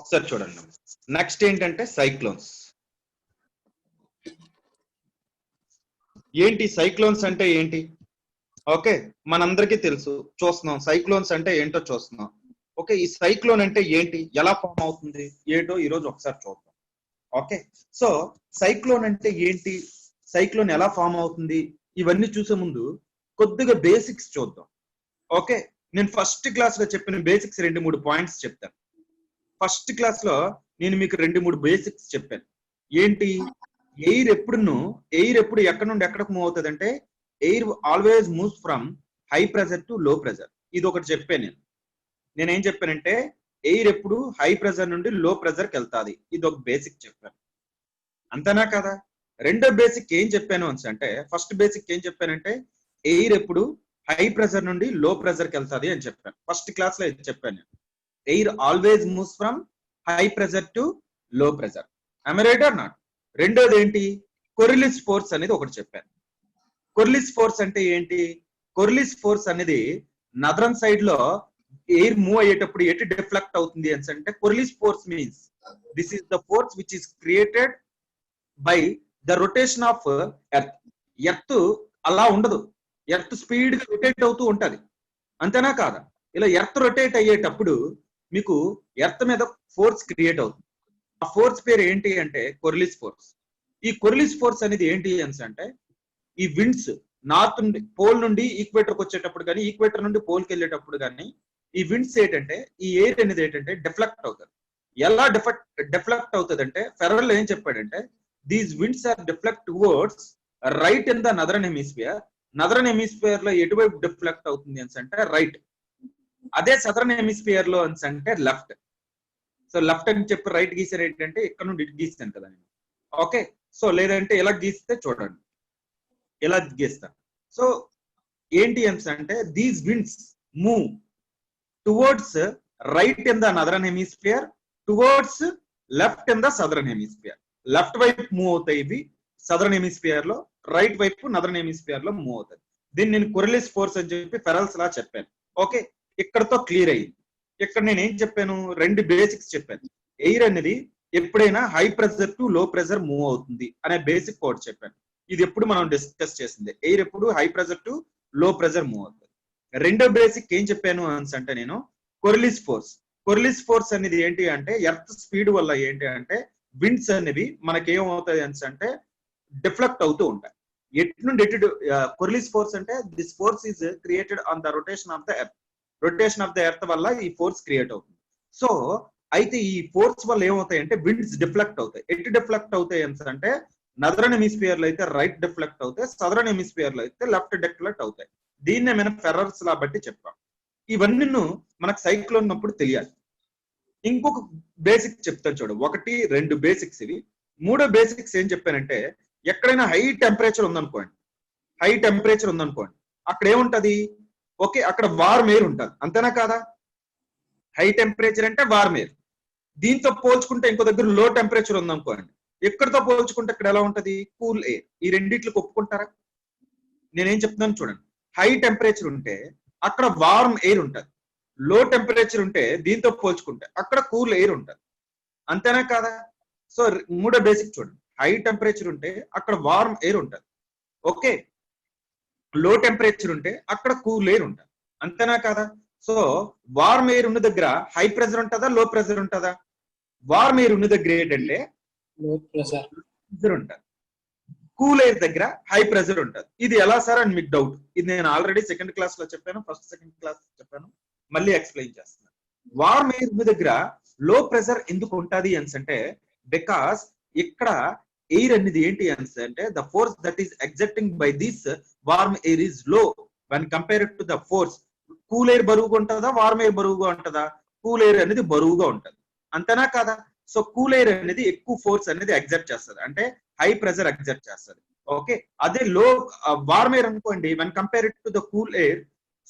ఒకసారి చూడండి. నెక్స్ట్ ఏంటంటే సైక్లోన్స్. ఏంటి సైక్లోన్స్ అంటే ఏంటి? ఓకే, మనందరికీ తెలుసు, చూస్తున్నాం సైక్లోన్స్ అంటే ఏంటో చూస్తున్నాం. ఓకే, ఈ సైక్లోన్ అంటే ఏంటి, ఎలా ఫామ్ అవుతుంది ఏంటో ఈ రోజు ఒకసారి చూద్దాం. ఓకే, సో సైక్లోన్ అంటే ఏంటి, సైక్లోన్ ఎలా ఫామ్ అవుతుంది, ఇవన్నీ చూసే ముందు కొద్దిగా బేసిక్స్ చూద్దాం. ఓకే, నేను ఫస్ట్ క్లాస్ లో చెప్పిన బేసిక్స్ 2-3 పాయింట్స్ చెప్తాను. ఫస్ట్ క్లాస్ లో నేను మీకు 2-3 బేసిక్స్ చెప్పాను. ఏంటి, ఎయిర్ ఎప్పుడు ఎక్కడ నుండి ఎక్కడికి మూవ్ అవుతుంది అంటే, air always moves from high pressure to low pressure. ఇది ఒకటి చెప్పాను. నేనేం చెప్పానంటే ఎయిర్ ఎప్పుడు హై ప్రెజర్ నుండి లో ప్రెజర్కి వెళ్తాది. ఇది ఒక బేసిక్ చెప్పాను, అంతేనా కదా? రెండో బేసిక్ ఏం చెప్పాను అంటే, ఫస్ట్ బేసిక్ ఏం చెప్పానంటే ఎయిర్ ఎప్పుడు హై ప్రెజర్ నుండి లో ప్రెజర్కి వెళ్తాది అని చెప్పాను. ఫస్ట్ క్లాస్ లో ఇది చెప్పాను. Air always moves from high pressure to low pressure. am I right or not? రెండోది ఏంటి, కొరిలిస్ ఫోర్స్ అనేది ఒకటి చెప్పాను. కొరిలిస్ ఫోర్స్ అంటే ఏంటి, కొరిలిస్ ఫోర్స్ అనేది నదరన్ సైడ్ లో ఎయిర్ మూవ్ అయ్యేటప్పుడు ఎటు డిఫ్లెక్ట్ అవుతుంది అని అంటే, Coriolis force means this is the force which is created by the rotation of earth. Earth అలా ఉండదు, ఎర్త్ స్పీడ్ గా రొటేట్ అవుతూ ఉంటది, అంతేనా కాదా? ఇలా ఎర్త్ రొటేట్ అయ్యేటప్పుడు మీకు ఎర్త్ మీద ఫోర్స్ క్రియేట్ అవుతుంది. ఆ ఫోర్స్ పేరు ఏంటి అంటే కొరిలిస్ ఫోర్స్. ఈ కొరిలిస్ ఫోర్స్ అనేది ఏంటి అంటే, ఈ విండ్స్ నార్త్ నుండి పోల్ నుండి ఈక్వేటర్కి వచ్చేటప్పుడు కానీ, ఈక్వేటర్ నుండి పోల్కి వెళ్ళేటప్పుడు కానీ, ఈ విండ్స్ ఏంటంటే, ఈ ఎయిర్ అనేది ఏంటంటే డిఫ్లెక్ట్ అవుతుంది. ఎలా డిఫ్లెక్ట్ అవుతుంది అంటే, ఫెర్రల్ ఏం చెప్పాడంటే, these winds are deflect towards right in the northern hemisphere. Northern hemisphere లో ఎటువైపు డిఫ్లెక్ట్ అవుతుంది అంటే రైట్, అదే సదరన్ హెమిస్ఫియర్ లో అంటే లెఫ్ట్. సో లెఫ్ట్ అని చెప్పి రైట్ గీసారు ఏంటంటే, ఇక్కడ నుండి ఇటు గీస్తాను కదా నేను. ఓకే, సో లేదంటే ఇలా గీస్తే చూడండి, ఇలా గీస్తాను. సో ఏంటి అంటే, these winds move towards right in the northern hemisphere, towards left in the southern hemisphere. Left వైపు మూవ్ అవుతాయి ఇవి సదరన్ హెమిస్ఫియర్ లో, రైట్ వైపు నదరన్ హెమిస్ఫియర్ లో మూవ్ అవుతాయి. దీన్ని నేను కొరిలిస్ ఫోర్స్ అని చెప్పి ఫెరల్స్ లా చెప్పాను. ఓకే, ఇక్కడతో క్లియర్ అయ్యింది. ఇక్కడ నేను ఏం చెప్పాను, 2 బేసిక్స్ చెప్పాను. ఎయిర్ అనేది ఎప్పుడైనా high pressure to low pressure move అవుతుంది అనే బేసిక్ కోడ్ చెప్పాను. ఇది ఎప్పుడు మనం డిస్కస్ చేసింది, ఎయిర్ ఎప్పుడు high pressure to low pressure move అవుతుంది. రెండో బేసిక్ ఏం చెప్పాను అంటే, నేను కొరిలిస్ ఫోర్స్. కొరిలిస్ ఫోర్స్ అనేది ఏంటి అంటే, ఎర్త్ స్పీడ్ వల్ల ఏంటి అంటే విండ్స్ అనేవి మనకి ఏమవుతాయి అంటే డిఫ్లెక్ట్ అవుతూ ఉంటాయి. ఎటు నుండి ఎటు. కొరిలిస్ ఫోర్స్ అంటే this force is created on the rotation of the earth. Rotation of the earth వల్ల ఈ ఫోర్స్ క్రియేట్ అవుతుంది. సో అయితే ఈ ఫోర్స్ వల్ల ఏమవుతాయి అంటే విండ్స్ డిఫ్లెక్ట్ అవుతాయి. ఎటు డిఫ్లెక్ట్ అవుతాయి అంటే, నదరన్ హెమిస్ఫియర్ లో అయితే రైట్ డిఫ్లెక్ట్ అవుతాయి, సదరన్ హెమిస్ఫియర్ లో అయితే లెఫ్ట్ డిఫ్లెక్ట్ అవుతాయి. దీన్నే మనం ఫెర్రర్స్ లా బట్టి చెప్పాం. ఇవన్నీ మనకు సైక్లోన్ ఉన్నప్పుడు తెలియాలి. ఇంకొక బేసిక్ చెప్తాను చూడు, 1-2 బేసిక్స్ ఇవి. మూడో బేసిక్స్ ఏం చెప్పానంటే, ఎక్కడైనా హై టెంపరేచర్ ఉందనుకోండి, అక్కడ ఏముంటది, ఓకే, అక్కడ వార్మ్ ఎయిర్ ఉంటుంది, అంతేనా కాదా? హై టెంపరేచర్ అంటే వార్మ్ ఎయిర్. దీంతో పోల్చుకుంటే ఇంకో దగ్గర లో టెంపరేచర్ ఉందనుకోండి, ఎక్కడితో పోల్చుకుంటే ఇక్కడ ఎలా ఉంటది, కూల్ ఎయిర్. ఈ రెండిట్లకు ఒప్పుకుంటారా? నేనేం చెప్తున్నాను చూడండి, హై టెంపరేచర్ ఉంటే అక్కడ వార్మ్ ఎయిర్ ఉంటుంది, లో టెంపరేచర్ ఉంటే దీంతో పోల్చుకుంటే అక్కడ కూల్ ఎయిర్ ఉంటుంది, అంతేనా కాదా? సో మూడో బేసిక్ చూడండి, హై టెంపరేచర్ ఉంటే అక్కడ వార్మ్ ఎయిర్ ఉంటుంది, ఓకే, లో టెంపరేచర్ ఉంటే అక్కడ కూల్ ఎయిర్ ఉంటుంది, అంతేనా కాదా? సో వార్మ్ ఎయిర్ ఉన్న దగ్గర హై ప్రెజర్ ఉంటుందా, లో ప్రెజర్ ఉంటుందా? వార్మ్ ఎయిర్ ఉన్న దగ్గర ఏంటంటే లో ప్రెజర్ ఉంటుంది, కూల్ ఎయిర్ దగ్గర హై ప్రెజర్ ఉంటుంది. ఇది ఎలా సార్ అని మీకు డౌట్. ఇది నేను ఆల్రెడీ సెకండ్ క్లాస్ లో చెప్పాను, సెకండ్ క్లాస్ చెప్పాను, మళ్ళీ ఎక్స్ప్లెయిన్ చేస్తున్నాను. వార్మ్ ఎయిర్ దగ్గర లో ప్రెజర్ ఎందుకు ఉంటుంది అంటే, బికాస్ ఇక్కడ ఎయిర్ అనేది ఏంటి అంటే, the force that is exerting by this warm air is low when compared to the force. Cool air బరువుగా ఉంటుందా, వార్మ్ ఎయిర్ బరువుగా ఉంటుందా? కూల్ ఎయిర్ అనేది బరువుగా ఉంటుంది, అంతేనా కాదా? సో కూల్ ఎయిర్ అనేది ఎక్కువ ఫోర్స్ అనేది ఎగ్జర్ట్ చేస్తుంది, అంటే హై ప్రెజర్ ఎగ్జర్ట్ చేస్తుంది. ఓకే, అదే లో వార్మ్ ఎయిర్ అనుకోండి, when compared to the cool air,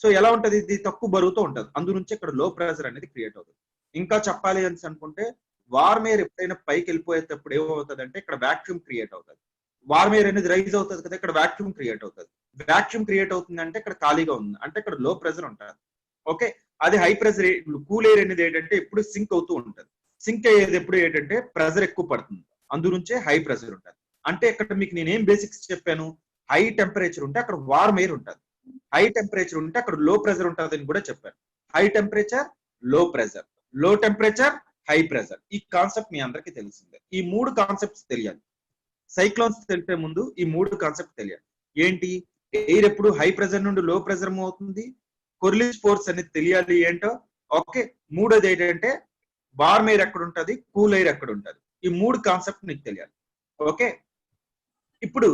so ఎలా ఉంటది, ఇది తక్కువ బరువుతో ఉంటది, అందు నుంచి ఇక్కడ లో ప్రెజర్ అనేది క్రియేట్ అవుతుంది. ఇంకా చెప్పాలి అని అనుకుంటే, వార్మ్ ఎయిర్ ఎప్పుడైనా పైకి వెళ్ళిపోయేటప్పుడు ఏమవుతుంది అంటే, ఇక్కడ వాక్యూమ్ క్రియేట్ అవుతుంది. వార్మ్ ఎయిర్ అనేది రైజ్ అవుతుంది కదా, ఇక్కడ వాక్యూమ్ క్రియేట్ అవుతుంది. వాక్యూమ్ క్రియేట్ అవుతుంది అంటే ఇక్కడ ఖాళీగా ఉంది, అంటే ఇక్కడ లో ప్రెజర్ ఉంటుంది. ఓకే, అది హై ప్రెజర్ కూల్ ఎయిర్ అనేది ఏంటంటే ఎప్పుడు సింక్ అవుతూ ఉంటుంది. సింక్ అయ్యేది ఎప్పుడు ఏంటంటే ప్రెజర్ ఎక్కువ పడుతుంది, అందునుంచే హై ప్రెజర్ ఉంటుంది. అంటే ఇక్కడ మీకు నేనేం బేసిక్స్ చెప్పాను, హై టెంపరేచర్ ఉంటే అక్కడ వార్మ్ ఎయిర్ ఉంటుంది, హై టెంపరేచర్ ఉంటే అక్కడ లో ప్రెజర్ ఉంటుంది అని కూడా చెప్పాను. హై టెంపరేచర్, లో ప్రెజర్, లో టెంపరేచర్, హై ప్రెజర్. ఈ కాన్సెప్ట్ మీ అందరికీ తెలిసిందే. ఈ 3 కాన్సెప్ట్స్ తెలియాలి. సైక్లోన్స్ తెలిపే ముందు ఈ 3 కాన్సెప్ట్ తెలియాలి. ఏంటి, ఎయిర్ ఎప్పుడు హై ప్రెజర్ నుండి లో ప్రెజర్ మూవ్ అవుతుంది, కొర్లిష్ ఫోర్స్ అనేది తెలియాలి ఏంటో. ఓకే, మూడోది ఏంటంటే వార్మ్ ఎయిర్ ఎక్కడ ఉంటుంది, కూల్ ఎయిర్ ఎక్కడ ఉంటుంది. ఈ 3 కాన్సెప్ట్ మీకు తెలియాలి. ఓకే, ఇప్పుడు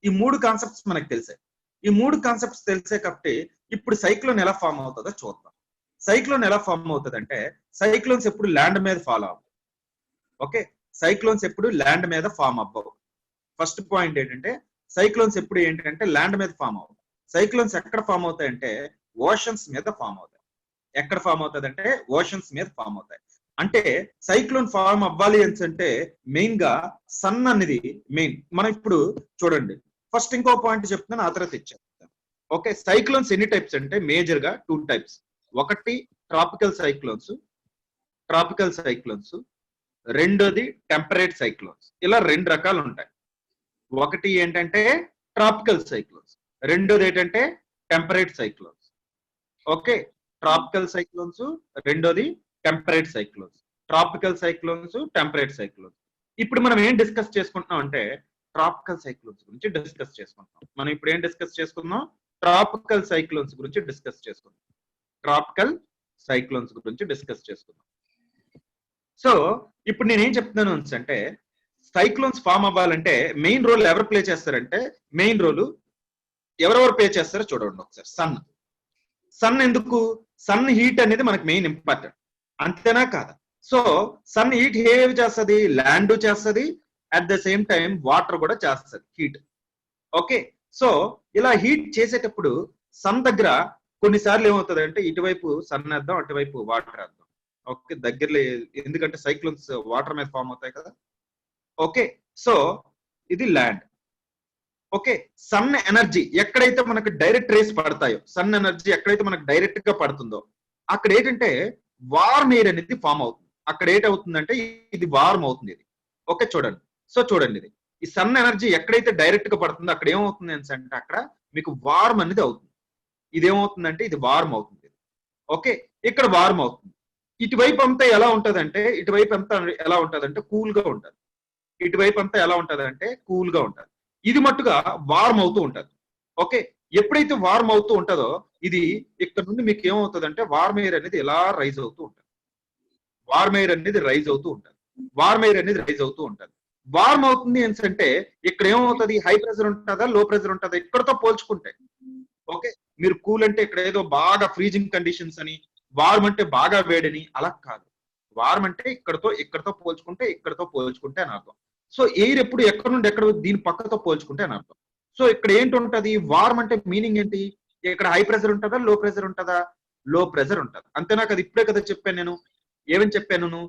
ఈ 3 కాన్సెప్ట్స్ మనకు తెలిసాయి. ఈ 3 కాన్సెప్ట్స్ తెలిసే కాబట్టి ఇప్పుడు సైక్లోన్ ఎలా ఫామ్ అవుతుందో చూద్దాం. సైక్లోన్ ఎలా ఫామ్ అవుతుంది అంటే, సైక్లోన్స్ ఎప్పుడు ల్యాండ్ మీద ఫాలో అవ్వవు. ఓకే, సైక్లోన్స్ ఎప్పుడు ల్యాండ్ మీద ఫామ్ అవ్వవు. ఫస్ట్ పాయింట్ ఏంటంటే, సైక్లోన్స్ ఎప్పుడు ఏంటంటే ల్యాండ్ మీద ఫామ్ అవ్వవు. సైక్లోన్స్ ఎక్కడ ఫామ్ అవుతాయంటే ఓషన్స్ మీద ఫామ్ అవుతాయి. ఎక్కడ ఫామ్ అవుతుంది అంటే ఓషన్స్ మీద ఫామ్ అవుతాయి. అంటే సైక్లోన్ ఫామ్ అవ్వాలి అంటే మెయిన్ గా సన్ అనేది మెయిన్. మనం ఇప్పుడు చూడండి, ఫస్ట్ ఇంకో పాయింట్ చెప్తున్నాను, ఆ తర్వాత ఇచ్చేస్తాను. ఓకే, సైక్లోన్స్ ఎన్ని టైప్స్ అంటే మేజర్ గా 2 టైప్స్. ఒకటి ట్రాపికల్ సైక్లోన్స్, రెండోది టెంపరేట్ సైక్లోన్స్. ఇలా 2 రకాలు ఉంటాయి. ఒకటి ఏంటంటే ట్రాపికల్ సైక్లోన్స్, రెండోది ఏంటంటే temperate cyclones. Okay, tropical cyclones, రెండోది temperate cyclones. Tropical cyclones, temperate cyclones. ఇప్పుడు మనం ఏం డిస్కస్ చేసుకుంటున్నాం అంటే ట్రాపికల్ సైక్లోన్స్ గురించి డిస్కస్ చేసుకుంటున్నాం. మనం ఇప్పుడు ఏం డిస్కస్ చేసుకుందాం, ట్రాపికల్ సైక్లోన్స్ గురించి డిస్కస్ చేసుకుందాం. ట్రాపికల్ సైక్లోన్స్ గురించి డిస్కస్ చేసుకుందాం. సో ఇప్పుడు నేను ఏం చెప్తున్నాను అంటే, సైక్లోన్స్ ఫామ్ అవ్వాలంటే మెయిన్ రోల్ ఎవరు ప్లే చేస్తారంటే, మెయిన్ రోల్ ఎవరెవరు ప్లే చేస్తారో చూడండి ఒకసారి. సన్ ఎందుకు, సన్ హీట్ అనేది మనకు మెయిన్ ఇంపార్టెంట్, అంతేనా కాదా? సో సన్ హీట్ ఏవి చేస్తుంది, ల్యాండ్ చేస్తుంది, at the same time water కూడా చేస్తుంది హీట్. ఓకే, సో ఇలా హీట్ చేసేటప్పుడు సన్ దగ్గర కొన్నిసార్లు ఏమవుతుంది అంటే ఇటువైపు సన్ వేద్దాం, అటువైపు వాటర్ వేద్దాం. ఓకే, దగ్గరలో, ఎందుకంటే సైక్లోన్స్ వాటర్ మీద ఫామ్ అవుతాయి కదా. ఓకే, సో ఇది ల్యాండ్. ఓకే, సన్ ఎనర్జీ ఎక్కడైతే మనకు డైరెక్ట్ రేస్ పడతాయో, సన్ ఎనర్జీ ఎక్కడైతే మనకు డైరెక్ట్ గా పడుతుందో అక్కడ ఏంటంటే వార్మ్ ఎయిర్ అనేది ఫామ్ అవుతుంది. అక్కడ ఏంటవుతుందంటే ఇది వార్మ్ అవుతుంది ఇది. ఓకే, చూడండి. సో చూడండి, ఇది ఈ సన్ ఎనర్జీ ఎక్కడైతే డైరెక్ట్ గా పడుతుందో అక్కడ ఏమవుతుంది అంటే అక్కడ మీకు వార్మ్ అనేది అవుతుంది. ఇదేమవుతుందంటే ఇది వార్మ్ అవుతుంది. ఓకే, ఇక్కడ వార్మ్ అవుతుంది. ఇటువైపు అంతా ఎలా ఉంటదంటే, ఇటువైపు అంతా ఎలా ఉంటదంటే కూల్ గా ఉంటది. ఇటువైపు అంతా ఎలా ఉంటదంటే కూల్ గా ఉంటది. ఇది మట్టుగా వార్మ్ అవుతూ ఉంటది. ఓకే, ఎప్పుడైతే వార్మ్ అవుతూ ఉంటుందో ఇది ఇక్కడ నుండి మీకు ఏమవుతుందంటే వార్మ్ ఎయిర్ అనేది ఎలా రైజ్ అవుతూ ఉంటుంది. వార్మ్ ఎయిర్ అనేది రైజ్ అవుతూ ఉంటుంది. వార్మ్ ఎయిర్ అనేది రైజ్ అవుతూ ఉంటుంది. వార్మ్ అవుతుంది అంటే ఇక్కడ ఏమవుతుంది, హై ప్రెజర్ ఉంటుందా, లో ప్రెజర్ ఉంటుందా ఇక్కడతో పోల్చుకుంటే. ఓకే, మీరు కూల్ అంటే ఇక్కడ ఏదో బాగా ఫ్రీజింగ్ కండిషన్స్ అని, వార్మ్ అంటే బాగా వేడని, అలా కాదు. వార్మ్ అంటే ఇక్కడతో పోల్చుకుంటే అని అర్థం. సో ఎయిర్ ఎప్పుడు ఎక్కడ నుండి ఎక్కడ దీని పక్కతో పోల్చుకుంటే అని అర్థం. సో ఇక్కడ ఏంటి వార్మ్ అంటే మీనింగ్ ఏంటి, ఇక్కడ హై ప్రెజర్ ఉంటుందా, లో ప్రెజర్ ఉంటుందా, లో ప్రెజర్ ఉంటుంది. అంతేనా కదా, ఇప్పుడే కదా చెప్పాను నేను. ఏమని చెప్పాను,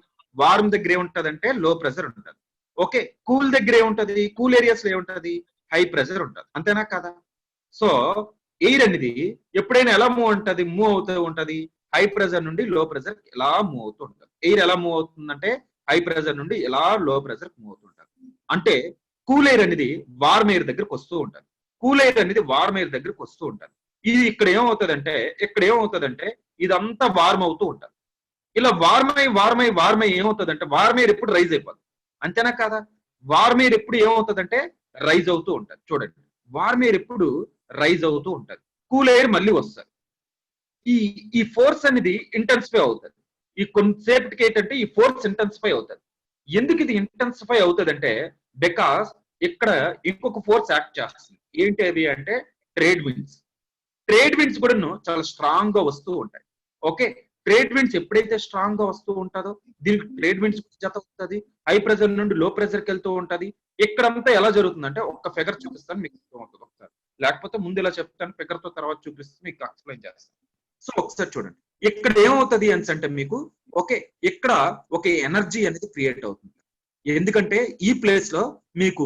వార్మ్ దగ్గర ఏముంటదంటే లో ప్రెజర్ ఉంటుంది. ఓకే, కూల్ దగ్గర ఏముంటది, కూల్ ఏరియాస్ లో ఏముంటది, హై ప్రెజర్ ఉంటుంది. అంతేనా కదా. సో ఎయిర్ అనేది ఎప్పుడైనా ఎలా మూవ్ అవుతూ ఉంటది, హై ప్రెజర్ నుండి లో ప్రెజర్ ఎలా మూవ్ అవుతూ ఉంటుంది. ఎయిర్ ఎలా మూవ్ అవుతుందంటే హై ప్రెజర్ నుండి ఎలా లో ప్రెజర్ మూవ్ అవుతుంటారు. అంటే కూల్ ఎయిర్ అనేది వార్మ్ ఎయిర్ దగ్గరకు వస్తూ ఉంటుంది. కూల్ ఎయిర్ అనేది వార్మ్ ఎయిర్ దగ్గరకు వస్తూ ఉంటుంది. ఇది ఇక్కడ ఏమవుతుందంటే ఇదంతా వార్మ్ అవుతూ ఉంటుంది. ఇలా వార్మ్ అయి ఏమవుతుందంటే వార్మ్ ఎయిర్ ఎప్పుడు రైజ్ అయిపోతుంది. అంతేనా కాదా, వార్మ్ ఎయిర్ ఎప్పుడు ఏమవుతుందంటే రైజ్ అవుతూ ఉంటుంది. చూడండి, వార్మ్ ఎయిర్ ఎప్పుడు రైజ్ అవుతూ ఉంటుంది, కూల్ ఎయిర్ మళ్ళీ వస్తుంది. ఈ ఫోర్స్ అనేది ఇంటెన్సిఫై అవుతుంది. ఈ కొంతసేపటికి ఏంటంటే ఈ ఫోర్స్ ఇంటెన్సిఫై అవుతుంది. ఎందుకు ఇది ఇంటెన్సిఫై అవుతుంది అంటే, బికాస్ ఇక్కడ ఇంకొక ఫోర్స్ యాక్ట్ చేస్తుంది. ఏంటి అది అంటే ట్రేడ్ విండ్స్. ట్రేడ్ విండ్స్ కూడా చాలా స్ట్రాంగ్ గా వస్తూ ఉంటాయి. ఓకే, ట్రేడ్ విండ్స్ ఎప్పుడైతే స్ట్రాంగ్ గా వస్తూ ఉంటుందో దీనికి ట్రేడ్ విండ్స్ జత అవుతుంది, హై ప్రెజర్ నుండి లో ప్రెజర్ కి వెళ్తూ ఉంటది. ఇక్కడంతా ఎలా జరుగుతుందంటే ఒక్క ఫిగర్ చూపిస్తాను మీకు ఉంటుంది ఒకసారి, లేకపోతే ముందు ఇలా చెప్తాను, ఫిగర్ తో తర్వాత చూపిస్తే మీకు ఎక్స్ప్లెయిన్ చేస్తాను. సో ఒకసారి చూడండి, ఇక్కడ ఏమవుతుంది అంటే మీకు, ఓకే, ఇక్కడ ఒక ఎనర్జీ అనేది క్రియేట్ అవుతుంది. ఎందుకంటే ఈ ప్లేస్ లో మీకు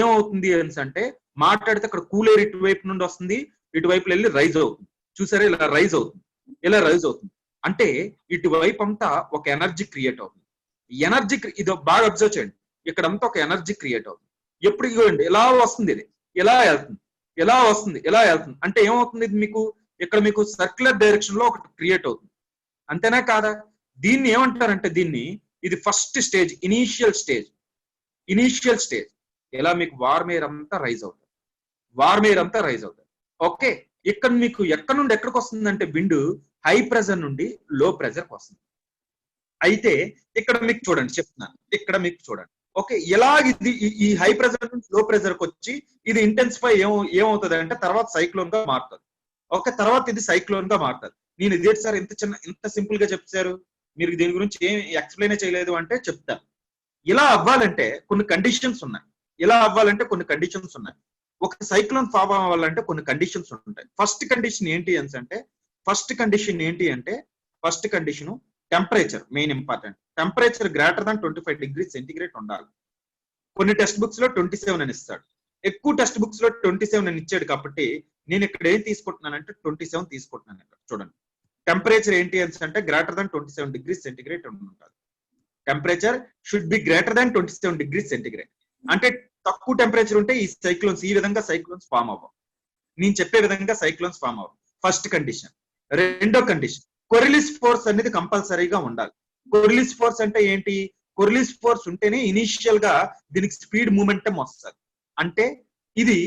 ఏమవుతుంది అంటే మాట్లాడితే అక్కడ కూల్ ఎయిర్ ఇటువైపు నుండి వస్తుంది, ఇటువైపు వెళ్ళి రైజ్ అవుతుంది. చూసారా, ఇలా రైజ్ అవుతుంది. అంటే ఇటువైపు అంతా ఒక ఎనర్జీ క్రియేట్ అవుతుంది. ఎనర్జీ, ఇది బాగా అబ్జర్వ్ చేయండి, ఇక్కడంతా ఒక ఎనర్జీ క్రియేట్ అవుతుంది. ఎప్పుడు ఇవ్వండి ఇలా వస్తుంది, ఇది ఇలా వెళ్తుంది, ఇలా వస్తుంది, ఇలా వెళ్తుంది, అంటే ఏమవుతుంది, ఇది మీకు ఇక్కడ మీకు సర్క్యులర్ డైరెక్షన్ లో ఒకటి క్రియేట్ అవుతుంది. అంతేనా కాదా? దీన్ని ఏమంటారంటే దీన్ని, ఇది ఫస్ట్ స్టేజ్, ఇనీషియల్ స్టేజ్. ఇలా మీకు వార్మేర్ అంతా రైజ్ అవుతుంది. ఓకే, ఇక్కడ మీకు ఎక్కడ నుండి ఎక్కడికి వస్తుందంటే విండ్ హై ప్రెజర్ నుండి లో ప్రెజర్కి వస్తుంది. అయితే ఇక్కడ మీకు చూడండి, చెప్తున్నాను, ఇక్కడ మీకు చూడండి. ఓకే, ఎలా ఇది ఈ హై ప్రెజర్ నుంచి లో ప్రెజర్కి వచ్చి ఇది ఇంటెన్సిఫై ఏమవుతుంది అంటే తర్వాత సైక్లోన్ గా మారుతుంది. ఓకే, తర్వాత ఇది సైక్లోన్ గా మారుతుంది. నేను ఇదే సార్ ఇంత సింపుల్ గా చెప్పారు, మీరు దీని గురించి ఏం ఎక్స్ప్లెయిన్ చేయలేదు అంటే చెప్తాను. ఇలా అవ్వాలంటే కొన్ని కండిషన్స్ ఉన్నాయి. ఒక సైక్లోన్ ఫామ్ అవ్వాలంటే కొన్ని కండిషన్స్ ఉంటాయి. ఫస్ట్ కండిషన్ ఏంటి అంటే temperature main important. Temperature greater than 25 degrees centigrade ఉండాలి. కొన్ని టెక్స్ట్ బుక్స్ లో 27 అని ఇస్తాడు, ఎక్కువ టెక్స్ట్ బుక్స్ లో 27 అని ఇచ్చాడు. కాబట్టి నేను ఇక్కడ ఏం తీసుకుంటున్నానంటే 27 తీసుకుంటున్నాను. ఇక్కడ చూడండి, టెంపరేచర్ ఏంటి అంటే గ్రేటర్ దాన్ 27 degrees సెంటిగ్రేడ్ ఉండాలి. Temperature should be greater than 27 degrees centigrade. అంటే తక్కువ టెంపరేచర్ ఉంటే ఈ విధంగా సైక్లోన్స్ ఫామ్ అవ్వవు. నేను చెప్పే విధంగా సైక్లోన్స్ ఫామ్ అవ్వవు. First condition. రెండో కండిషన్, కొరిలిస్ ఫోర్స్ అనేది కంపల్సరీగా ఉండాలి. కొరిలిస్ ఫోర్స్ అంటే ఏంటి? కొరిలిస్ ఫోర్స్ ఉంటేనే ఇనీషియల్ గా దీనికి స్పీడ్ మూమెంటం వస్తుంది. అంటే ఇది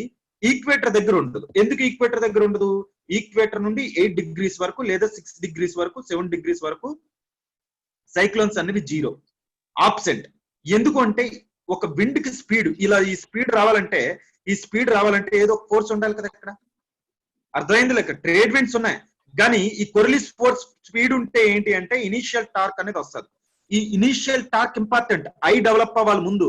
ఈక్వేటర్ దగ్గర ఉండదు. ఎందుకు ఈక్వేటర్ దగ్గర ఉండదు? ఈక్వేటర్ నుండి 8 degrees వరకు లేదా 6 degrees వరకు 7 degrees వరకు సైక్లోన్స్ అనేవి జీరో, ఆబ్సెంట్. ఎందుకు అంటే ఒక విండ్ కి స్పీడ్, ఈ స్పీడ్ రావాలంటే ఏదో ఒక ఫోర్స్ ఉండాలి కదా. ఇక్కడ అర్థమైంది లేక? ట్రేడ్ విండ్స్ ఉన్నాయి, కానీ ఈ కొరిలిస్ ఫోర్స్ స్పీడ్ ఉంటే ఏంటి అంటే ఇనీషియల్ టార్క్ అనేది వస్తుంది. ఈ initial torque important. I develop అవ్వాలి ముందు.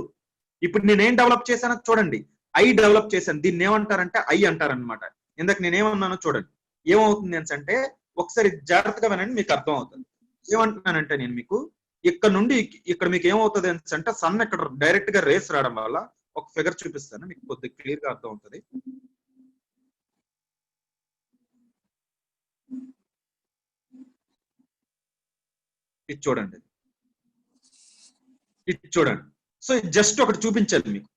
ఇప్పుడు నేనేం డెవలప్ చేశానో చూడండి, ఐ డెవలప్ చేశాను. దీన్ని ఏమంటారంటే ఐ అంటారనమాట. ఇందాక నేనేమన్నానో చూడండి. ఏమవుతుంది అంటే ఒకసారి జాగ్రత్తగా వినండి, మీకు అర్థం అవుతుంది. ఏమంటున్నానంటే నేను మీకు ఇక్కడ నుండి ఇక్కడ మీకు ఏమవుతుంది అంటే సన్ ఇక్కడ డైరెక్ట్ గా రేస్ రావడం వల్ల ఒక ఫిగర్ చూపిస్తాను, మీకు కొద్దిగా క్లియర్ గా అర్థం అవుతుంది. ఇది చూడండి. సో జస్ట్ ఒకటి చూపించాలి మీకు.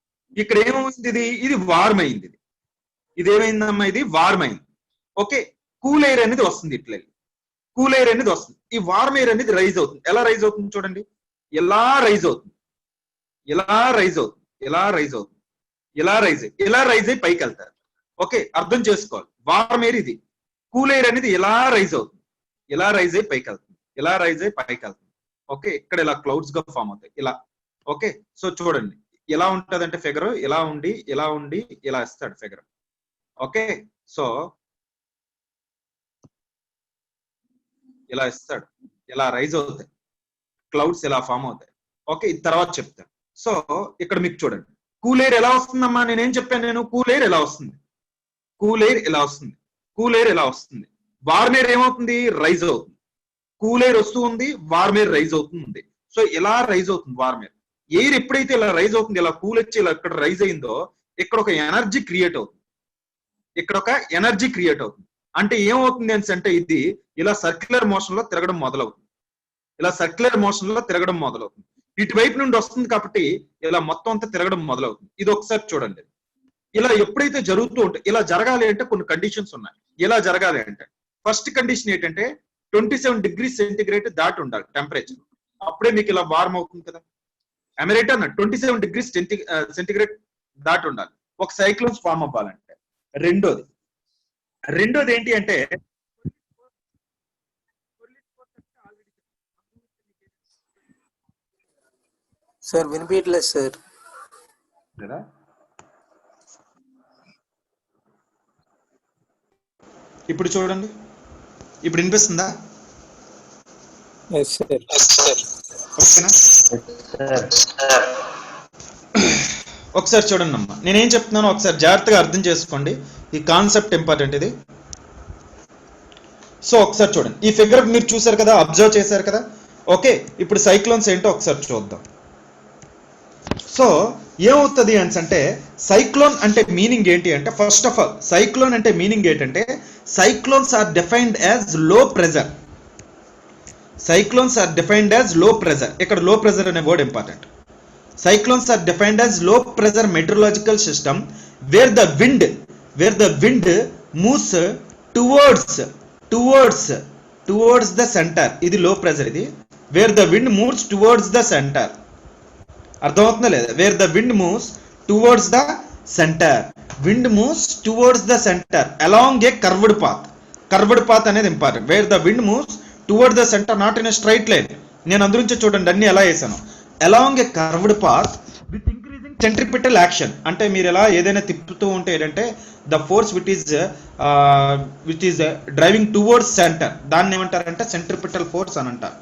ఇక్కడ ఏమైంది, ఇది వార్మ్ అయింది. ఇది ఏమైందమ్మా? ఇది వార్మ్ అయింది. ఓకే, కూల్ ఎయిర్ అనేది వస్తుంది. ఇట్లా కూల్ ఎయిర్ అనేది వస్తుంది. ఈ వార్మ్ ఎయిర్ అనేది రైజ్ అవుతుంది. ఎలా రైజ్ అవుతుంది చూడండి, ఇలా రైజ్ అయ్యి పైకి వెళ్తారు. ఓకే, అర్థం చేసుకోవాలి. వార్మ్ ఎయిర్ ఇది, కూల్ ఎయిర్ అనేది ఇలా రైజ్ అవుతుంది, ఇలా రైజ్ అయ్యి పైకి వెళ్తుంది. ఓకే, ఇక్కడ ఇలా క్లౌడ్స్ గా ఫామ్ అవుతాయి ఇలా. ఓకే, సో చూడండి ఎలా ఉంటది అంటే ఫిగర్ ఇలా ఉండి ఇలా ఇస్తాడు ఫిగర్. ఓకే, సో ఇలా ఇస్తాడు, ఇలా రైజ్ అవుతాయి క్లౌడ్స్, ఇలా ఫామ్ అవుతాయి. ఓకే, ఇది తర్వాత చెప్తాను. సో ఇక్కడ మీకు చూడండి, కూల్ ఎయిర్ ఎలా వస్తుందమ్మా? నేనేం చెప్పాను? కూల్ ఎయిర్ ఇలా వస్తుంది. వార్మ్ ఎయిర్ ఏమవుతుంది? రైజ్ అవుతుంది. కూల్ ఎయిర్ వస్తూ ఉంది, వార్మ్ ఎయిర్ రైజ్ అవుతుంది. సో ఇలా రైజ్ అవుతుంది వార్మ్ ఎయిర్. ఎయిర్ ఎప్పుడైతే ఇలా రైజ్ అవుతుంది, ఇలా కూల్ వచ్చి ఇలా ఇక్కడ రైజ్ అయిందో ఇక్కడ ఒక ఎనర్జీ క్రియేట్ అవుతుంది. అంటే ఏమవుతుంది అంటే ఇది ఇలా సర్క్యులర్ మోషన్ లో తిరగడం మొదలవుతుంది. ఇటువైపు నుండి వస్తుంది కాబట్టి ఇలా మొత్తం అంతా తిరగడం మొదలవుతుంది. ఇది ఒకసారి చూడండి. ఇలా ఎప్పుడైతే జరుగుతూ ఉంటే, ఇలా జరగాలి అంటే కొన్ని కండిషన్స్ ఉన్నాయి. ఇలా జరగాలి అంటే ఫస్ట్ కండిషన్ ఏంటంటే 27 degrees సెంటిగ్రేడ్ దాటి ఉండాలి టెంపరేచర్. అప్పుడే మీకు ఇలా వార్మ్ అవుతుంది కదా. అమెరికా 27 degrees సెంటిగ్రేడ్ దాటి ఉండాలి ఒక సైక్లోన్స్ ఫామ్ అవ్వాలంటే. రెండోది ఏంటి అంటే సార్ వినిపించలేదు సార్. ఇప్పుడు చూడండి, ఇప్పుడు వినిపిస్తుందా? ఓకేనా? ఒకసారి చూడండి అమ్మా, నేనేం చెప్తున్నానో ఒకసారి జాగ్రత్తగా అర్థం చేసుకోండి. ఈ కాన్సెప్ట్ ఇంపార్టెంట్ ఇది. సో ఒకసారి చూడండి, ఈ ఫిగర్ మీరు చూసారు కదా, అబ్జర్వ్ చేశారు కదా. ఓకే, ఇప్పుడు సైక్లోన్స్ ఏంటో ఒకసారి చూద్దాం. సో ఏమవుతుంది అంటే సైక్లోన్ అంటే మీనింగ్ ఏంటి అంటే, ఫస్ట్ ఆఫ్ ఆల్ సైక్లోన్ అంటే మీనింగ్ ఏంటంటే cyclones are defined as low pressure. Cyclones are defined as low pressure. ఇక్కడ లో ప్రెజర్ అనే word important. Cyclones are defined as low pressure meteorological system where the wind moves towards the center. ఇది low pressure, ఇది where the wind moves towards the center. అర్థమవుతుందా లేదా? where the wind moves towards the center. wind moves towards the center along a curved path అనేది important. where the wind moves towards the center, not in a straight line. నేను అందు నుంచి చూడండి అన్ని ఎలా వేసాను. along a curved path with increasing centripetal action. అంటే మీరు ఎలా ఏదైనా తిప్పుతూ ఉంటే ఏంటంటే the force which is driving towards center, దాన్ని ఏమంటారంటే centripetal force అని అంటారు.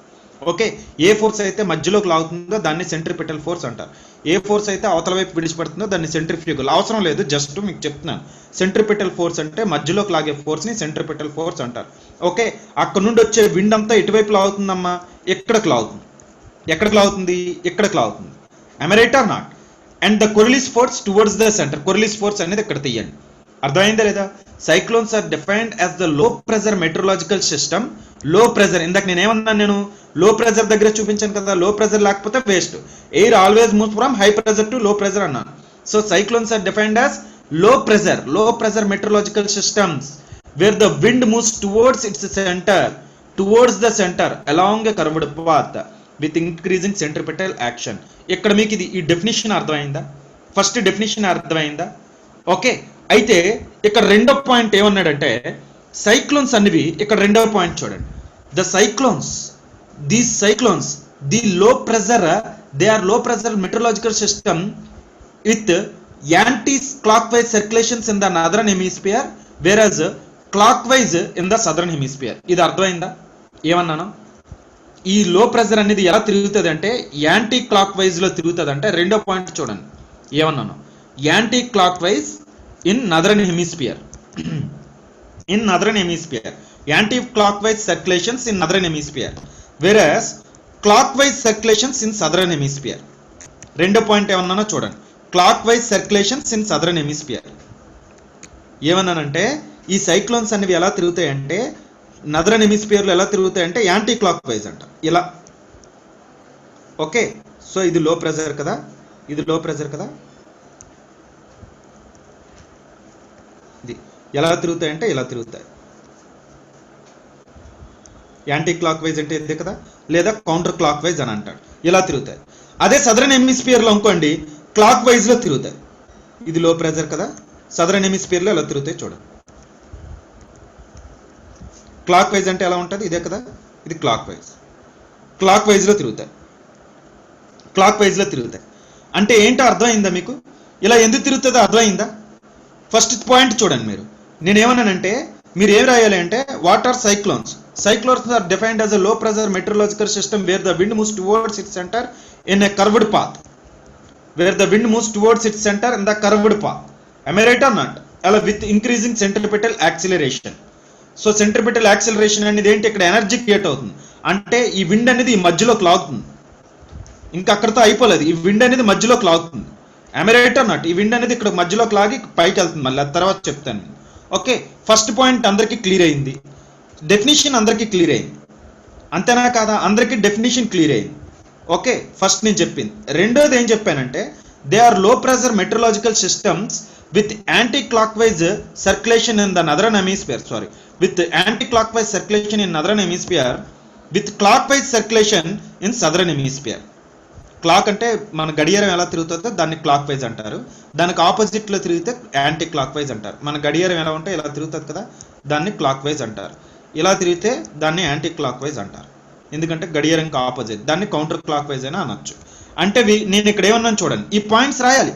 ఓకే, ఏ ఫోర్స్ అయితే మధ్యలోకి లాగుతుందో దాన్ని సెంట్రిపిటల్ ఫోర్స్ అంటారు. ఏ ఫోర్స్ అయితే అవతల వైపు విడిచిపెడుతుందో దాన్ని సెంట్రిఫ్యూగల్. అవసరం లేదు, జస్ట్ మీకు చెప్తున్నాను. సెంట్రిపిటల్ ఫోర్స్ అంటే మధ్యలోకి లాగే ఫోర్స్ని సెంట్రిపిటల్ ఫోర్స్ అంటారు. ఓకే, అక్కడ నుండి వచ్చే విండ్ అంతా ఎటువైపు లాగుతుందమ్మా? ఎక్కడికి లాగుతుంది? ఎక్కడికి లాగుతుంది? ఇక్కడికి లాగుతుంది. am I right or not? and the Coriolis force towards the center. Coriolis force అనేది ఇక్కడ తీయండి. అర్థమైందా లేదా? Cyclones are defined as the low pressure meteorological system. Low pressure, ఇందాక నేను ఏమన్నాను? నేను లో ప్రెజర్ దగ్గర చూపించాను కదా. లో ప్రెజర్ లేకపోతే waste. Air always moves from high pressure to low pressure అన్నాను. So cyclones are defined as low pressure metrological systems where the wind moves towards the centre along a curved path with increasing centripetal action. ఇక్కడ మీకు ఇది ఈ definition అర్థమైందా? First definition అర్థమైందా? Okay, అయితే ఇక్కడ రెండో పాయింట్ ఏమన్నాడంటే సైక్లోన్స్ అనేవి, ఇక్కడ రెండవ పాయింట్ చూడండి. These cyclones the low pressure, they are low pressure meteorological system with anticlockwise circulations in the northern hemisphere versus clock wise in the southern hemisphere. ఇది అర్థమైందా ఏమన్నాను? ఈ లో ప్రెజర్ అనేది ఎలా తిరుగుతుంది అంటే యాంటీ క్లాక్ వైజ్ లో తిరుగుతుంది. అంటే రెండో పాయింట్ చూడండి ఏమన్నాను? Anticlockwise in northern hemisphere anti-clockwise circulations in northern hemisphere whereas clockwise circulations in southern hemisphere. రెండో పాయింట్ ఏమన్నానో చూడండి. clockwise circulations in southern hemisphere ఏమన్నానంటే ఈ సైక్లోన్స్ అనేవి ఎలా తిరుగుతాయి అంటే నదరన్ హెమిస్ఫియర్ లో ఎలా తిరుగుతాయి అంటే యాంటీ క్లాక్ వైజ్ అంట, ఇలా. ఓకే, సో ఇది లో ప్రెజర్ కదా, ఇది లో ప్రెజర్ కదా. ఎలా తిరుగుతాయి అంటే ఇలా తిరుగుతాయి. యాంటీ క్లాక్ వైజ్ అంటే ఇదే కదా, లేదా కౌంటర్ క్లాక్ వైజ్ అని అంటాడు. ఇలా తిరుగుతాయి. అదే సదరన్ హెమిస్ఫియర్ లో అనుకోండి క్లాక్ వైజ్ లో తిరుగుతాయి. ఇది లో ప్రెజర్ కదా, సదరన్ హెమిస్ఫియర్ లో ఎలా తిరుగుతాయి చూడండి. క్లాక్ వైజ్ అంటే ఎలా ఉంటుంది? ఇదే కదా, ఇది క్లాక్ వైజ్ లో తిరుగుతాయి. అంటే ఏంటో అర్థమైందా మీకు? ఇలా ఎందుకు తిరుగుతుందో అర్థమైందా? ఫస్ట్ పాయింట్ చూడండి. నేనేమన్నానంటే మీరు ఏం రాయాలి అంటే what are cyclones are defined as a low pressure meteorological system where the wind moves towards its centre in a curved path. am I right or not? అలా with increasing centripetal acceleration. So centripetal acceleration అనేది ఏంటి? ఇక్కడ energy create అవుతుంది. అంటే ఈ wind అనేది ఈ మధ్యలోకి లాగుతుంది. ఇంకా అక్కడితో అయిపోలేదు, ఈ విండ్ అనేది మధ్యలోకి లాగుతుంది. am I right or not? ఈ విండ్ అనేది ఇక్కడ మధ్యలోకి లాగి పైకి వెళ్తుంది. మళ్ళీ ఆ తర్వాత చెప్తాను. ఓకే, ఫస్ట్ పాయింట్ అందరికీ క్లియర్ అయింది. డెఫినేషన్ అందరికీ క్లియర్ అయింది, అంతేనా కాదా? అందరికీ డెఫినేషన్ క్లియర్ అయింది. ఓకే, ఫస్ట్ నేను చెప్పింది. రెండోది ఏం చెప్పానంటే they are low pressure metrological systems with anti clock wise circulation in the northern hemisphere. With anti clock wise circulation in northern hemisphere with clock wise circulation in southern hemisphere. Clock అంటే మన గడియారం ఎలా తిరుగుతుందో దాన్ని clock wise అంటారు. దానికి opposite లో తిరిగితే anti clock wise అంటారు. మన గడియారం ఎలా ఉంటే ఇలా తిరుగుతుంది కదా, దాన్ని క్లాక్ వైజ్ అంటారు. ఇలా తిరిగితే దాన్ని యాంటీ క్లాక్ వైజ్ అంటారు. ఎందుకంటే గడియారంకి ఆపోజిట్, దాన్ని కౌంటర్ క్లాక్ వైజ్ అయినా అనొచ్చు. అంటే నేను ఇక్కడ ఏమన్నాను చూడండి, ఈ పాయింట్స్ రాయాలి.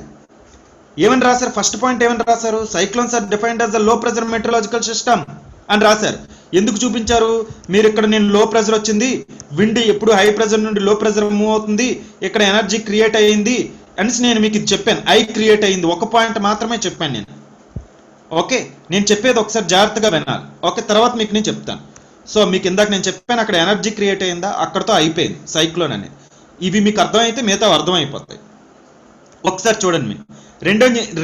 ఏమని రాశారు? ఫస్ట్ పాయింట్ ఏమని రాశారు? Cyclones are defined as the low pressure meteorological system అని రాశారు. ఎందుకు చూపించారు? మీరు ఇక్కడ నేను లో ప్రెజర్ వచ్చింది, విండ్ ఎప్పుడు హై ప్రెజర్ నుండి లో ప్రెజర్ మూవ్ అవుతుంది, ఇక్కడ ఎనర్జీ క్రియేట్ అయ్యింది అనేసి నేను మీకు ఇది చెప్పాను. క్రియేట్ అయ్యింది ఒక పాయింట్ మాత్రమే చెప్పాను నేను. ఓకే, నేను చెప్పేది ఒకసారి జాగ్రత్తగా వినాలి. ఓకే, తర్వాత మీకు నేను చెప్తాను. సో మీకు ఇందాక నేను చెప్పాను అక్కడ ఎనర్జీ క్రియేట్ అయిందా, అక్కడతో అయిపోయింది సైక్లోన్ అనేది. ఇవి మీకు అర్థమైతే మిగతా అర్థమైపోతాయి. ఒకసారి చూడండి. మీరు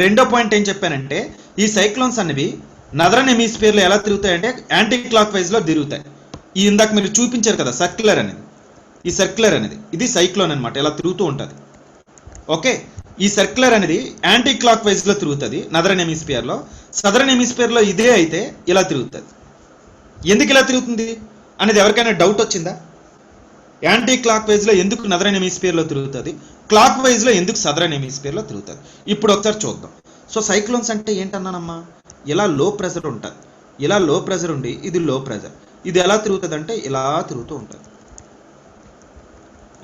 రెండో పాయింట్ ఏం చెప్పానంటే ఈ సైక్లోన్స్ అనేవి నదరన్ హెమిస్ఫియర్ లో ఎలా తిరుగుతాయంటే యాంటీ క్లాక్ వైజ్ లో తిరుగుతాయి. ఈ ఇందాక మీరు చూపించారు కదా సర్క్యులర్ అనేది, ఈ సర్క్యులర్ అనేది ఇది సైక్లోన్ అనమాట, ఇలా తిరుగుతూ ఉంటుంది. ఓకే, ఈ సర్క్యులర్ అనేది యాంటీ క్లాక్ వైజ్ లో తిరుగుతుంది నదరన్ హెమిస్ఫియర్ లో. సదరన్ హెమిస్ఫియర్ లో ఇదే అయితే ఇలా తిరుగుతుంది. ఎందుకు ఇలా తిరుగుతుంది అనేది ఎవరికైనా డౌట్ వచ్చిందా? యాంటీ క్లాక్ వైజ్ లో ఎందుకు నదరన్ హెమిస్ఫియర్ లో తిరుగుతుంది, క్లాక్ వైజ్ లో ఎందుకు సదరన్ హెమిస్ఫియర్ లో తిరుగుతుంది, ఇప్పుడు ఒకసారి చూద్దాం. సో సైక్లోన్స్ అంటే ఏంటన్నానమ్మా, ఇలా లో ప్రెజర్ ఉంటుంది, ఇలా లో ప్రెజర్ ఉండి ఇది లో ప్రెజర్, ఇది ఎలా తిరుగుతుంది అంటే ఇలా తిరుగుతూ ఉంటుంది.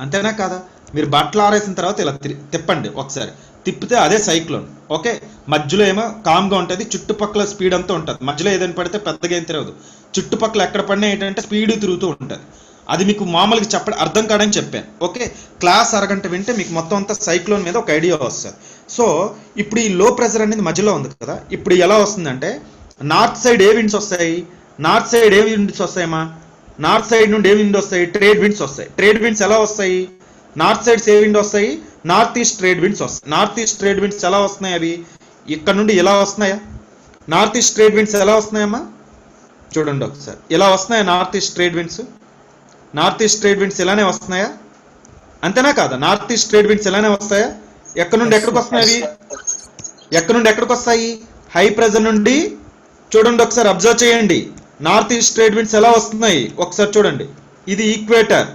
అంతేనా కాదా? మీరు బట్టలు ఆరేసిన తర్వాత ఇలా తిప్పండి ఒకసారి, తిప్పితే అదే సైక్లోన్. ఓకే, మధ్యలో ఏమో కామ్గా ఉంటుంది, చుట్టుపక్కల స్పీడ్ అంతా ఉంటుంది, మధ్యలో ఏదైనా పడితే పెద్దగా ఏం తిరగదు, చుట్టుపక్కల ఎక్కడ పడినా ఏంటంటే స్పీడ్ తిరుగుతూ ఉంటుంది. అది మీకు మామూలుగా అర్థం కాదని చెప్పాను. ఓకే, క్లాస్ అరగంట వింటే మీకు మొత్తం అంతా సైక్లోన్ మీద ఒక ఐడియా వస్తుంది. సో ఇప్పుడు ఈ లో ప్రెజర్ అనేది మధ్యలో ఉంది కదా, ఇప్పుడు ఎలా వస్తుందంటే నార్త్ సైడ్ ఏ విండ్స్ వస్తాయి, నార్త్ సైడ్ ఏ విండ్స్ వస్తాయమ్మా, నార్త్ సైడ్ నుండి ఏ విండ్ వస్తాయి, ట్రేడ్ విండ్స్ వస్తాయి. ట్రేడ్ విండ్స్ ఎలా వస్తాయి, నార్త్ సైడ్స్ ఏ విండ్ వస్తాయి, నార్త్ ఈస్ట్ ట్రేడ్ విండ్స్ వస్తాయి. నార్త్ ఈస్ట్ ట్రేడ్ విండ్స్ ఎలా వస్తున్నాయి, అవి ఇక్కడ నుండి ఎలా వస్తున్నాయా, నార్త్ ఈస్ట్ ట్రేడ్ విండ్స్ ఎలా వస్తున్నాయమ్మా చూడండి ఒకసారి, ఎలా వస్తున్నాయా north east trade winds, north east trade winds ఇలానే వస్తున్నాయా, అంతేనా కాదా? నార్త్ ఈస్ట్ ట్రేడ్ విండ్స్ ఇలానే వస్తాయా? ఎక్కడ నుండి ఎక్కడికి వస్తున్నాయి అవి, ఎక్కడ నుండి ఎక్కడికి వస్తాయి, హై ప్రెజర్ నుండి. చూడండి ఒకసారి అబ్జర్వ్ చేయండి, నార్త్ ఈస్ట్ ట్రేడ్ విండ్స్ ఎలా వస్తున్నాయి ఒకసారి చూడండి. ఇది ఈక్వేటర్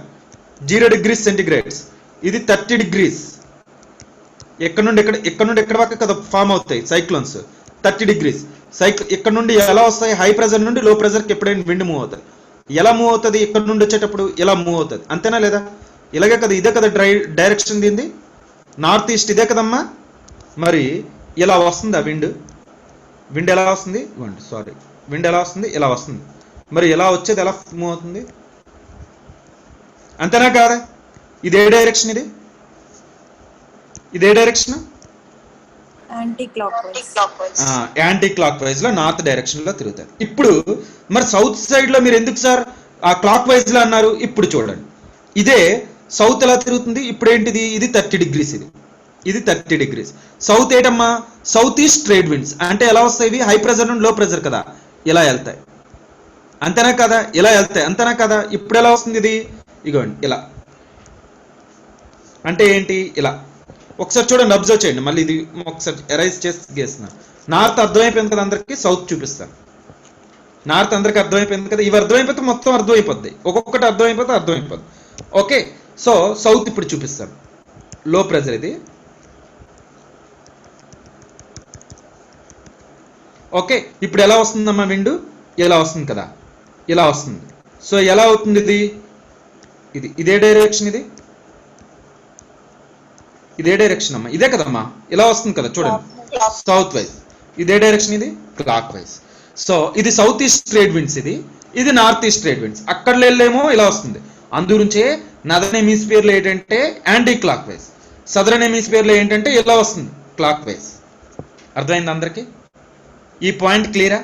0 degrees సెంటిగ్రేడ్స్, ఇది 30 degrees. ఎక్కడ నుండి ఎక్కడ వరకు కదా ఫామ్ అవుతాయి సైక్లోన్స్, 30 degrees. ఇక్కడ నుండి ఎలా వస్తాయి, హై ప్రెజర్ నుండి లో ప్రెజర్కి ఎప్పుడైనా విండ్ మూవ్ అవుతుంది. ఎలా మూవ్ అవుతుంది, ఇక్కడ నుండి వచ్చేటప్పుడు ఇలా మూవ్ అవుతుంది, అంతేనా లేదా? ఇలాగే కదా, ఇదే కదా డైరెక్షన్ దీనిది, నార్త్ ఈస్ట్ ఇదే కదమ్మా. మరి ఇలా వస్తుంది ఆ విండ్ ఎలా వస్తుంది, విండ్ ఎలా వస్తుంది, ఇలా వస్తుంది. మరి ఎలా వచ్చేది, ఎలా మూవ్ అవుతుంది, అంతేనా కాదా? ఇదే డైరెక్షన్, ఇదే డైరెక్షన్ యాంటీ క్లాక్ వైజ్ లో నార్త్ డైరెక్షన్ లో తిరుగుతుంది. ఇప్పుడు మరి సౌత్ సైడ్ లో మీరు ఎందుకు సార్ ఆ క్లాక్ వైజ్ లో అన్నారు? ఇప్పుడు చూడండి, ఇదే సౌత్ ఎలా తిరుగుతుంది, ఇప్పుడు ఏంటిది, ఇది 30 degrees, ఇది 30 degrees. సౌత్ ఏంటమ్మా, సౌత్ ఈస్ట్ ట్రేడ్ విండ్స్ అంటే ఎలా వస్తాయి, ఇవి హై ప్రెజర్ నుండి లో ప్రెజర్ కదా, ఇలా వెళ్తాయి, అంతేనా కదా? ఇలా వెళ్తాయి, అంతేనా కదా? ఇప్పుడు ఎలా వస్తుంది ఇది, ఇగోండి ఇలా, అంటే ఏంటి, ఇలా. ఒకసారి చూడండి, అబ్జర్వ్ చేయండి, మళ్ళీ ఇది ఒకసారి ఎరైజ్ చేసి గీస్తున్నాను. నార్త్ అర్థమైపోయింది కదా అందరికి, సౌత్ చూపిస్తాను. నార్త్ అందరికి అర్థమైపోయింది కదా, ఇవి అర్థమైపోతే మొత్తం అర్థమైపోద్ది, ఒక్కొక్కటి అర్థమైపోద్ది. ఓకే, సో సౌత్ ఇప్పుడు చూపిస్తాను, లో ప్రెజర్ ఇది. ఓకే, ఇప్పుడు ఎలా వస్తుందమ్మా విండు, ఇలా వస్తుంది కదా, ఇలా వస్తుంది. సో ఎలా అవుతుంది ఇది ఇదే డైరెక్షన్, ఇదే డైరెక్షన్ అమ్మా, ఇదే కదమ్మా, ఇలా వస్తుంది కదా చూడండి, సౌత్ వైజ్. ఇదే డైరెక్షన్, ఇది క్లాక్ వైజ్. సో ఇది సౌత్ ఈస్ట్ ట్రేడ్ విండ్స్, ఇది నార్త్ ఈస్ట్ ట్రేడ్ విండ్స్. అక్కడ వెళ్ళేమో ఇలా వస్తుంది. అందుగురించే నదర్న్ హెమిస్ఫియర్ లో ఏంటంటే anti clock wise, southern hemisphere లో ఏంటంటే ఇలా వస్తుంది క్లాక్ వైజ్. అర్థమైంది అందరికి? ఈ పాయింట్ క్లియరా?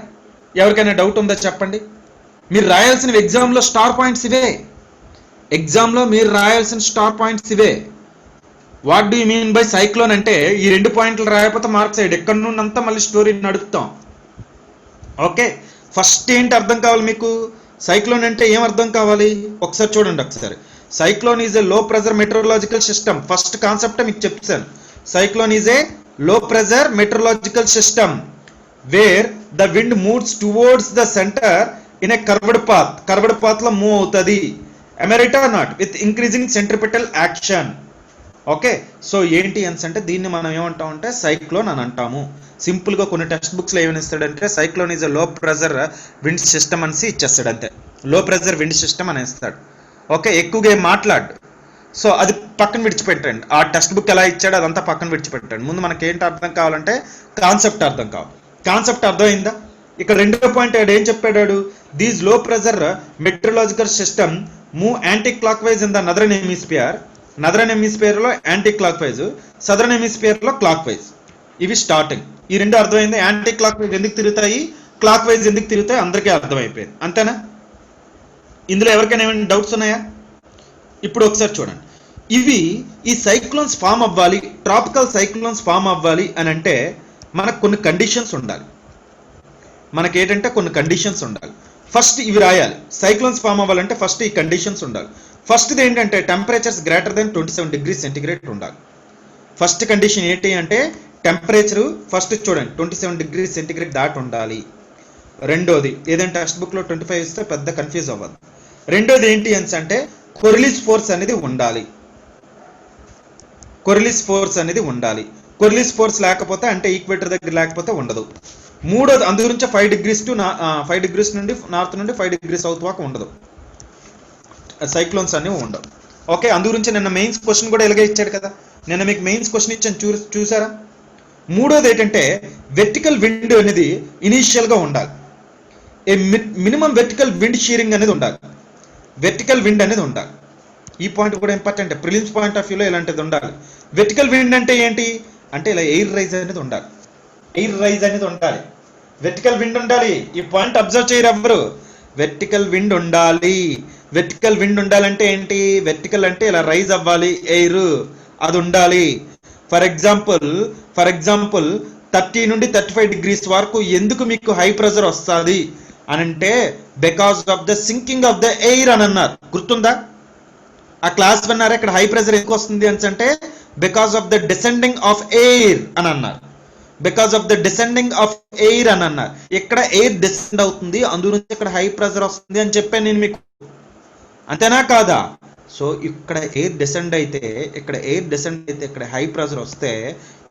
ఎవరికైనా డౌట్ ఉందా చెప్పండి. మీరు రాయాల్సిన ఎగ్జామ్లో స్టార్ పాయింట్స్ ఇవే, ఎగ్జామ్లో మీరు రాయాల్సిన స్టార్ పాయింట్స్ ఇవే. What do you mean by cyclone అంటే ఈ 2 పాయింట్లు రాయకపోతే మార్క్స్ సైడ్ ఎక్కడి నుండి అంతా మళ్ళీ స్టోరీ నడుపుతాం. ఓకే, ఫస్ట్ ఏంటి అర్థం కావాలి మీకు, సైక్లోన్ అంటే ఏం అర్థం కావాలి ఒకసారి చూడండి. ఒకసారి cyclone is a low pressure meteorological system. First concept మీకు చెప్తాను. Cyclone is a low pressure meteorological system where the wind moves towards the centre in a curved path లో మూవ్ అవుతుంది. ఎమెరిటా not with increasing centripetal action. Okay, so ఏంటి అంటే దీన్ని మనం ఏమంటాం అంటే సైక్లోన్ అని అంటాము. సింపుల్ గా కొన్ని టెక్స్ట్ బుక్స్ లో ఏమని ఇస్తాడంటే cyclone is low pressure wind system అనేసి ఇచ్చేస్తాడు, అంతే. లో ప్రెజర్ విండ్ సిస్టమ్ అని ఇస్తాడు. ఓకే, ఎక్కువగా ఏం మాట్లాడు. సో అది పక్కన విడిచిపెట్టండి, ఆ టెక్స్ట్ బుక్ ఎలా ఇచ్చాడో అదంతా పక్కన విడిచిపెట్టండి. ముందు మనకి ఏంటి అర్థం కావాలంటే కాన్సెప్ట్ అర్థం కావాలి. కాన్సెప్ట్ అర్థమైందా? ఇక్కడ 2వ పాయింట్ ఏం చెప్పాడు, these low pressure metrological system move anti clock wise in the northern hemisphere. Northern hemisphere లో anticlockwise, southern hemisphere లో క్లాక్ వైజ్. ఇవి స్టార్టింగ్. ఈ 2 అర్థమైంది. యాంటీ క్లాక్ వైజ్ ఎందుకు తిరుగుతాయి, క్లాక్ వైజ్ ఎందుకు తిరుగుతాయి అందరికీ అర్థమైపోయింది, అంతేనా? ఇందులో ఎవరికైనా ఏమైనా డౌట్స్ ఉన్నాయా? ఇప్పుడు ఒకసారి చూడండి, ఇవి ఈ సైక్లోన్స్ ఫామ్ అవ్వాలి, ట్రాపికల్ సైక్లోన్స్ ఫామ్ అవ్వాలి అని అంటే మనకు కొన్ని కండిషన్స్ ఉండాలి. మనకి ఏంటంటే కొన్ని కండిషన్స్ ఉండాలి. ఫస్ట్ ఇవి రాయాలి. సైక్లోన్స్ ఫామ్ అవ్వాలంటే ఫస్ట్ ఈ కండిషన్స్ ఉండాలి. ఫస్ట్ది ఏంటంటే temperatures greater than 27 degree centigrade ఉండాలి. ఫస్ట్ కండిషన్ ఏంటి అంటే టెంపరేచర్ ఫస్ట్ చూడండి 27 డిగ్రీ సెంటిగ్రేడ్ దాటి ఉండాలి. రెండోది ఏదైనా టెక్స్ట్ బుక్లో 25 ఇస్తే పెద్ద కన్ఫ్యూజ్ అవ్వదు. రెండోది ఏంటి అంటే కొరిలిస్ ఫోర్స్ అనేది ఉండాలి. కొరిలిస్ ఫోర్స్ అనేది ఉండాలి. కొరిలిస్ ఫోర్స్ లేకపోతే అంటే ఈక్వేటర్ దగ్గర లేకపోతే ఉండదు. మూడోది అందు గురించి 5 డిగ్రీస్ నుండి నార్త్ నుండి 5 డిగ్రీ సౌత్ వాకు ఉండదు, సైక్లోన్స్ అనేవి ఉండవు. ఓకే, అందు గురించి నిన్న మెయిన్స్ క్వశ్చన్ కూడా ఇలాగే ఇచ్చాడు కదా. నిన్న మీకు మెయిన్స్ క్వశ్చన్ ఇచ్చాను చూసారా. మూడోది ఏంటంటే వెర్టికల్ విండ్ అనేది ఇనీషియల్గా ఉండాలి. ఏ మినిమం వెర్టికల్ విండ్ షీరింగ్ అనేది ఉండాలి. వెర్టికల్ విండ్ అనేది ఉండాలి. ఈ పాయింట్ కూడా ఇంపార్టెంట్. ప్రిలిమ్స్ పాయింట్ ఆఫ్ వ్యూలో ఇలాంటిది ఉండాలి. వెర్టికల్ విండ్ అంటే ఏంటి అంటే ఇలా ఎయిర్ రైజ్ అనేది ఉండాలి. ఎయిర్ రైజ్ అనేది ఉండాలి. వెర్టికల్ విండ్ ఉండాలి. ఈ పాయింట్ అబ్జర్వ్ చేయరు ఎవ్వరు. వెర్టికల్ విండ్ ఉండాలి. వెర్టికల్ విండ్ ఉండాలంటే ఏంటి? వెర్టికల్ అంటే ఇలా రైజ్ అవ్వాలి ఎయిర్, అది ఉండాలి. ఫర్ ఎగ్జాంపుల్ 30 నుండి 35 డిగ్రీస్ వరకు ఎందుకు మీకు హై ప్రెషర్ వస్తుంది అని అంటే because of the sinking of the air అని అన్నారు. గుర్తుందా? ఆ క్లాస్ విన్నారా? ఇక్కడ హై ప్రెషర్ ఎందుకు వస్తుంది అంటే because of the descending of air అని అన్నారు. Because of the descending of air అని అన్నారు. ఇక్కడ ఎయిర్ డిసెండ్ అవుతుంది, అందుగురించి ఇక్కడ హై ప్రెషర్ వస్తుంది అని చెప్పాను నేను మీకు. అంతేనా కాదా? సో ఇక్కడ ఎయిర్ డిసెండ్ అయితే ఇక్కడ హై ప్రెషర్ వస్తే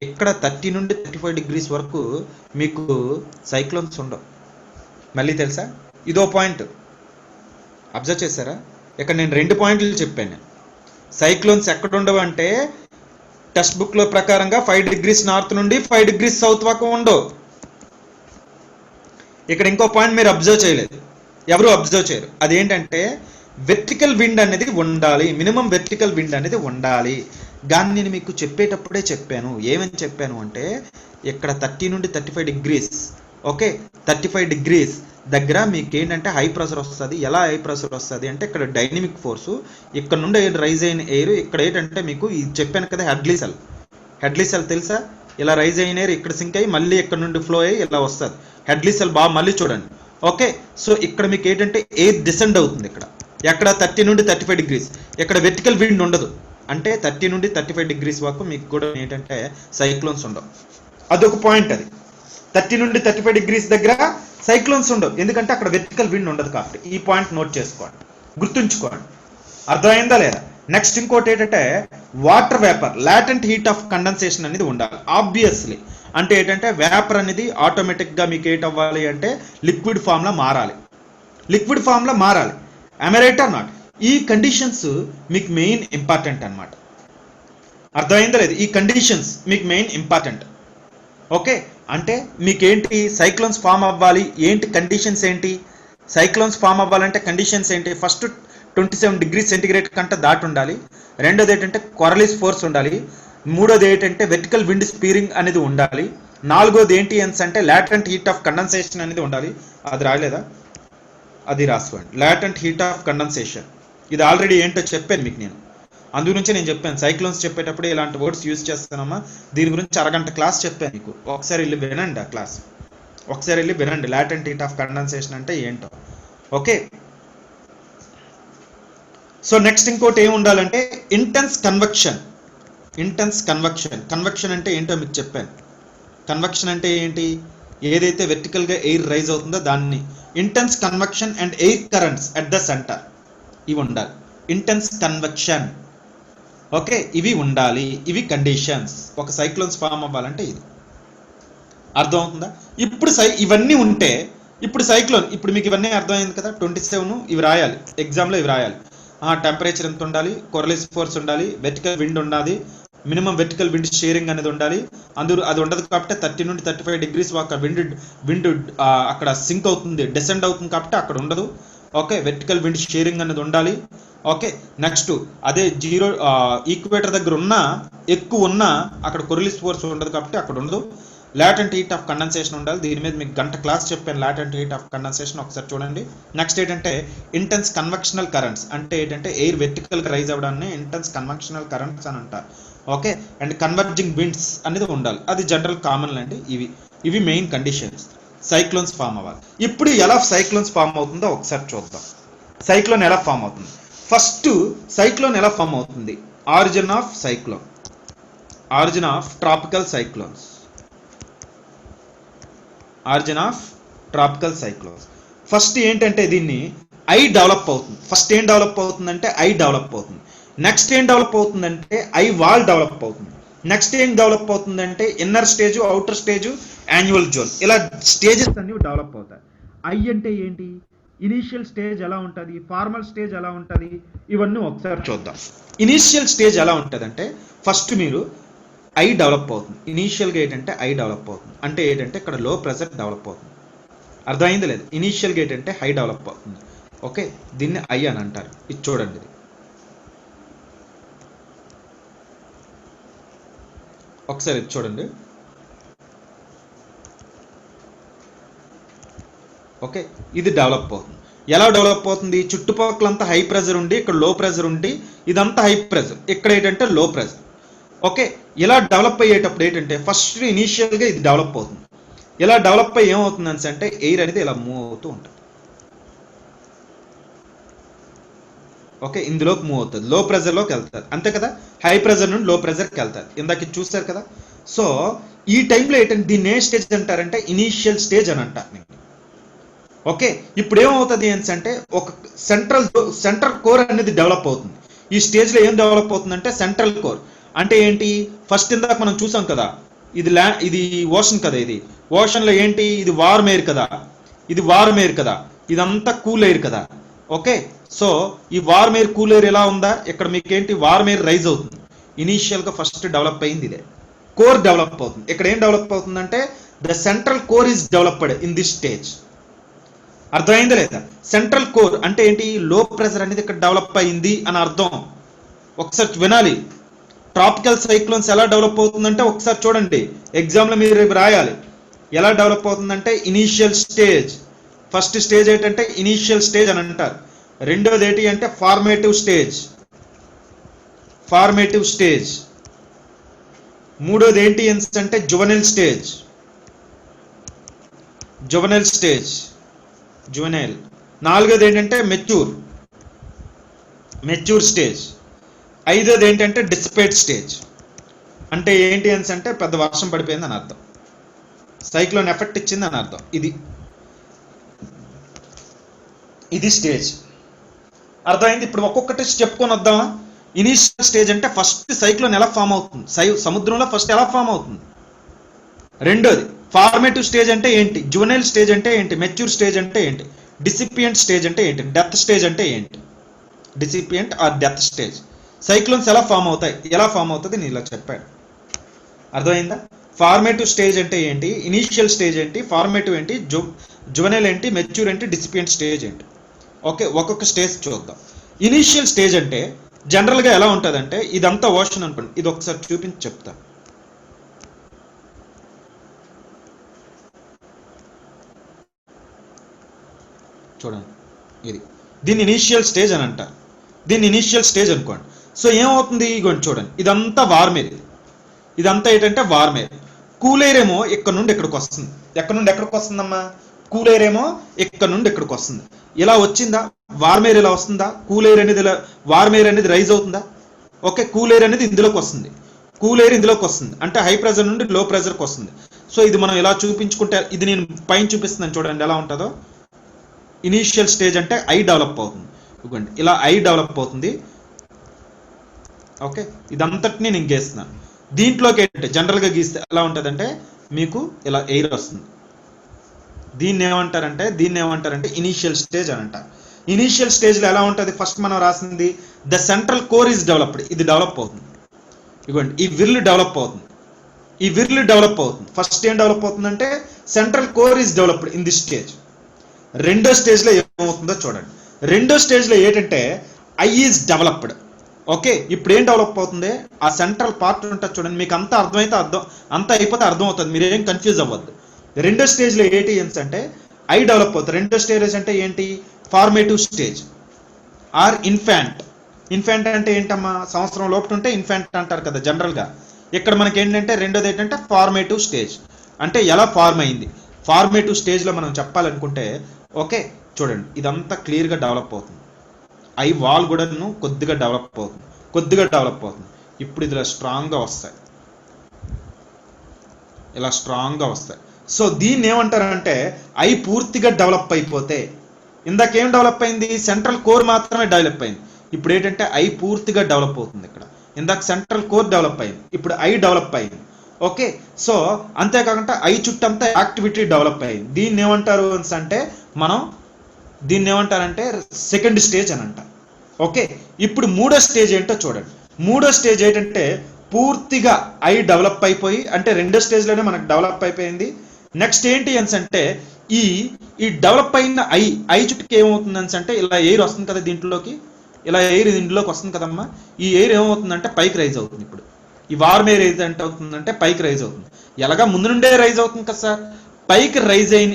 ఇక్కడ 30 నుండి 35 డిగ్రీస్ వరకు మీకు సైక్లోన్స్ ఉండవు. మళ్ళీ తెలుసా? ఇదో పాయింట్ అబ్జర్వ్ చేశారా? ఇక్కడ నేను 2 పాయింట్లు చెప్పాను. సైక్లోన్స్ ఎక్కడ ఉండవు అంటే టెక్స్ట్ బుక్ లో ప్రకారంగా 5 డిగ్రీస్ నార్త్ నుండి 5 డిగ్రీస్ సౌత్ వరకు ఉండవు. ఇక్కడ ఇంకో పాయింట్ మీరు అబ్జర్వ్ చేయలేదు, ఎవరు అబ్జర్వ్ చేయరు. అదేంటంటే వెర్టికల్ విండ్ అనేది ఉండాలి. మినిమం వెర్టికల్ విండ్ అనేది ఉండాలి. కానీ నేను మీకు చెప్పేటప్పుడే చెప్పాను. ఏమని చెప్పాను అంటే ఇక్కడ 30 నుండి 35 డిగ్రీస్, ఓకే, 35 డిగ్రీస్ దగ్గర మీకు ఏంటంటే హై ప్రెషర్ వస్తుంది. ఎలా హై ప్రెషర్ వస్తుంది అంటే ఇక్కడ డైనమిక్ ఫోర్సు ఇక్కడ నుండి రైజ్ అయిన ఎయిర్ ఇక్కడ ఏంటంటే మీకు ఇది చెప్పాను కదా, హెడ్లీ సెల్ తెలుసా? ఇలా రైజ్ అయిన ఎయిర్ ఇక్కడ సింక్ అయ్యి మళ్ళీ ఇక్కడ నుండి ఫ్లో అయ్యి ఇలా వస్తుంది. హెడ్లీ సెల్ బాగా మళ్ళీ చూడండి. ఓకే, సో ఇక్కడ మీకు ఏంటంటే ఎయిర్ డిసెండ్ అవుతుంది. ఎక్కడ 30 నుండి 35 డిగ్రీస్. ఇక్కడ వెర్టికల్ విండ్ ఉండదు. అంటే 30 నుండి 35 డిగ్రీస్ వరకు మీకు కూడా ఏంటంటే సైక్లోన్స్ ఉండవు. అదొక పాయింట్. అది 30 నుండి 35 డిగ్రీస్ దగ్గర సైక్లోన్స్ ఉండవు, ఎందుకంటే అక్కడ వెర్టికల్ విండ్ ఉండదు కాబట్టి. ఈ పాయింట్ నోట్ చేసుకోండి, గుర్తుంచుకోండి. అర్థమైందా లేదా? నెక్స్ట్ ఇంకోటి ఏంటంటే water vapour latent heat of condensation అనేది ఉండాలి. ఆబ్వియస్లీ అంటే ఏంటంటే వేపర్ అనేది ఆటోమేటిక్గా మీకు ఏంటవ్వాలి అంటే లిక్విడ్ ఫామ్లో మారాలి. am I right or not? ఈ కండిషన్స్ మీకు మెయిన్ ఇంపార్టెంట్ అన్నమాట. అర్థమైందా లేదు? ఈ కండిషన్స్ మీకు మెయిన్ ఇంపార్టెంట్. ఓకే, అంటే మీకేంటి సైక్లోన్స్ ఫామ్ అవ్వాలి, ఏంటి కండిషన్స్ ఏంటి? సైక్లోన్స్ ఫామ్ అవ్వాలంటే కండిషన్స్ ఏంటి? ఫస్ట్ 27 డిగ్రీ సెంటిగ్రేడ్ కంటే దాటి ఉండాలి. రెండోది ఏంటంటే కొరలిస్ ఫోర్స్ ఉండాలి. మూడోది ఏంటంటే వెర్టికల్ విండ్ స్పీరింగ్ అనేది ఉండాలి. నాలుగోది ఏంటి అంటే లాటెంట్ హీట్ ఆఫ్ కండెన్సేషన్ అనేది ఉండాలి. అది రాలేదా? అది రాసుకోండి. లాటెంట్ హీట్ ఆఫ్ కండెన్సేషన్ ఇది ఆల్రెడీ ఏంటో చెప్పాను మీకు నేను. అందుగురించి నేను చెప్పాను సైక్లోన్స్ చెప్పేటప్పుడు ఇలాంటి వర్డ్స్ యూజ్ చేస్తానమ్మా. దీని గురించి అరగంట క్లాస్ చెప్పాను మీకు. ఒకసారి వెళ్ళి వినండి ఆ క్లాస్, ఒకసారి వెళ్ళి వినండి లాటెంట్ హీట్ ఆఫ్ కండెన్సేషన్ అంటే ఏంటో. ఓకే, సో నెక్స్ట్ ఇంకోటి ఏమి ఉండాలంటే ఇంటెన్స్ కన్వెక్షన్. కన్వెక్షన్ అంటే ఏంటో మీకు చెప్పాను. కన్వెక్షన్ అంటే ఏంటి? ఏదైతే వెర్టికల్గా ఎయిర్ రైజ్ అవుతుందో దాన్ని. Intense convection and air currents at the centre, ఇవి ఉండాలి. ఇంటెన్స్ కన్వెక్షన్, ఓకే, ఇవి ఉండాలి. ఇవి కండిషన్స్ ఒక సైక్లోన్స్ ఫామ్ అవ్వాలంటే. ఇది అర్థమవుతుందా? ఇప్పుడు ఇవన్నీ ఉంటే ఇప్పుడు సైక్లోన్, ఇప్పుడు మీకు ఇవన్నీ అర్థమైంది కదా. 27 ఇవి రాయాలి ఎగ్జామ్లో, ఇవి రాయాలి. టెంపరేచర్ ఎంత ఉండాలి, కొరలిస్ ఫోర్స్ ఉండాలి, వెర్టికల్ విండ్ ఉండాలి, మినిమం వెర్టికల్ విండ్ షేరింగ్ అనేది ఉండాలి. అది ఉండదు కాబట్టి 30 నుండి 35 డిగ్రీస్ అక్కడ విండ్ అక్కడ సింక్ అవుతుంది, డిసెండ్ అవుతుంది కాబట్టి అక్కడ ఉండదు. ఓకే, వెర్టికల్ విండ్ షేరింగ్ అనేది ఉండాలి. ఓకే, నెక్స్ట్ అదే జీరో ఈక్వేటర్ దగ్గర ఉన్న ఎక్కువ ఉన్న అక్కడ కొరలిస్ ఫోర్స్ ఉండదు కాబట్టి అక్కడ ఉండదు. లాటెంట్ హీట్ ఆఫ్ కండెన్సేషన్ ఉండాలి. దీని మీద మీకు గంట క్లాస్ చెప్పాను లాటెంట్ హీట్ ఆఫ్ కండెన్సేషన్, ఒకసారి చూడండి. నెక్స్ట్ ఏంటంటే ఇంటెన్స్ కన్వెక్షనల్ కరెంట్స్ అంటే ఏంటంటే ఎయిర్ వెర్టికల్గా రైజ్ అవ్వడాన్ని ఇంటెన్స్ కన్వెక్షనల్ కరెంట్స్ అని అంటారు. ఓకే, అండ్ కన్వర్జింగ్ విండ్స్ అనేది ఉండాలి. అది జనరల్ కామన్ అండి. ఇవి మెయిన్ కండిషన్స్. సైక్లోన్స్ ఫామ్ అవ్వాలి. ఇప్పుడు ఎలా సైక్లోన్స్ ఫామ్ అవుతుందో ఒకసారి చూద్దాం. సైక్లోన్ ఎలా ఫామ్ అవుతుంది? ఫస్ట్ సైక్లోన్ ఎలా ఫామ్ అవుతుంది? Origin of cyclone, origin of tropical cyclones, origin of tropical cyclones. First ఏంటంటే దీన్ని ఐ డెవలప్ అవుతుంది. ఫస్ట్ ఏం డెవలప్ అవుతుందంటే ఐ డెవలప్ అవుతుంది. నెక్స్ట్ ఏం డెవలప్ అవుతుందంటే ఐ వాల్ డెవలప్ అవుతుంది. నెక్స్ట్ ఏం డెవలప్ అవుతుందంటే inner stage, outer stage, annual zone, ఇలా స్టేజెస్ అన్ని డెవలప్ అవుతాయి. ఐ అంటే ఏంటి? ఇనీషియల్ స్టేజ్ ఎలా ఉంటుంది, ఫార్మల్ స్టేజ్ ఎలా ఉంటుంది, ఇవన్నీ ఒకసారి చూద్దాం. ఇనీషియల్ స్టేజ్ ఎలా ఉంటుంది అంటే ఫస్ట్ మీరు ఐ డెవలప్ అవుతుంది. ఇనీషియల్గా ఏంటంటే ఐ డెవలప్ అవుతుంది అంటే ఏంటంటే ఇక్కడ లో ప్రెషర్ డెవలప్ అవుతుంది. అర్థమైంది లేదు? ఇనీషియల్గా ఏంటంటే హై డెవలప్ అవుతుంది. ఓకే, దీన్ని ఐ అని అంటారు. ఇది చూడండి, ఇది ఒకసారి ఇది చూడండి. ఓకే, ఇది డెవలప్ అవుతుంది. ఎలా డెవలప్ అవుతుంది? చుట్టుపక్కలంతా హై ప్రెజర్ ఉండి ఇక్కడ లో ప్రెజర్ ఉండి ఇదంతా హై ప్రెజర్, ఇక్కడ ఏంటంటే లో ప్రెజర్. ఓకే, ఇలా డెవలప్ అయ్యేటప్పుడు ఏంటంటే ఫస్ట్ ఇనీషియల్గా ఇది డెవలప్ అవుతుంది. ఇలా డెవలప్ అయ్యి ఏమవుతుంది అంటే ఎయిర్ అనేది ఇలా మూవ్ అవుతూ ఉంటుంది. ఓకే, ఇందులోకి మూవ్ అవుతుంది, లో ప్రెజర్లోకి వెళ్తారు, అంతే కదా? హై ప్రెజర్ నుండి లో ప్రెజర్కి వెళ్తారు, ఇందాక చూస్తారు కదా. సో ఈ టైంలో ఏంటంటే దీన్ని ఏ స్టేజ్ అంటారంటే ఇనీషియల్ స్టేజ్ అని అంటారు. ఓకే, ఇప్పుడు ఏమవుతుంది అంటే ఒక సెంట్రల్ కోర్ అనేది డెవలప్ అవుతుంది. ఈ స్టేజ్లో ఏం డెవలప్ అవుతుందంటే సెంట్రల్ కోర్ అంటే ఏంటి? ఫస్ట్ ఇందాక మనం చూసాం కదా, ఇది ఓషన్ కదా, ఇది ఓషన్లో ఏంటి? ఇది వార్మ్ ఎయిర్ కదా, ఇది వార్మ్ ఎయిర్ కదా, ఇదంతా కూల్ ఎయిర్ కదా. ఓకే, సో ఈ వార్మ్ ఎయిర్ కూల్ ఎయిర్ ఎలా ఉందా? ఇక్కడ మీకు ఏంటి? వార్మ్ ఎయిర్ రైజ్ అవుతుంది. ఇనీషియల్గా ఫస్ట్ డెవలప్ అయింది ఇదే కోర్ డెవలప్ అవుతుంది. ఇక్కడ ఏం డెవలప్ అవుతుందంటే the central core is developed in this stage. అర్థమైందా లేదా? సెంట్రల్ కోర్ అంటే ఏంటి? లో ప్రెషర్ అనేది ఇక్కడ డెవలప్ అయింది అని అర్థం. ఒకసారి వినాలి. ట్రాపికల్ సైక్లోన్స్ ఎలా డెవలప్ అవుతుందంటే ఒకసారి చూడండి, ఎగ్జామ్లో మీరు రేపు రాయాలి. ఎలా డెవలప్ అవుతుందంటే ఇనీషియల్ స్టేజ్. ఫస్ట్ స్టేజ్ ఏంటంటే ఇనీషియల్ స్టేజ్ అని అంటారు. రెండోది ఏంటి అంటే ఫార్మేటివ్ స్టేజ్, ఫార్మేటివ్ స్టేజ్. మూడోది ఏంటి అంటే juvenile stage, juvenile stage, juvenile. నాలుగోది ఏంటంటే మెచ్యూర్ స్టేజ్. ఐదోది ఏంటంటే డిసిపేట్ స్టేజ్. అంటే ఏంటి అంటే పెద్ద వర్షం పడిపోయింది అని అర్థం, సైక్లోన్ ఎఫెక్ట్ ఇచ్చింది అని అర్థం. ఇది స్టేజ్. అర్థమైంది? ఇప్పుడు ఒక్కొక్కటి చెప్పుకొని వద్దామా? ఇనీషియల్ స్టేజ్ అంటే ఫస్ట్ సైక్లోన్ ఎలా ఫామ్ అవుతుంది, సముద్రంలో ఫస్ట్ ఎలా ఫామ్ అవుతుంది. రెండోది ఫార్మేటివ్ స్టేజ్ అంటే ఏంటి, జువెనైల్ స్టేజ్ అంటే ఏంటి, మెచ్యూర్ స్టేజ్ అంటే ఏంటి, డిసిపియంట్ స్టేజ్ అంటే ఏంటి, డెత్ స్టేజ్ అంటే ఏంటి, డిసిపియంట్ ఆర్ డెత్ స్టేజ్. సైక్లోన్స్ ఎలా ఫామ్ అవుతాయి, ఎలా ఫామ్ అవుతుంది నేను ఇలా చెప్పాను. అర్థమైందా? ఫార్మేటివ్ స్టేజ్ అంటే ఏంటి, ఇనీషియల్ స్టేజ్ ఏంటి, ఫార్మేటివ్ ఏంటి, జువెనైల్ ఏంటి, మెచ్యూర్ ఏంటి, డిసిపియంట్ స్టేజ్ ఏంటి. ఓకే, ఒక్కొక్క స్టేజ్ చూద్దాం. ఇనీషియల్ స్టేజ్ అంటే జనరల్గా ఎలా ఉంటుంది అంటే ఇదంతా ఓషన్ అనుకోండి. ఇది ఒకసారి చూపించి చెప్తా. చూడండి, దీన్ని ఇనీషియల్ స్టేజ్ అని అంటారు. దీన్ని ఇనీషియల్ స్టేజ్ అనుకోండి. సో ఏమవుతుంది? ఇగోండి చూడండి, ఇదంతా వార్మ్ ఎయిర్, ఇదంతా ఏంటంటే వార్మ్ ఎయిర్. కూల్ ఎయిర్ ఏమో ఇక్కడ నుండి ఇక్కడికి వస్తుంది. ఎక్కడ నుండి ఎక్కడికి వస్తుందమ్మా? కూల్ ఎయిర్ ఏమో ఇక్కడ నుండి ఇక్కడికి వస్తుంది. ఇలా వచ్చిందా? వార్మ్ ఎయిర్ ఇలా వస్తుందా? కూల్ ఎయిర్ అనేది ఇలా వార్మ్ ఎయిర్ అనేది రైజ్ అవుతుందా? ఓకే, కూల్ ఎయిర్ అనేది ఇందులోకి వస్తుంది, కూల్ ఎయిర్ ఇందులోకి వస్తుంది, అంటే హై ప్రెజర్ నుండి లో ప్రెజర్కి వస్తుంది. సో ఇది మనం ఇలా చూపించుకుంటే, ఇది నేను పైన చూపిస్తున్నాను చూడండి ఎలా ఉంటుందో. ఇనీషియల్ స్టేజ్ అంటే ఐ డెవలప్ అవుతుంది. ఇవ్వండి, ఇలా ఐ డెవలప్ అవుతుంది. ఓకే, ఇదంతటిని నేను గీస్తున్నాను. దీంట్లోకి ఏంటంటే జనరల్గా గీస్తే ఎలా ఉంటుందంటే మీకు ఇలా ఎయిర్ వస్తుంది. దీన్ని ఏమంటారంటే ఇనీషియల్ స్టేజ్ అని అంటారు. ఇనీషియల్ స్టేజ్లో ఎలా ఉంటుంది? ఫస్ట్ మనం రాసింది the central core is developed, ఇది డెవలప్ అవుతుంది. ఇవ్వండి, ఈ విర్ల్ డెవలప్ అవుతుంది, ఈ విర్ల్ డెవలప్ అవుతుంది. ఫస్ట్ ఏం డెవలప్ అవుతుందంటే central core is developed in this stage. రెండో స్టేజ్లో ఏమవుతుందో చూడండి. రెండో స్టేజ్లో ఏంటంటే ఐ ఈజ్ డెవలప్డ్. ఓకే, ఇప్పుడు ఏం డెవలప్ అవుతుంది? ఆ సెంట్రల్ పార్ట్ ఉంటుంది చూడండి. మీకు అంతా అర్థమైతే అంతా అయిపోతే అర్థం అవుతుంది, మీరేం కన్ఫ్యూజ్ అవ్వద్దు. రెండో స్టేజ్లో ఏంటి అంటే ఐ డెవలప్ అవుతుంది. రెండో స్టేజ్ అంటే ఏంటి? Formative stage or infant. Infant అంటే ఏంటమ్మా? సంవత్సరం లోపల ఉంటే ఇన్ఫాంట్ అంటారు కదా జనరల్గా. ఇక్కడ మనకి ఏంటంటే రెండోది ఏంటంటే ఫార్మేటివ్ స్టేజ్. అంటే ఎలా ఫార్మ్ అయింది. ఫార్మేటివ్ స్టేజ్లో మనం చెప్పాలనుకుంటే ఓకే చూడండి ఇదంతా క్లియర్గా డెవలప్ అవుతుంది. ఐ వాల్ కూడాను కొద్దిగా డెవలప్ అవుతుంది. ఇప్పుడు ఇది స్ట్రాంగ్గా వస్తాయి, ఇలా స్ట్రాంగ్గా వస్తాయి. సో దీన్ని ఏమంటారంటే ఐ పూర్తిగా డెవలప్ అయిపోతే, ఇందాకేం డెవలప్ అయింది, సెంట్రల్ కోర్ మాత్రమే డెవలప్ అయింది. ఇప్పుడు ఏంటంటే ఐ పూర్తిగా డెవలప్ అవుతుంది. ఇక్కడ ఇందాక సెంట్రల్ కోర్ డెవలప్ అయింది, ఇప్పుడు ఐ డెవలప్ అయింది. ఓకే, సో అంతేకాకుండా ఐ చుట్టంతా యాక్టివిటీ డెవలప్ అయింది. దీన్ని ఏమంటారు అంటే మనం దీన్ని ఏమంటారంటే సెకండ్ స్టేజ్ అని అంటారు. ఓకే, ఇప్పుడు మూడో స్టేజ్ ఏంటో చూడండి. మూడో స్టేజ్ ఏంటంటే పూర్తిగా ఐ డెవలప్ అయిపోయి, అంటే రెండో స్టేజ్లోనే మనకు డెవలప్ అయిపోయింది. నెక్స్ట్ ఏంటి అంటే ఈ డెవలప్ అయిన ఐ చుట్టుకి ఏమవుతుంది అంటే ఇలా ఎయిర్ వస్తుంది కదా దీంట్లోకి, ఇలా ఎయిర్ దీంట్లోకి వస్తుంది కదమ్మా. ఈ ఎయిర్ ఏమవుతుందంటే పైకి రైజ్ అవుతుంది. ఇప్పుడు ఈ వార్మ్ ఎయిర్ ఏదంటే అవుతుందంటే పైకి రైజ్ అవుతుంది. ఎలాగా ముందు నుండే రైజ్ అవుతుంది కదా సార్, పైకి రైజ్ అయిన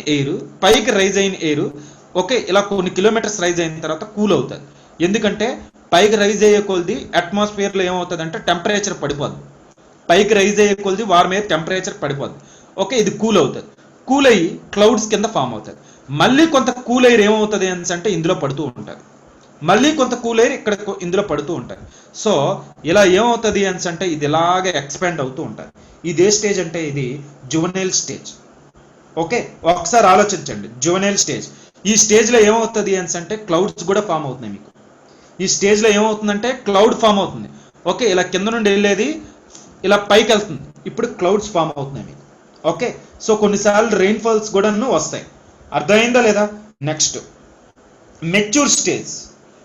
ఎయిర్ ఓకే ఇలా కొన్ని కిలోమీటర్స్ రైజ్ అయిన తర్వాత కూల్ అవుతుంది. ఎందుకంటే పైకి రైజ్ అయ్యే కొలది అట్మాస్ఫియర్లో ఏమవుతుంది అంటే టెంపరేచర్ పడిపోద్ది. పైకి రైజ్ అయ్యే కొలది వార్మ్ ఎయిర్ టెంపరేచర్ పడిపోద్ది. ఓకే, ఇది కూల్ అవుతుంది. కూల్ అయ్యి క్లౌడ్స్ కింద ఫామ్ అవుతుంది. మళ్ళీ కొంత కూల్ ఎయిర్ ఏమవుతుంది అంటే ఇందులో పడుతూ ఉంటుంది. మళ్ళీ కొంత కూల్ ఎయిర్ ఇక్కడ ఇందులో పడుతూ ఉంటుంది. సో ఇలా ఏమవుతుంది అంటే ఇది ఇలాగే ఎక్స్పాండ్ అవుతూ ఉంటుంది. ఇదే స్టేజ్ అంటే ఇది జువెనైల్ స్టేజ్. ఓకే, ఒకసారి ఆలోచించండి. జువెనైల్ స్టేజ్, ఈ స్టేజ్లో ఏమవుతుంది అంటే క్లౌడ్స్ కూడా ఫామ్ అవుతున్నాయి. మీకు ఈ స్టేజ్లో ఏమవుతుందంటే క్లౌడ్ ఫామ్ అవుతుంది. ఓకే, ఇలా కింద నుండి వెళ్ళేది ఇలా పైకి వెళ్తుంది. ఇప్పుడు క్లౌడ్స్ ఫామ్ అవుతున్నాయి మీకు. ఓకే, సో కొన్నిసార్లు రెయిన్ఫాల్స్ కూడా వస్తాయి. అర్థమైందా లేదా? నెక్స్ట్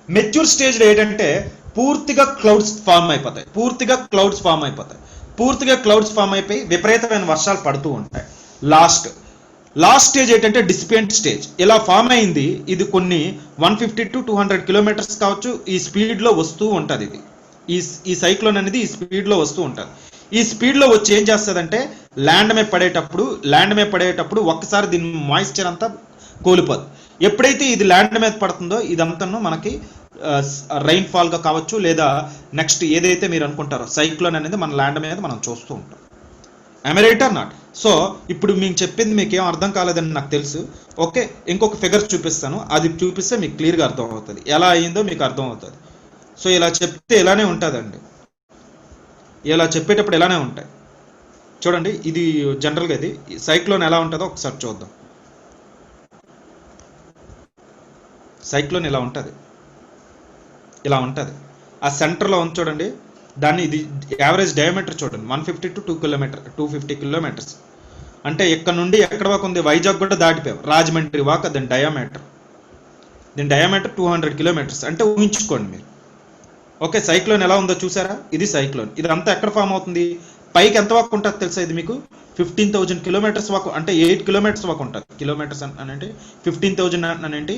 మెచ్యూర్ స్టేజ్లో ఏంటంటే పూర్తిగా క్లౌడ్స్ ఫామ్ అయిపోతాయి. పూర్తిగా క్లౌడ్స్ ఫామ్ అయిపోయి విపరీతమైన వర్షాలు పడుతూ ఉంటాయి. లాస్ట్ స్టేజ్ ఏంటంటే డిసిపెంట్ స్టేజ్. ఇలా ఫామ్ అయింది. ఇది కొన్ని 150 to 200 కిలోమీటర్స్ కావచ్చు ఈ స్పీడ్లో వస్తూ ఉంటుంది. ఇది ఈ సైక్లోన్ అనేది ఈ స్పీడ్లో వస్తూ ఉంటుంది. ఈ స్పీడ్లో వచ్చి ఏం చేస్తుందంటే ల్యాండ్ మీద పడేటప్పుడు ఒక్కసారి దీని మాయిశ్చర్ అంతా కోల్పోదు. ఎప్పుడైతే ఇది ల్యాండ్ మీద పడుతుందో ఇదంతా మనకి రైన్ ఫాల్గా కావచ్చు, లేదా నెక్స్ట్ ఏదైతే మీరు అనుకుంటారో సైక్లోన్ అనేది మన ల్యాండ్ మీద మనం చూస్తూ ఉంటాం. I right are not? So ఇప్పుడు మీకు చెప్పింది మీకు ఏం అర్థం కాలేదని నాకు తెలుసు. ఓకే, ఇంకొక ఫిగర్ చూపిస్తాను, అది చూపిస్తే మీకు క్లియర్గా అర్థం అవుతుంది, ఎలా అయ్యిందో మీకు అర్థం అవుతుంది. సో ఇలా చెప్తే ఇలానే ఉంటుందండి, ఇలా చెప్పేటప్పుడు ఇలానే ఉంటాయి. చూడండి, ఇది జనరల్గా ఇది సైక్లోన్ ఎలా ఉంటుందో ఒకసారి చూద్దాం. సైక్లోన్ ఇలా ఉంటుంది. ఆ సెంటర్లో ఉంది చూడండి, దాన్ని ఇది యావరేజ్ డయామీటర్ చూడండి 150 to 250 కిలోమీటర్స్. అంటే ఇక్కడ నుండి ఎక్కడ వరకు ఉంది, వైజాగ్ కూడా దాటిపోయాం, రాజమండ్రి వాక దీని డయామీటర్ 200 కిలోమీటర్స్. అంటే ఊహించుకోండి మీరు. ఓకే, సైక్లోన్ ఎలా ఉందో చూసారా? ఇది సైక్లోన్. ఇదంతా ఎక్కడ ఫామ్ అవుతుంది, పైకి ఎంత వరకు ఉంటుంది తెలుసా? ఇది మీకు 15,000 కిలోమీటర్స్ వరకు, అంటే 8 కిలోమీటర్స్ వరకు ఉంటుంది. కిలోమీటర్స్ అంటే 15,000 అంటే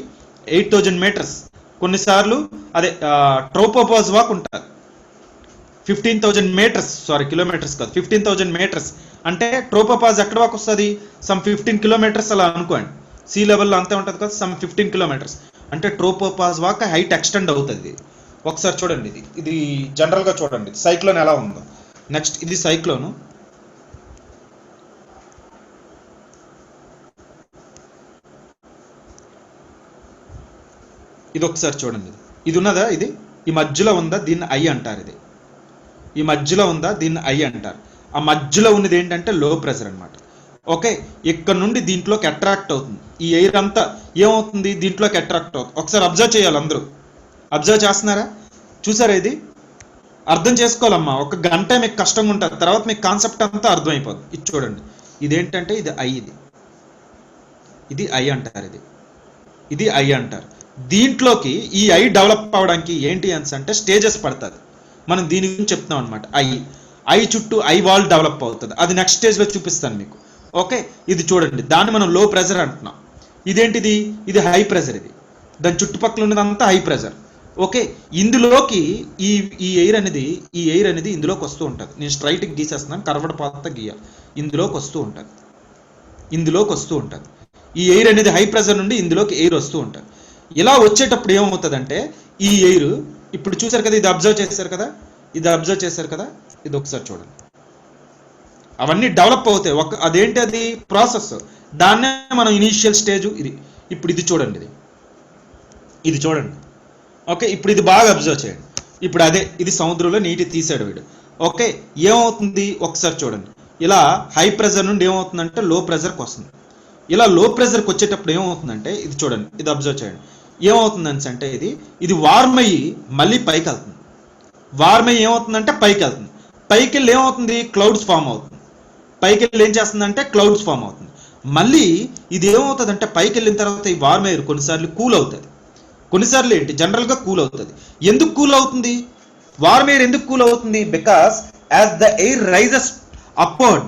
8,000 మీటర్స్. కొన్నిసార్లు అదే ట్రోపోపాజ్ వాక్ ఉంటుంది 15,000 మీటర్స్, సారీ కిలోమీటర్స్ కాదు, 15,000 మీటర్స్. అంటే ట్రోపోపాజ్ ఎక్కడ వాకు వస్తుంది, సమ్ 15 కిలోమీటర్స్ అలా అనుకోండి. సీ లెవెల్లో అంతే ఉంటుంది కదా, సమ్ 15 కిలోమీటర్స్. అంటే ట్రోపోపాజ్ వాక్ హైట్ ఎక్స్టెండ్ అవుతుంది. ఒకసారి చూడండి, ఇది జనరల్గా చూడండి సైక్లోన్ ఎలా ఉందో. నెక్స్ట్ ఇది సైక్లోను. ఇది ఒకసారి చూడండి, ఇది ఉన్నదా, ఇది ఈ మధ్యలో ఉందా, దీన్ని ఐ అంటారు. ఇది ఈ మధ్యలో ఉందా, దీన్ని ఐ అంటారు. ఆ మధ్యలో ఉన్నది ఏంటంటే లో ప్రెషర్ అనమాట. ఓకే, ఇక్కడ నుండి దీంట్లోకి అట్రాక్ట్ అవుతుంది. ఈ ఎయిర్ అంతా ఏమవుతుంది, దీంట్లోకి అట్రాక్ట్ అవుతుంది. ఒకసారి అబ్జర్వ్ చేయాలి, అందరూ అబ్జర్వ్ చేస్తున్నారా? చూసారా? ఇది అర్థం చేసుకోవాలమ్మా. ఒక గంట మీకు కష్టంగా ఉంటుంది, తర్వాత మీకు కాన్సెప్ట్ అంతా అర్థమైపోద్ది. ఇది చూడండి, ఇదేంటంటే ఇది ఐ, ఇది ఐ అంటారు. ఇది ఐ అంటారు. దీంట్లోకి ఈ ఐ డెవలప్ అవడానికి ఏంటి అంటే స్టేజెస్ పడుతుంది. మనం దీని గురించి చెప్తున్నాం అనమాట. ఐ చుట్టూ ఐ వాల్ డెవలప్ అవుతుంది. అది నెక్స్ట్ స్టేజ్లో చూపిస్తాను మీకు. ఓకే, ఇది చూడండి, దాన్ని మనం లో ప్రెషర్ అంటున్నాం. ఇదేంటిది, ఇది హై ప్రెషర్. ఇది దాని చుట్టుపక్కల ఉన్నదంతా హై ప్రెషర్. ఓకే, ఇందులోకి ఈ ఎయిర్ అనేది ఇందులోకి వస్తూ ఉంటుంది. నేను స్ట్రైట్కి గీసేస్తున్నాను, కర్వడ పాత గీయాలి. ఇందులోకి వస్తూ ఉంటుంది. ఈ ఎయిర్ అనేది హై ప్రెషర్ నుండి ఇందులోకి ఎయిర్ వస్తూ ఉంటుంది. ఇలా వచ్చేటప్పుడు ఏమవుతుందంటే ఈ ఎయిర్, ఇప్పుడు చూసారు కదా, ఇది అబ్జర్వ్ చేశారు కదా, ఇది ఒకసారి చూడండి. అవన్నీ డెవలప్ అవుతాయి. అదేంటి, అది ప్రాసెస్. దాన్నే మనం ఇనీషియల్ స్టేజ్ ఇది. ఇప్పుడు ఇది చూడండి, ఇది చూడండి. ఓకే, ఇప్పుడు ఇది బాగా అబ్జర్వ్ చేయండి. ఇప్పుడు అదే ఇది సముద్రంలో నీటి తీసాడు వీడు. ఓకే, ఏమవుతుంది ఒకసారి చూడండి. ఇలా హై ప్రెజర్ నుండి ఏమవుతుందంటే లో ప్రెజర్కి వస్తుంది. ఇలా లో ప్రెజర్కి వచ్చేటప్పుడు ఏమవుతుందంటే ఇది చూడండి, ఇది అబ్జర్వ్ చేయండి. ఏమవుతుందని అంటే ఇది వార్మ్ అయ్యి మళ్ళీ పైకి వెళ్తుంది. వార్మ్ అయ్యి ఏమవుతుందంటే పైకి వెళ్తుంది. పైకి వెళ్ళి ఏమవుతుంది, క్లౌడ్స్ ఫామ్ అవుతుంది. పైకి వెళ్ళి ఏం చేస్తుందంటే క్లౌడ్స్ ఫామ్ అవుతుంది. మళ్ళీ ఇది ఏమవుతుందంటే పైకి వెళ్ళిన తర్వాత ఈ వార్మ్ ఎయిర్ కొన్నిసార్లు కూల్ అవుతుంది, కొన్నిసార్లు ఏంటి జనరల్గా కూల్ అవుతుంది. ఎందుకు కూల్ అవుతుంది, వార్మ్ ఎయిర్ ఎందుకు కూల్ అవుతుంది? Because as the air rises upward,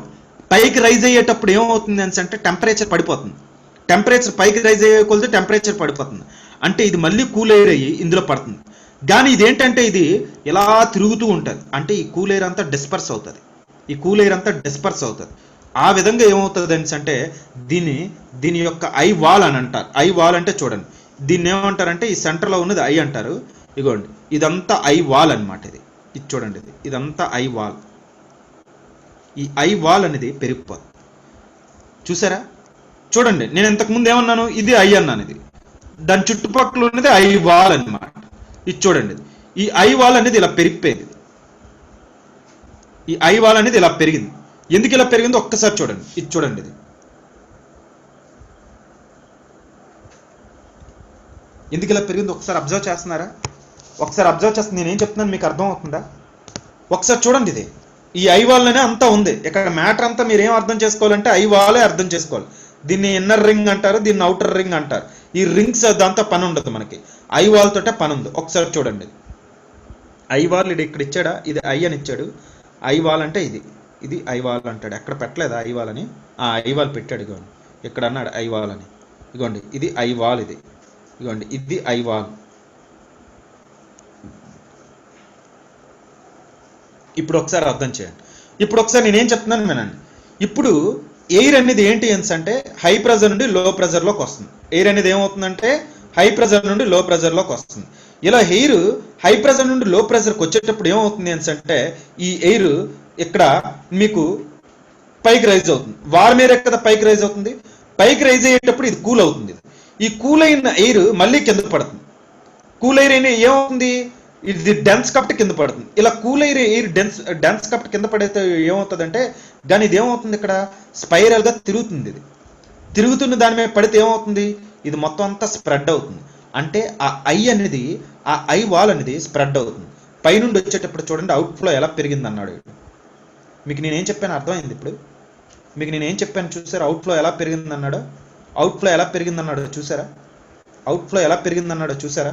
పైకి రైజ్ అయ్యేటప్పుడు ఏమవుతుంది అని అంటే టెంపరేచర్ పడిపోతుంది. టెంపరేచర్ పైకి రైజ్ అయ్యే కొలితే టెంపరేచర్ పడిపోతుంది. అంటే ఇది మళ్ళీ కూల్ ఎయిర్ అయ్యి ఇందులో పడుతుంది. కానీ ఇదేంటంటే ఇది ఇలా తిరుగుతూ ఉంటుంది. అంటే ఈ కూల్ ఎయిర్ అంతా డిస్పర్స్ అవుతుంది, ఈ కూల్ ఎయిర్ అంతా డిస్పర్స్ అవుతుంది. ఆ విధంగా ఏమవుతుంది అంటే దీని యొక్క ఐ వాల్ అని అంటారు. ఐ వాల్ అంటే చూడండి, దీన్ని ఏమంటారంటే ఈ సెంటర్లో ఉన్నది ఐ అంటారు. ఇగోండి ఇదంతా ఐ వాల్ అనమాట. ఇది చూడండి, ఇదంతా ఐ వాల్. ఈ ఐ వాల్ అనేది పెరిగిపోతుంది. చూసారా, చూడండి నేను ఇంతకుముందు ఏమన్నాను, ఇది ఐ అన్నాను, ఇది దాని చుట్టుపక్కల ఉన్నది ఐ వాల్ అనమాట. ఇది చూడండి, ఈ ఐ వాల్ అనేది ఇలా పెరిగిపోయింది. ఈ ఐ వాల్ అనేది ఇలా పెరిగింది. ఎందుకు ఇలా పెరిగిందో ఒక్కసారి చూడండి, ఇది చూడండి, ఇది ఎందుకు ఇలా పెరిగిందో ఒకసారి అబ్జర్వ్ చేస్తున్నారా? ఒకసారి అబ్జర్వ్ చేస్తే నేనేం చెప్తున్నాను మీకు అర్థం అవుతుందా? ఒకసారి చూడండి, ఇది ఈ ఐ వాల్లోనే అంతా ఉంది. ఇక్కడ మ్యాటర్ అంతా మీరు ఏం అర్థం చేసుకోవాలంటే ఐ వాలే అర్థం చేసుకోవాలి. దీన్ని ఇన్నర్ రింగ్ అంటారు, దీన్ని అవుటర్ రింగ్ అంటారు. ఈ రింగ్స్ దాంతో పని ఉండదు మనకి, ఐ వాల్ తోటే పని ఉంది. ఒకసారి చూడండి, ఐ వాల్ ఇది ఇక్కడ ఇచ్చాడా, ఇది ఐ అని ఇచ్చాడు. ఐ వాల్ అంటే ఇది ఐ వాల్ అంటాడు. ఎక్కడ పెట్టలేదా ఐ వాల్ అని? ఐ వాల్ పెట్టాడు. ఇగోండి ఇక్కడ అన్నాడు ఐ వాల్ అని. ఇగోండి ఇది ఐ వాల్, ఇగోండి ఇది ఐ వాల్. ఇప్పుడు ఒకసారి అర్థం చేయండి. ఇప్పుడు ఒకసారి నేనేం చెప్తున్నాను వినండి. ఇప్పుడు ఎయిర్ అనేది ఏంటి అంటే హై ప్రెజర్ నుండి లో ప్రెజర్లోకి వస్తుంది. ఎయిర్ అనేది ఏమవుతుందంటే హై ప్రెజర్ నుండి లో ప్రెజర్లోకి వస్తుంది. ఇలా ఎయిర్ హై ప్రెజర్ నుండి లో ప్రెజర్కి వచ్చేటప్పుడు ఏమవుతుంది అంటే ఈ ఎయిర్ ఇక్కడ మీకు పైకి రైజ్ అవుతుంది. వార్మ్ ఎయిర్ కదా పైకి రైజ్ అవుతుంది. పైకి రైజ్ అయ్యేటప్పుడు ఇది కూల్ అవుతుంది. ఈ కూల్ అయిన ఎయిర్ మళ్ళీ కిందకు పడుతుంది. కూల్ ఎయిర్ అయినా ఏమవుతుంది, ఇది డెన్స్ కాబట్టి కింద పడుతుంది. ఇలా కూల్ ఎయిర్ డెన్స్ కాబట్టి కింద పడితే ఏమవుతుందంటే దాని ఇది ఏమవుతుంది, ఇక్కడ స్పైరల్గా తిరుగుతుంది. ఇది తిరుగుతున్న దాని మీద పడితే ఏమవుతుంది, ఇది మొత్తం అంతా స్ప్రెడ్ అవుతుంది. అంటే ఆ ఐ అనేది, ఆ ఐ వాల్ అనేది స్ప్రెడ్ అవుతుంది. పైనుండి వచ్చేటప్పుడు చూడండి అవుట్ఫ్లో ఎలా పెరిగింది అన్నాడు. మీకు నేనేం చెప్పాను అర్థమైంది? ఇప్పుడు మీకు నేనేం చెప్పాను చూసారా? అవుట్ఫ్లో ఎలా పెరిగింది అన్నాడు, అవుట్ఫ్లో ఎలా పెరిగింది అన్నాడు చూసారా? అవుట్ఫ్లో ఎలా పెరిగింది అన్నాడు చూసారా?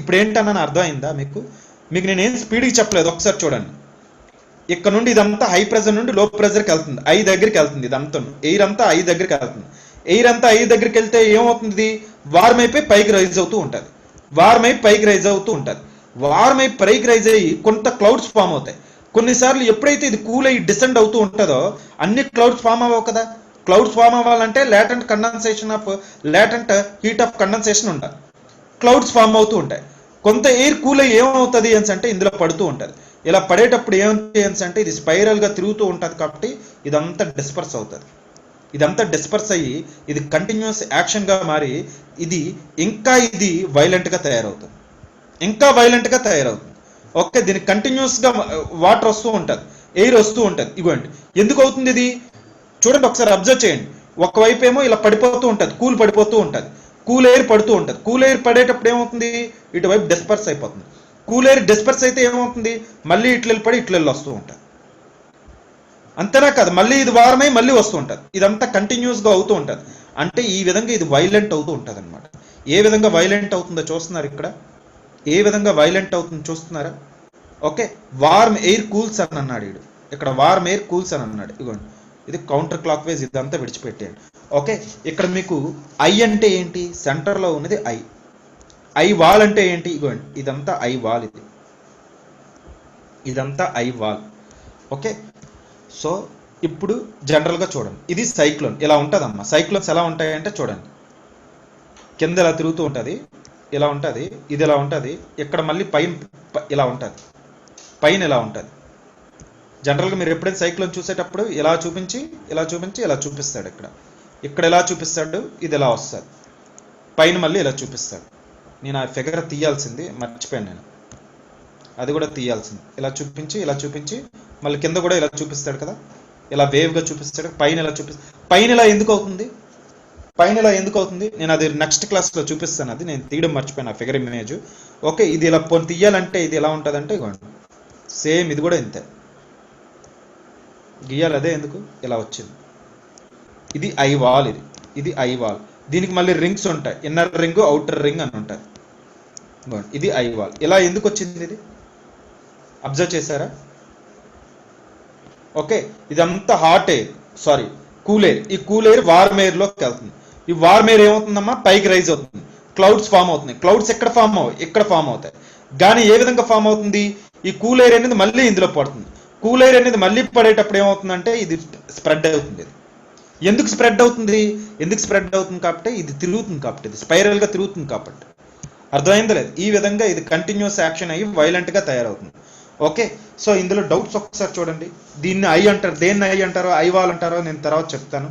ఇప్పుడు ఏంటన్నా అర్థమైందా మీకు? మీకు నేనేం స్పీడ్కి చెప్పలేదు. ఒకసారి చూడండి, ఇక్కడ నుండి ఇదంతా హై ప్రెజర్ నుండి లో ప్రెజర్కి వెళ్తుంది, ఐ దగ్గరికి వెళ్తుంది. ఇదంతా ఎయిర్ అంతా ఐ దగ్గరికి వెళ్తుంది. ఎయిర్ అంతా ఐ దగ్గరికి వెళ్తే ఏమవుతుంది, వార్మ్ అయిపోయి పైకి రైజ్ అవుతూ ఉంటుంది. వార్మ్ అయి పైకి రైజ్ అవుతూ ఉంటుంది. వార్మ్ అయి పైకి రైజ్ అయ్యి కొంత క్లౌడ్స్ ఫామ్ అవుతాయి. కొన్నిసార్లు ఎప్పుడైతే ఇది కూల్ అయ్యి డిసెండ్ అవుతూ ఉంటుందో అన్ని క్లౌడ్స్ ఫామ్ అవ్వవు కదా. క్లౌడ్స్ ఫామ్ అవ్వాలంటే లేటెంట్ హీట్ ఆఫ్ కండెన్సేషన్ ఉండాలి. క్లౌడ్స్ ఫామ్ అవుతూ ఉంటాయి. కొంత ఎయిర్ కూల్ అయ్యి ఏమవుతుంది అంటే ఇందులో పడుతూ ఉంటుంది. ఇలా పడేటప్పుడు ఏమవుతుంది అంటే ఇది స్పైరల్గా తిరుగుతూ ఉంటుంది కాబట్టి ఇదంతా డిస్పర్స్ అవుతుంది. ఇదంతా డిస్పర్స్ అయ్యి ఇది కంటిన్యూస్ యాక్షన్గా మారి ఇది వైలెంట్గా తయారవుతుంది, ఇంకా వైలెంట్గా తయారవుతుంది. ఓకే, దీనికి కంటిన్యూస్గా వాటర్ వస్తూ ఉంటుంది, ఎయిర్ వస్తూ ఉంటుంది. ఇవ్వండి ఎందుకు అవుతుంది ఇది చూడండి, ఒకసారి అబ్జర్వ్ చేయండి. ఒకవైపు ఏమో ఇలా పడిపోతూ ఉంటుంది, కూల్ పడిపోతూ ఉంటుంది, కూల్ ఎయిర్ పడుతూ ఉంటుంది. కూల్ ఎయిర్ పడేటప్పుడు ఏమవుతుంది, ఇటువైపు డిస్పర్స్ అయిపోతుంది. కూల్ ఎయిర్ డిస్పర్స్ అయితే ఏమవుతుంది, మళ్ళీ ఇట్లెళ్ళి పడి ఇట్లెళ్ళి వస్తూ ఉంటుంది. అంతేనా కాదు, మళ్ళీ ఇది వారమై మళ్ళీ వస్తూ ఉంటుంది. ఇదంతా కంటిన్యూస్గా అవుతూ ఉంటుంది. అంటే ఈ విధంగా ఇది వైలెంట్ అవుతూ ఉంటుంది అనమాట. ఏ విధంగా వైలెంట్ అవుతుందో చూస్తున్నారు ఇక్కడ, ఏ విధంగా వైలెంట్ అవుతుందో చూస్తున్నారా? ఓకే, వార్మ్ ఎయిర్ కూల్స్ అని అన్నాడు వీడు. ఇక్కడ వార్మ్ ఎయిర్ కూల్స్ అని అన్నాడు. ఇదిగోండి ఇది కౌంటర్ క్లాక్ వైజ్ ఇదంతా విడిచిపెట్టేయండి. ఓకే, ఇక్కడ మీకు ఐ అంటే ఏంటి, సెంటర్లో ఉన్నది ఐ. ఐ వాల్ అంటే ఏంటి, ఇదిగోండి ఇదంతా ఐ వాల్, ఇదంతా ఐ వాల్. ఓకే, సో ఇప్పుడు జనరల్గా చూడండి, ఇది సైక్లోన్ ఇలా ఉంటుందమ్మా. సైక్లోన్స్ ఎలా ఉంటాయంటే చూడండి, కింద ఇలా తిరుగుతూ ఉంటుంది, ఇలా ఉంటుంది, ఇది ఇలా ఉంటుంది, ఇక్కడ మళ్ళీ పైన ఇలా ఉంటుంది, పైన ఇలా ఉంటుంది. జనరల్గా మీరు ఎప్పుడైనా సైక్లోన్ చూసేటప్పుడు ఇలా చూపించి ఇలా చూపించి ఇలా చూపిస్తాడు ఇక్కడ. ఇక్కడ ఎలా చూపిస్తాడు, ఇది ఎలా వస్తుంది, పైన మళ్ళీ ఇలా చూపిస్తాడు. నేను ఆ ఫిగర్ తీయాల్సింది మర్చిపోయాను, నేను అది కూడా తీయాల్సింది. ఇలా చూపించి మళ్ళీ కింద కూడా ఇలా చూపిస్తాడు కదా, ఇలా వేవ్గా చూపిస్తాడు. పైన ఇలా పైన ఇలా ఎందుకు అవుతుంది, నేను అది నెక్స్ట్ క్లాస్లో చూపిస్తాను. అది నేను తీయడం మర్చిపోయాను ఆ ఫిగర్ ఇమేజ్. ఓకే, ఇది ఇలా తీయాలంటే ఇది ఎలా ఉంటుంది అంటే ఇగోండి, సేమ్ ఇది కూడా ఇంతే గీయాలి. అదే ఎందుకు ఇలా వచ్చింది. ఇది ఐ వాల్, ఇది ఐ వాల్. దీనికి మళ్ళీ రింగ్స్ ఉంటాయి, ఇన్నర్ రింగ్ అవుటర్ రింగ్ అని ఉంటాయి. ఇది ఐ వాల్. ఇలా ఎందుకు వచ్చింది, ఇది అబ్జర్వ్ చేశారా? ఓకే, ఇదంతా hot air, sorry cool air. ఈ కూల్ ఎయిర్ వార్మ్ ఎయిర్లోకి వెళ్తుంది. ఈ వార్మ్ ఎయిర్ ఏమవుతుందమ్మా, పైకి రైజ్ అవుతుంది, క్లౌడ్స్ ఫామ్ అవుతున్నాయి. క్లౌడ్స్ ఎక్కడ ఫామ్ అవ్వవు, ఇక్కడ ఫామ్ అవుతాయి. కానీ ఏ విధంగా ఫామ్ అవుతుంది, ఈ కూల్ ఎయిర్ అనేది మళ్ళీ ఇందులో పడుతుంది. కూల్ ఎయిర్ అనేది మళ్ళీ పడేటప్పుడు ఏమవుతుందంటే ఇది స్ప్రెడ్ అవుతుంది. ఎందుకు స్ప్రెడ్ అవుతుంది కాబట్టి ఇది తిరుగుతుంది, కాబట్టి ఇది స్పైరల్గా తిరుగుతుంది. కాబట్టి అర్థమైందా లేదు? ఈ విధంగా ఇది కంటిన్యూస్ యాక్షన్ అయ్యి వైలెంట్గా తయారవుతుంది. ఓకే, సో ఇందులో డౌట్స్ ఒకసారి చూడండి. దీన్ని ఐ అంటారు, దేన్ని ఐ అంటారో, ఐ వాల్ అంటారో నేను తర్వాత చెప్తాను.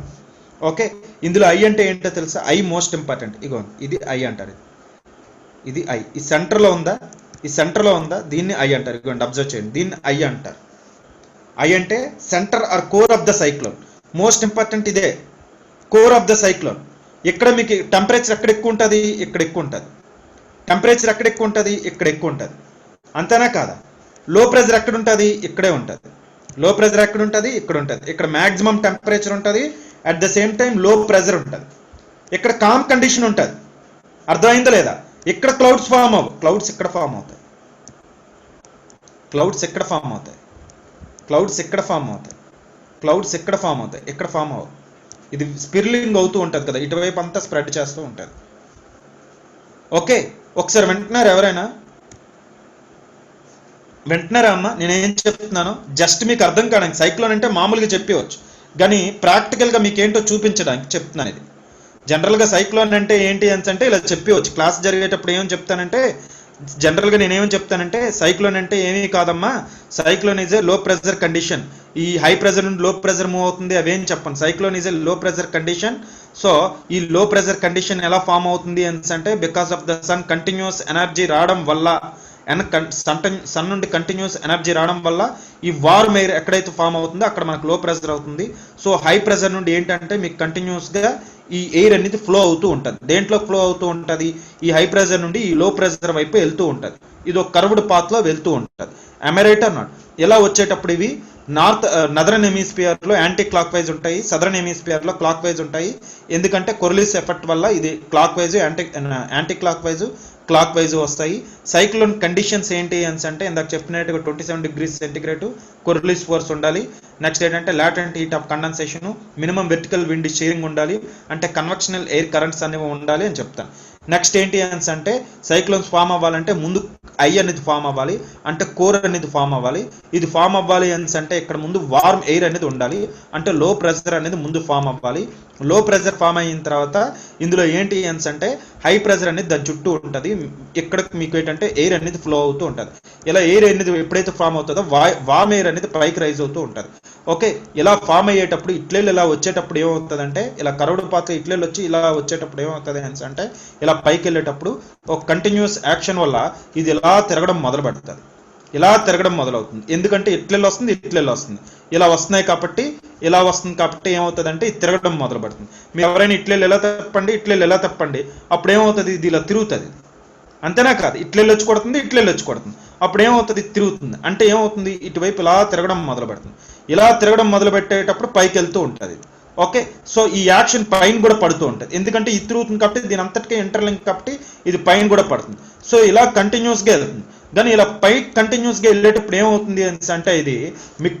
ఓకే, ఇందులో ఐ అంటే ఏంటో తెలుసా? I most important. ఇగో ఇది ఐ అంటారు, ఇది ఐ. ఈ సెంటర్లో ఉందా, దీన్ని ఐ అంటారు. ఇగోండి అబ్జర్వ్ చేయండి, దీన్ని ఐ అంటారు. ఐ అంటే centre or core of the cyclone. Most important ఇదే, కోర్ ఆఫ్ ద సైక్లోన్. ఇక్కడ మీకు టెంపరేచర్ ఎక్కడ ఎక్కువ ఉంటుంది, ఇక్కడ ఎక్కువ ఉంటుంది. టెంపరేచర్ ఎక్కడ ఎక్కువ ఉంటుంది, ఇక్కడ ఎక్కువ ఉంటుంది. అంతేనా కాదా? లో ప్రెజర్ ఎక్కడ ఉంటుంది, ఇక్కడే ఉంటుంది. లో ప్రెజర్ ఎక్కడ ఉంటుంది, ఇక్కడ ఉంటుంది. ఇక్కడ మ్యాక్సిమం టెంపరేచర్ ఉంటుంది, అట్ ద సేమ్ టైం లో ప్రెజర్ ఉంటుంది. ఇక్కడ కామ్ కండిషన్ ఉంటుంది. అర్థమైందా లేదా? ఇక్కడ క్లౌడ్స్ ఫామ్ అవ్వవు, క్లౌడ్స్ ఇక్కడ ఫామ్ అవుతాయి. ఇక్కడ ఫామ్ అవ్వవు. ఇది స్పిర్లింగ్ అవుతూ ఉంటుంది కదా, ఇటువైపు అంతా స్ప్రెడ్ చేస్తూ ఉంటుంది. ఓకే, ఒకసారి వింటున్నారు ఎవరైనా? వింటున్నారా అమ్మా? నేనేం చెప్తున్నాను జస్ట్ మీకు అర్థం కావడానికి. సైక్లోన్ అంటే మామూలుగా చెప్పవచ్చు, కానీ ప్రాక్టికల్గా మీకేంటో చూపించడానికి చెప్తున్నాను. ఇది జనరల్గా సైక్లోన్ అంటే ఏంటి అంటే ఇలా చెప్పవచ్చు. క్లాస్ జరిగేటప్పుడు ఏమని చెప్తానంటే, జనరల్గా నేనేమని చెప్తానంటే, సైక్లోన్ అంటే ఏమీ కాదమ్మా, cyclone is a low pressure condition. ఈ హై ప్రెజర్ నుండి లో ప్రెజర్ మూవ్ అవుతుంది, అవేం చెప్పండి. Cyclone is a low pressure condition. So ఈ లో ప్రెజర్ కండిషన్ ఎలా ఫామ్ అవుతుంది అంటే, because of the sun continuous energy రావడం వల్ల, సన్ నుండి కంటిన్యూస్ ఎనర్జీ రావడం వల్ల ఈ వార్మ్ ఎయిర్ ఎక్కడైతే ఫామ్ అవుతుందో అక్కడ మనకు లో ప్రెజర్ అవుతుంది. సో హై ప్రెజర్ నుండి ఏంటంటే మీకు కంటిన్యూస్గా ఈ ఎయిర్ అనేది ఫ్లో అవుతూ ఉంటుంది. దేంట్లో ఫ్లో అవుతూ ఉంటుంది, ఈ హై ప్రెజర్ నుండి ఈ లో ప్రెజర్ వైపు వెళ్తూ ఉంటుంది. ఇది ఒక కర్వ్డ్ పాత్లో వెళ్తూ ఉంటుంది. అమెరైట్ అన్నాడు. ఇలా వచ్చేటప్పుడు ఇవి నదరన్ హెమిస్ఫియర్లో యాంటీ క్లాక్ వైజ్ ఉంటాయి, సదరన్ హెమిస్ఫియర్లో క్లాక్ వైజ్ ఉంటాయి. ఎందుకంటే కొరిలిస్ ఎఫెక్ట్ వల్ల ఇది clock wise, anti clock wise వస్తాయి. సైక్లోన్ కండిషన్స్ ఏంటి అంటే ఇందాక చెప్పినట్టుగా 27 degrees సెంటిగ్రేడ్ కొరిలిస్ ఫోర్స్ ఉండాలి. నెక్స్ట్ ఏంటంటే latent heat of condensation, minimum vertical wind sharing ఉండాలి, అంటే కన్వెక్షనల్ ఎయిర్ కరెంట్స్ అనేవి ఉండాలి అని చెప్తాను. నెక్స్ట్ ఏంటి అంటే సైక్లోన్స్ ఫామ్ అవ్వాలంటే ముందు ఐ అనేది ఫామ్ అవ్వాలి, అంటే కోర్ అనేది ఫామ్ అవ్వాలి. ఇది ఫామ్ అవ్వాలి అంటే ఇక్కడ ముందు వార్మ్ ఎయిర్ అనేది ఉండాలి, అంటే లో ప్రెజర్ అనేది ముందు ఫామ్ అవ్వాలి. లో ప్రెజర్ ఫామ్ అయిన తర్వాత ఇందులో ఏంటి అంటే హై ప్రెజర్ అనేది దాని చుట్టూ ఉంటుంది. ఇక్కడ మీకు ఏంటంటే ఎయిర్ అనేది ఫ్లో అవుతూ ఉంటుంది. ఇలా ఎయిర్ అనేది ఎప్పుడైతే ఫామ్ అవుతుందో వార్మ్ ఎయిర్ అనేది పైకి రైజ్ అవుతూ ఉంటుంది. ఓకే, ఇలా ఫామ్ అయ్యేటప్పుడు ఇట్లేళ్ళు ఇలా వచ్చేటప్పుడు ఏమవుతుంది అంటే, ఇలా కర్వ్డ్ పాత్ ఇట్లేళ్ళు వచ్చి ఇలా వచ్చేటప్పుడు ఏమవుతుంది అంటే, ఇలా పైకి వెళ్ళేటప్పుడు ఒక కంటిన్యూస్ యాక్షన్ వల్ల ఇది ఇలా తిరగడం మొదలు పెడుతుంది. ఎందుకంటే ఇట్లెళ్ళు వస్తుంది, ఇలా వస్తున్నాయి కాబట్టి, ఇలా వస్తుంది కాబట్టి ఏమవుతుంది అంటే ఇది తిరగడం మొదలు పెడుతుంది. మీరు ఎవరైనా ఇట్లెళ్ళు ఎలా తప్పండి, అప్పుడు ఏమవుతుంది, ఇది ఇలా తిరుగుతుంది. అంతేనా కాదు? ఇట్లెళ్ళు వచ్చి కొడుతుంది, అప్పుడు ఏమవుతుంది, తిరుగుతుంది. అంటే ఏమవుతుంది, ఇటువైపు ఇలా తిరగడం మొదలు పెడుతుంది. ఇలా తిరగడం మొదలు పెట్టేటప్పుడు పైకి వెళ్తూ ఉంటుంది. ఓకే, సో ఈ యాక్షన్ పైన కూడా పడుతూ ఉంటుంది. ఎందుకంటే ఇది తిరుగుతుంది కాబట్టి, దీని అంతటికే ఇంటర్లింక్ కాబట్టి ఇది పైన కూడా పడుతుంది. సో ఇలా కంటిన్యూస్గా వెళ్తుంది. కానీ ఇలా పైకి కంటిన్యూస్గా వెళ్ళేటప్పుడు ఏమవుతుంది అంటే, ఇది మీకు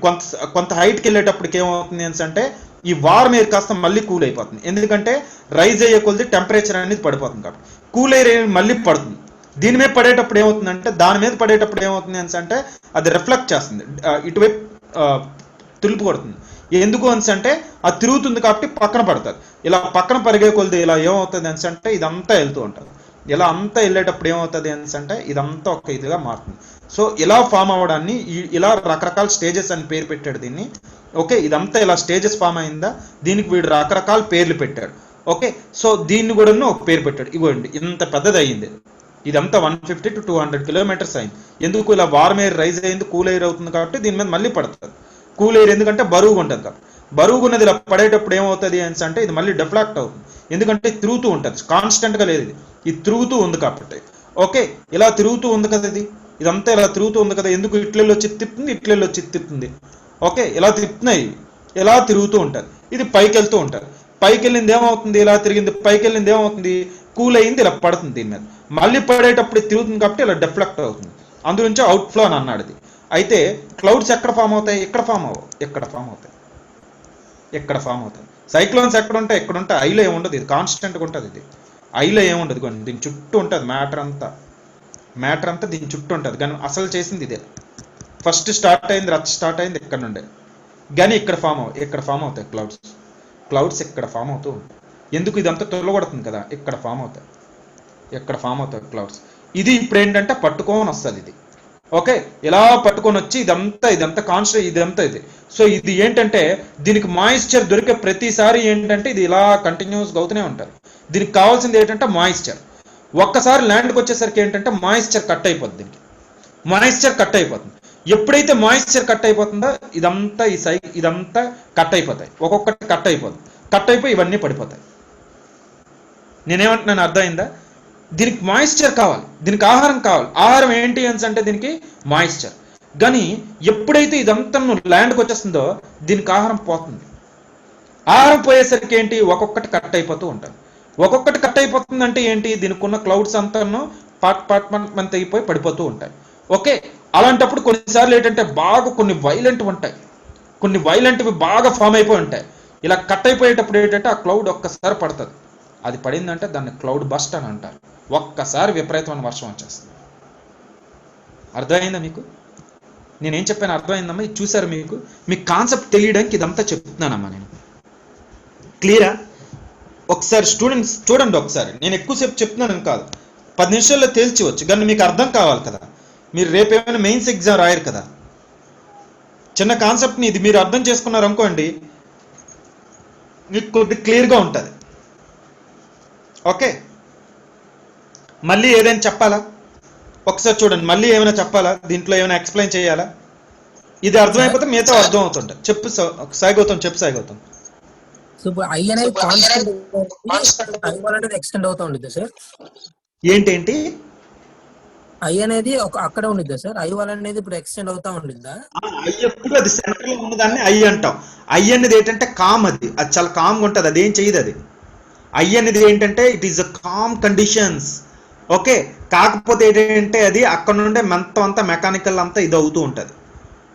కొంత హైట్కి వెళ్ళేటప్పటికి ఏమవుతుంది అంటే, ఈ వార్మ్ ఎయిర్ కాస్త మళ్ళీ కూల్ అయిపోతుంది. ఎందుకంటే రైజ్ అయ్యే కొద్ది టెంపరేచర్ అనేది పడిపోతుంది కాబట్టి కూల్ ఎయిర్ మళ్ళీ పడుతుంది. దీని మీద పడేటప్పుడు ఏమవుతుందంటే, దాని మీద పడేటప్పుడు ఏమవుతుంది అంటే అది రిఫ్లెక్ట్ చేస్తుంది, ఇటువైపు తులుపు కొడుతుంది. ఎందుకు అంటే అది తిరుగుతుంది కాబట్టి పక్కన పడుతుంది. ఇలా పక్కన పరిగే కొలిది ఇలా ఏమవుతుంది అంటే ఇదంతా వెళ్తూ ఉంటుంది. ఇలా అంతా వెళ్ళేటప్పుడు ఏమవుతుంది అంటే ఇదంతా ఒక ఇదిగా మారుతుంది. సో ఇలా ఫామ్ అవ్వడాన్ని ఇలా రకరకాల స్టేజెస్ అని పేరు పెట్టాడు దీన్ని. ఓకే, ఇదంతా ఇలా స్టేజెస్ ఫామ్ అయిందా, దీనికి వీడు రకరకాల పేర్లు పెట్టాడు. ఓకే, సో దీన్ని కూడా ఒక పేరు పెట్టాడు. ఇవ్వండి, ఇంత పెద్దది అయ్యింది. ఇదంతా 150 to 200 కిలోమీటర్స్ అయింది. ఎందుకు ఇలా వార్మ్ ఎయిర్ రైజ్ అయింది, కూల్ ఎయిర్ అవుతుంది కాబట్టి దీని మీద మళ్ళీ పడుతుంది. కూల్ ఎయిర్ ఎందుకంటే బరువుగా ఉంటుంది కాబట్టి. బరువుగా ఉన్నది ఇలా పడేటప్పుడు ఏమవుతుంది అంటే ఇది మళ్ళీ డిఫ్లాక్ట్ అవుతుంది. ఎందుకంటే తిరుగుతూ ఉంటుంది, కాన్స్టెంట్గా లేదు, ఇది తిరుగుతూ ఉంది కాబట్టి. ఓకే, ఇలా తిరుగుతూ ఉంది కదా, ఇదంతా ఇలా తిరుగుతూ ఉంది కదా. ఎందుకు ఇట్లెళ్ళు వచ్చి తిప్పుతుంది, ఇట్లెళ్ళు వచ్చి తిప్పుతుంది. ఓకే, ఇలా తిప్పుతున్నాయి, ఇలా తిరుగుతూ ఉంటుంది. ఇది పైకి వెళ్తూ ఉంటుంది. పైకి వెళ్ళింది ఏమవుతుంది, ఇలా తిరిగింది, పైకి వెళ్ళింది ఏమవుతుంది, కూల్ అయింది, ఇలా పడుతుంది దీని మీద. మళ్ళీ పడేటప్పుడు తిరుగుతుంది కాబట్టి ఇలా డిఫ్లెక్ట్ అవుతుంది. అందులోంచి అవుట్ ఫ్లో అని అన్నాడు ఇది. అయితే క్లౌడ్స్ ఎక్కడ ఫామ్ అవుతాయి, ఎక్కడ ఫామ్ అవ్వవు, ఎక్కడ ఫామ్ అవుతాయి, ఎక్కడ ఫామ్ అవుతాయి. సైక్లోన్స్ ఎక్కడ ఉంటాయి, ఎక్కడ ఉంటాయి, ఐలో ఏముండదు, ఇది కాన్స్టెంట్గా ఉంటుంది. ఇది ఐలో ఏముండదు, కానీ దీని చుట్టూ ఉంటుంది మ్యాటర్ అంతా దీని చుట్టూ ఉంటుంది. కానీ అసలు చేసింది ఇదే. ఫస్ట్ స్టార్ట్ అయింది, రచ్చ స్టార్ట్ అయింది ఇక్కడ నుండే. కానీ ఇక్కడ ఫామ్ అవుతాయి క్లౌడ్స్ ఇక్కడ ఫామ్ అవుతూ ఉంటాయి. ఎందుకు, ఇదంతా తొలగొడుతుంది కదా, ఇక్కడ ఫామ్ అవుతాయి క్లౌడ్స్. ఇది ఇప్పుడు ఏంటంటే పట్టుకొని వస్తుంది ఇది. ఓకే, ఇలా పట్టుకొని వచ్చి ఇదంతా కాన్స్టెంట్, ఇదంతా ఇది. సో ఇది ఏంటంటే దీనికి మాయిశ్చర్ దొరికే ప్రతిసారి ఏంటంటే ఇది ఇలా కంటిన్యూస్గా అవుతూనే ఉంటుంది. దీనికి కావాల్సింది ఏంటంటే మాయిశ్చర్. ఒక్కసారి ల్యాండ్కి వచ్చేసరికి ఏంటంటే మాయిశ్చర్ కట్ అయిపోతుంది. దీనికి మాయిశ్చర్ కట్ అయిపోతుంది. ఎప్పుడైతే మాయిశ్చర్ కట్ అయిపోతుందో ఇదంతా కట్ అయిపోతాయి. ఒక్కొక్కటి కట్ అయిపోయి ఇవన్నీ పడిపోతాయి. నేనేమంటున్నాను అర్థమైందా? దీనికి మాయిశ్చర్ కావాలి, దీనికి ఆహారం కావాలి. ఆహారం ఏంటి అంటే దీనికి మాయిశ్చర్. కానీ ఎప్పుడైతే ఇదంతా ల్యాండ్కి వచ్చేస్తుందో దీనికి ఆహారం పోతుంది. ఆహారం పోయేసరికి ఏంటి, ఒక్కొక్కటి కట్ అయిపోతూ ఉంటుంది. ఒక్కొక్కటి కట్ అయిపోతుందంటే ఏంటి, దీనికి ఉన్న క్లౌడ్స్ అంతా పార్ట్ తెగిపోయి పడిపోతూ ఉంటాయి. ఓకే, అలాంటప్పుడు కొన్నిసార్లు ఏంటంటే బాగా కొన్ని వైలెంట్వి బాగా ఫామ్ అయిపోయి ఉంటాయి. ఇలా కట్ అయిపోయేటప్పుడు ఏంటంటే ఆ క్లౌడ్ ఒక్కసారి పడుతుంది. అది పడిందంటే దాన్ని క్లౌడ్ బస్ట్ అని అంటారు. ఒక్కసారి విపరీతమైన వర్షం వచ్చేస్తుంది. అర్థమైందా మీకు? నేనేం చెప్పాను అర్థమైందమ్మా? ఇది చూసారు మీకు కాన్సెప్ట్ తెలియడానికి ఇదంతా చెప్తున్నానమ్మా నేను. క్లియరా? ఒకసారి స్టూడెంట్స్ చూడండి, ఒకసారి నేను ఎక్కువసేపు చెప్తున్నాను కాదు, 10 నిమిషాల్లో తేల్చివచ్చు. కానీ మీకు అర్థం కావాలి కదా, మీరు రేపు ఏమైనా మెయిన్స్ ఎగ్జామ్ రాయరు కదా. చిన్న కాన్సెప్ట్ని ఇది మీరు అర్థం చేసుకున్నారు అనుకోండి, మీకు కొద్దిగా క్లియర్గా ఉంటుంది. ఓకే, మళ్ళీ ఏదైనా చెప్పాలా? ఒకసారి చూడండి, మళ్ళీ ఏమైనా చెప్పాలా, దీంట్లో ఏమైనా ఎక్స్ప్లెయిన్ చేయాలా? ఇది అర్థమైపోతే మిగతా అర్థం అవుతుంట. చెప్పు సాయిగౌతమ్. సో ఐ అనేది కాన్స్టెంట్ ఎక్స్టెండ్ అవుతా ఉండిద్దా సార్? ఏంటి ఐ అనేది అక్కడే ఉండిద్దా సార్? ఐ వన్ అనేది ఇప్పుడు ఎక్స్టెండ్ అవుతా ఉండిద్దా? ఐ ఎప్పుడు అది సెంటర్ లో ఉన్నదాన్ని ఐ అంటాం. ఐ అనేది ఏంటంటే కామ్, అది చాలా కామ్గా ఉంటుంది, అదేం చేయదు. అది ఐ అనేది ఏంటంటే it is a calm conditions. Okay, కాకపోతే ఏంటంటే అది అక్కడ నుండే అంతా మెకానికల్ అంతా ఇది అవుతూ ఉంటుంది.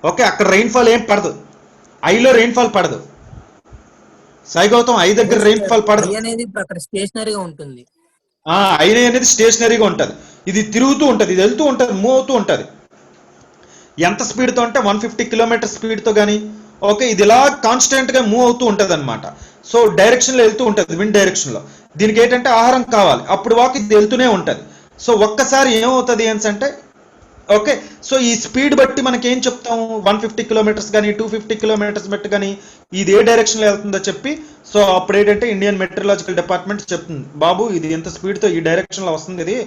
ఓకే, అక్కడ రెయిన్ఫాల్ ఏం పడదు, ఐలో రెయిన్ఫాల్ పడదు. సాయిగౌతమ్, ఐ దగ్గర రెయిన్ఫాల్ పడదు. ఐ అనేది అక్కడ స్టేషనరీగా ఉంటుంది. ఐ అనేది స్టేషనరీగా ఉంటుంది. ఇది తిరుగుతూ ఉంటుంది, ఇది వెళ్తూ ఉంటుంది, మూవ్ అవుతూ ఉంటుంది. ఎంత స్పీడ్తో అంటే 150 కిలోమీటర్ స్పీడ్తో కానీ. ఓకే, ఇది ఇలా కాన్స్టెంట్గా మూవ్ అవుతూ ఉంటుంది అనమాట. సో డైరెక్షన్లో వెళ్తూ ఉంటుంది, విండ్ డైరెక్షన్లో. దీనికి ఏంటంటే ఆహారం కావాలి, అప్పుడు వాక్ ఇది వెళ్తూనే ఉంటుంది. సో ఒక్కసారి ఏమవుతుంది అంటే, ఓకే, సో ఈ స్పీడ్ బట్టి మనకి ఏం చెప్తాము, 150 కిలోమీటర్స్ కానీ 250 కిలోమీటర్స్ బట్టి కానీ ఇది ఏ డైరెక్షన్లో వెళ్తుందో చెప్పి, సో అప్పుడు ఏంటంటే ఇండియన్ మెట్రలాజికల్ డిపార్ట్మెంట్ చెప్తుంది, బాబు ఇది ఎంత స్పీడ్తో ఈ డైరెక్షన్లో వస్తుంది, ఇది